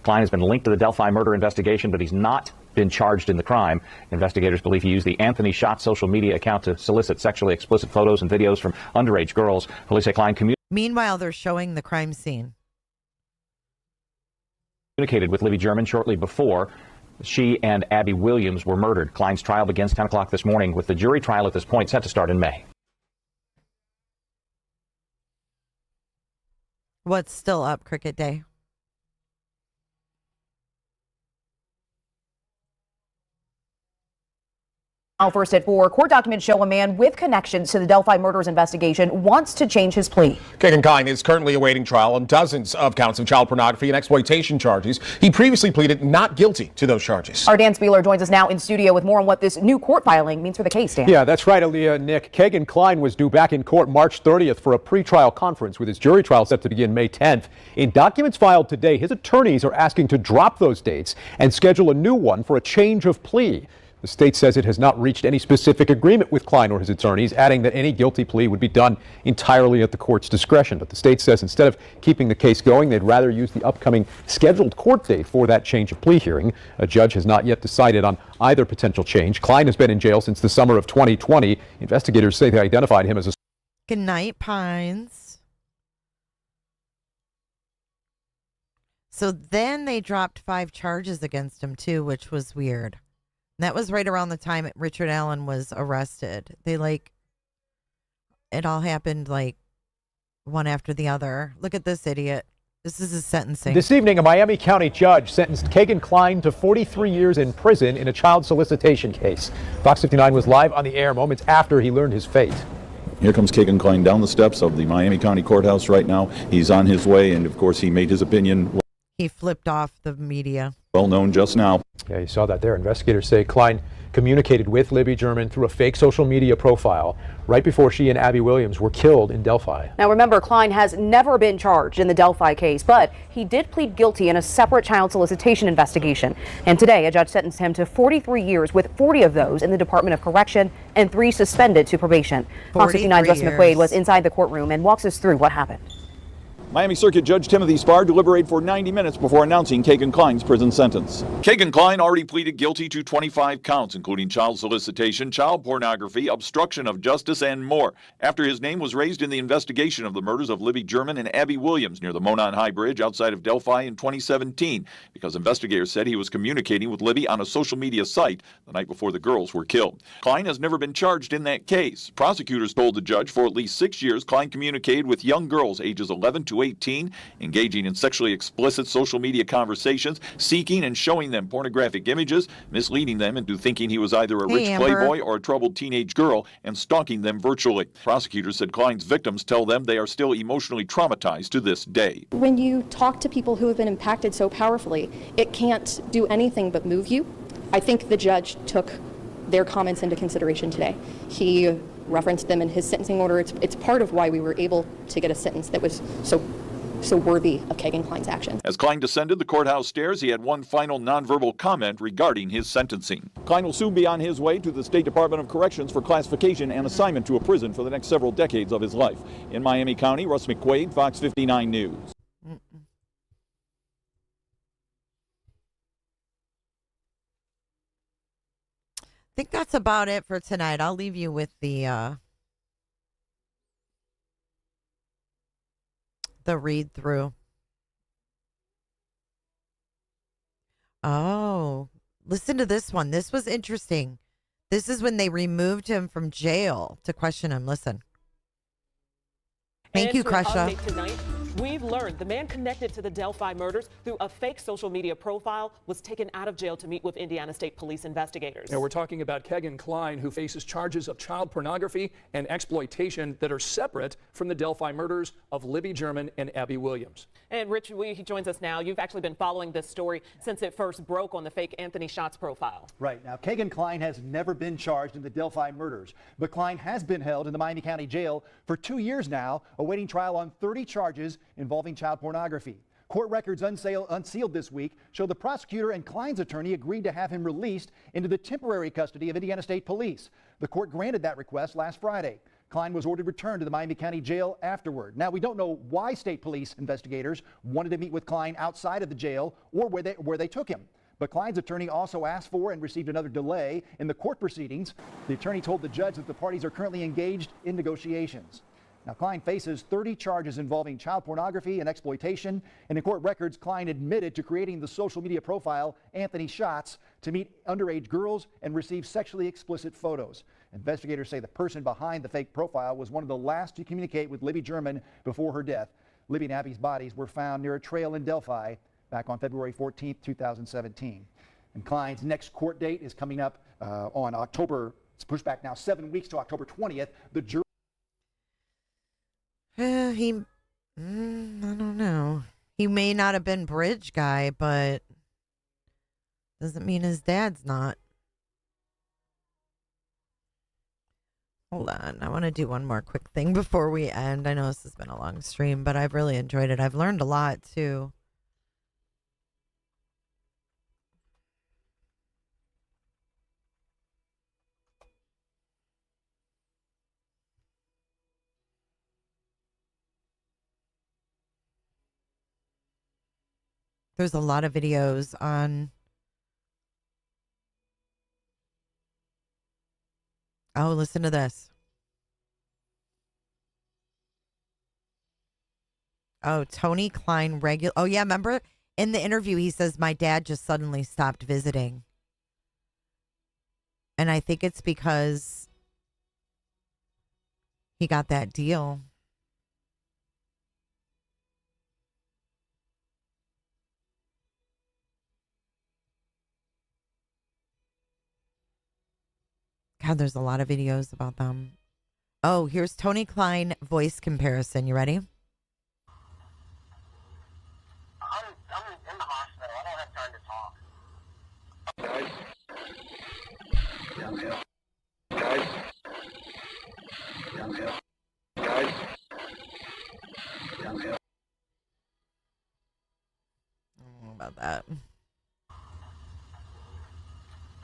Kline has been linked to the Delphi murder investigation, but he's not been charged in the crime. Investigators believe he used the Anthony Shots social media account to solicit sexually explicit photos and videos from underage girls. Police say Kline
Meanwhile, they're showing the crime scene.
Communicated with Libby German shortly before she and Abby Williams were murdered. Kline's trial begins 10 o'clock this morning, with the jury trial at this point set to start in May.
What's still up, Cricket Day?
Now, first at 4, court documents show a man with connections to the Delphi murders investigation wants to change his plea.
Keegan Kline is currently awaiting trial on dozens of counts of child pornography and exploitation charges. He previously pleaded not guilty to those charges.
Our Dan Spieler joins us now in studio with more on what this new court filing means for the case, Dan.
Yeah, that's right, Aaliyah. Nick, Keegan Kline was due back in court March 30th for a pretrial conference, with his jury trial set to begin May 10th. In documents filed today, his attorneys are asking to drop those dates and schedule a new one for a change of plea. The state says it has not reached any specific agreement with Kline or his attorneys, adding that any guilty plea would be done entirely at the court's discretion. But the state says instead of keeping the case going, they'd rather use the upcoming scheduled court date for that change of plea hearing. A judge has not yet decided on either potential change. Kline has been in jail since the summer of 2020. Investigators say they identified him as a...
Good night, Pines. So then they dropped 5 charges against him, too, which was weird. That was right around the time Richard Allen was arrested. It all happened one after the other. Look at this idiot. This is his sentencing.
This evening, a Miami County judge sentenced Keegan Kline to 43 years in prison in a child solicitation case. Fox 59 was live on the air moments after he learned his fate.
Here comes Keegan Kline down the steps of the Miami County Courthouse right now. He's on his way, and of course he made his opinion.
He flipped off the media.
Well known just now.
Yeah, you saw that there. Investigators say Kline communicated with Libby German through a fake social media profile right before she and Abby Williams were killed in Delphi.
Now remember, Kline has never been charged in the Delphi case, but he did plead guilty in a separate child solicitation investigation. And today, a judge sentenced him to 43 years, with 40 of those in the Department of Correction and 3 suspended to probation. Fox 59's Justin McQuaid was inside the courtroom and walks us through what happened.
Miami Circuit Judge Timothy Spar deliberated for 90 minutes before announcing Keegan Kline's prison sentence. Keegan Kline already pleaded guilty to 25 counts, including child solicitation, child pornography, obstruction of justice, and more, after his name was raised in the investigation of the murders of Libby German and Abby Williams near the Monon High Bridge outside of Delphi in 2017, because investigators said he was communicating with Libby on a social media site the night before the girls were killed. Kline has never been charged in that case. Prosecutors told the judge for at least 6 years Kline communicated with young girls ages 11 to to 18, engaging in sexually explicit social media conversations, seeking and showing them pornographic images, misleading them into thinking he was either a rich playboy or a troubled teenage girl, and stalking them virtually. Prosecutors said Kline's victims tell them they are still emotionally traumatized to this day.
When you talk to people who have been impacted so powerfully, it can't do anything but move you. I think the judge took their comments into consideration today. He referenced them in his sentencing order. It's part of why we were able to get a sentence that was so worthy of Keegan Kline's action.
As Kline descended the courthouse stairs, he had one final nonverbal comment regarding his sentencing. Kline will soon be on his way to the State Department of Corrections for classification and assignment to a prison for the next several decades of his life. In Miami County, Russ McQuaid, Fox 59 News.
I think that's about it for tonight. I'll leave you with the read through. Oh, listen to this one. This was interesting. This is when they removed him from jail to question him. Listen. Thank you, Crusha.
Tonight, we've learned the man connected to the Delphi murders through a fake social media profile was taken out of jail to meet with Indiana State Police investigators.
Now we're talking about Keegan Kline, who faces charges of child pornography and exploitation that are separate from the Delphi murders of Libby German and Abby Williams.
And Rich, he joins us now. You've actually been following this story since it first broke on the fake Anthony Schatz profile.
Right. Now, Keegan Kline has never been charged in the Delphi murders, but Kline has been held in the Miami County Jail for 2 years now, awaiting trial on 30 charges involving child pornography. Court records unsealed this week show the prosecutor and Kline's attorney agreed to have him released into the temporary custody of Indiana State Police. The court granted that request last Friday. Kline was ordered returned to the Miami County Jail afterward. Now, we don't know why state police investigators wanted to meet with Kline outside of the jail or where they took him. But Kline's attorney also asked for and received another delay in the court proceedings. The attorney told the judge that the parties are currently engaged in negotiations. Now, Kline faces 30 charges involving child pornography and exploitation. And in court records, Kline admitted to creating the social media profile Anthony Schatz to meet underage girls and receive sexually explicit photos. Investigators say the person behind the fake profile was one of the last to communicate with Libby German before her death. Libby and Abby's bodies were found near a trail in Delphi back on February 14, 2017. And Kline's next court date is coming up on October, it's pushed back now 7 weeks to October 20th. The jury.
I don't know. He may not have been bridge guy, but doesn't mean his dad's not. Hold on. I want to do one more quick thing before we end. I know this has been a long stream, but I've really enjoyed it. I've learned a lot, too. There's a lot of videos on. Oh, listen to this. Oh, Tony Kline Oh, yeah. Remember in the interview, he says, my dad just suddenly stopped visiting. And I think it's because he got that deal. God, there's a lot of videos about them. Oh, here's Tony Kline voice comparison. You ready?
I'm in the hospital. I don't have time to talk. Guys. Downhill. Guys. Downhill. Guys. Downhill.
I don't know about that.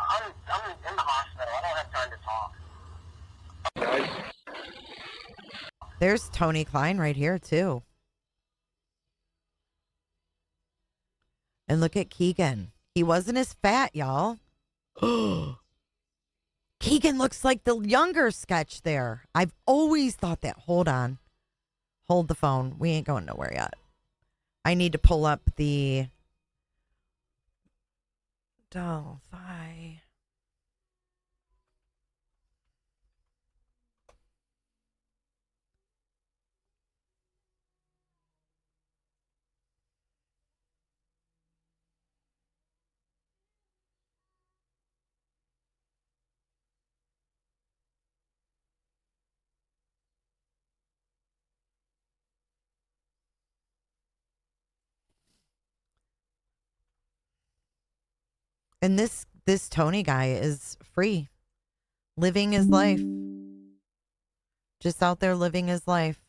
I'm in the hospital. I don't have time to talk. Guys.
There's Tony Kline right here, too. And look at Keegan. He wasn't as fat, y'all. Keegan looks like the younger sketch there. I've always thought that. Hold on. Hold the phone. We ain't going nowhere yet. I need to pull up the Delphi. And this Tony guy is free, living his life. Just out there living his life.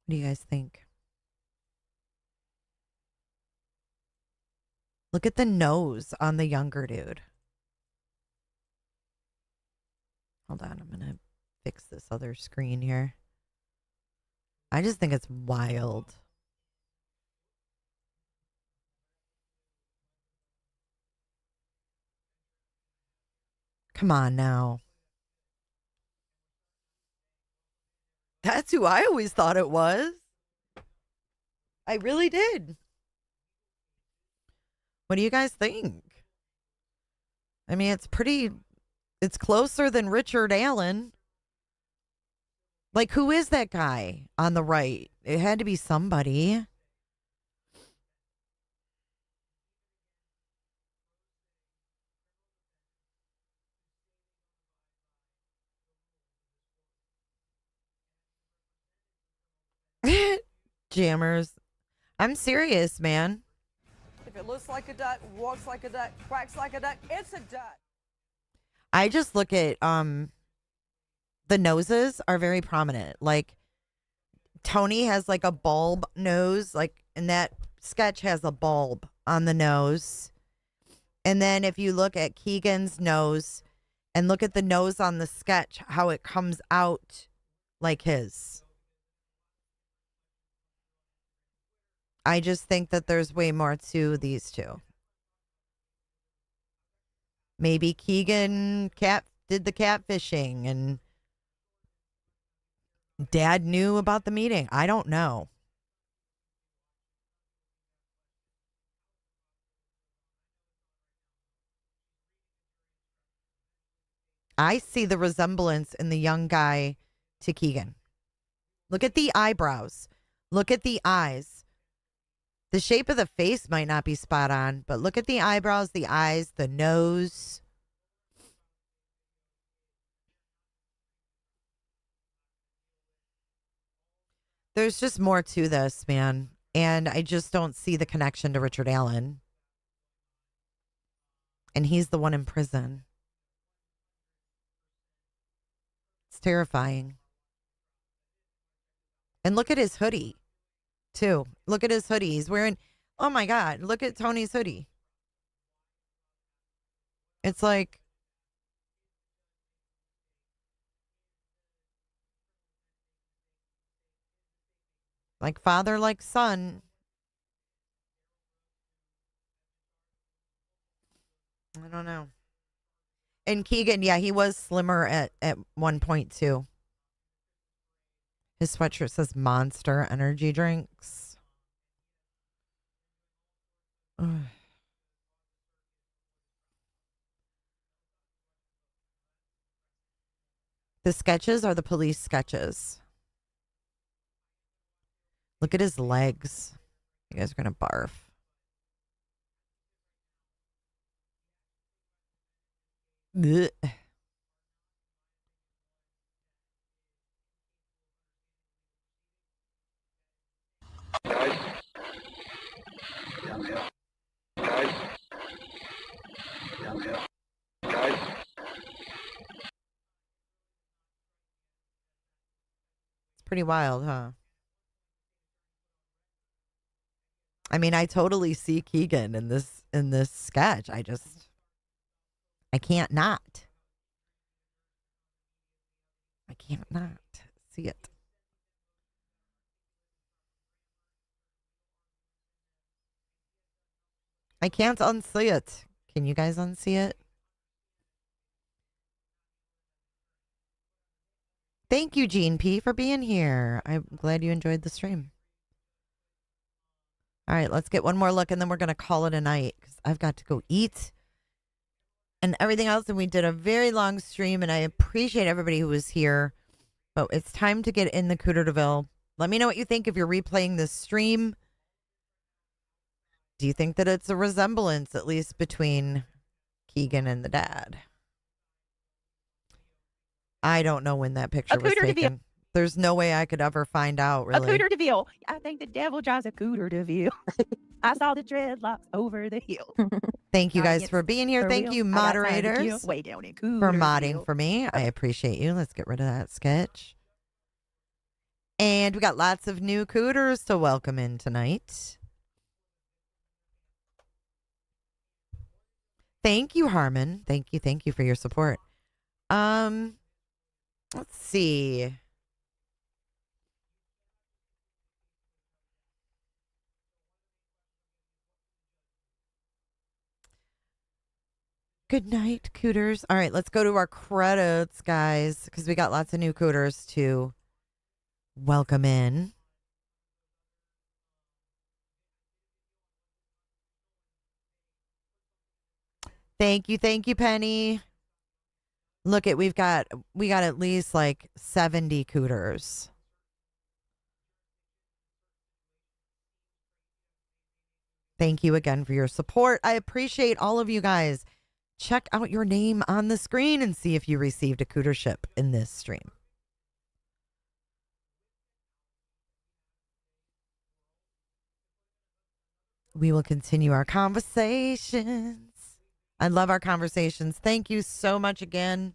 What do you guys think? Look at the nose on the younger dude. Hold on, I'm going to fix this other screen here. I just think it's wild. Come on now. That's who I always thought it was. I really did. What do you guys think? I mean, it's closer than Richard Allen. Like, who is that guy on the right? It had to be somebody. Jammers. I'm serious, man.
If it looks like a duck, walks like a duck, quacks like a duck, it's a duck.
I just look at the noses are very prominent. Like Tony has like a bulb nose, like, and that sketch has a bulb on the nose. And then if you look at Keegan's nose and look at the nose on the sketch, how it comes out like his. I just think that there's way more to these two. Maybe Keegan did the catfishing and Dad knew about the meeting. I don't know. I see the resemblance in the young guy to Keegan. Look at the eyebrows. Look at the eyes. The shape of the face might not be spot on, but look at the eyebrows, the eyes, the nose. There's just more to this, man. And I just don't see the connection to Richard Allen. And he's the one in prison. It's terrifying. And look at his hoodie, too. Look at his hoodie. He's wearing, oh my God, look at Tony's hoodie. It's like, father, like son. I don't know. And Keegan, yeah, he was slimmer at one point too. His sweatshirt says Monster energy drinks. Ugh. The sketches are the police sketches. Look at his legs. You guys are going to barf. Blech. It's pretty wild, huh? I mean, I totally see Keegan in this sketch. I can't not. I can't not see it. I can't unsee it. Can you guys unsee it? Thank you, Gene P, for being here. I'm glad you enjoyed the stream. All right, let's get one more look, and then we're going to call it a night because I've got to go eat and everything else. And we did a very long stream, and I appreciate everybody who was here. But it's time to get in the Cooter DeVille. Let me know what you think if you're replaying this stream. Do you think that it's a resemblance, at least between Keegan and the dad? I don't know when that picture was taken. There's no way I could ever find out, really.
A cooter de ville. I think the devil drives a cooter de ville. I saw the dreadlocks over the hill.
Thank you guys for being here. Thank you, moderators,
way down in
for
Cooterville.
modding for me. I appreciate you. Let's get rid of that sketch. And we got lots of new cooters to welcome in tonight. Thank you, Harmon. Thank you for your support. Let's see. Good night, cooters. All right, let's go to our credits, guys, because we got lots of new cooters to welcome in. Thank you, Penny. Look at we got at least like 70 cooters. Thank you again for your support. I appreciate all of you guys. Check out your name on the screen and see if you received a cootership in this stream. We will continue our conversations. I love our conversations. Thank you so much again.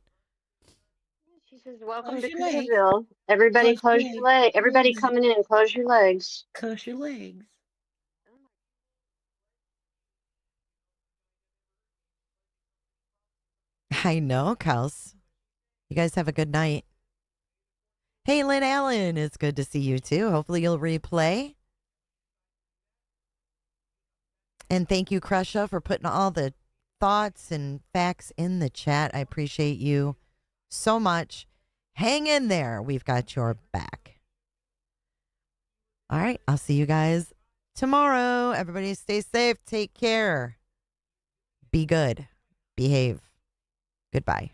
She says, welcome to Cooterville. Everybody close your legs. Everybody coming in, close your legs.
Close your legs.
I know, Kels. You guys have a good night. Hey, Lynn Allen, it's good to see you too. Hopefully you'll replay. And thank you, Crusha, for putting all the thoughts and facts in the chat. I appreciate you so much. Hang in there. We've got your back. All right. I'll see you guys tomorrow. Everybody stay safe. Take care. Be good. Behave. Goodbye.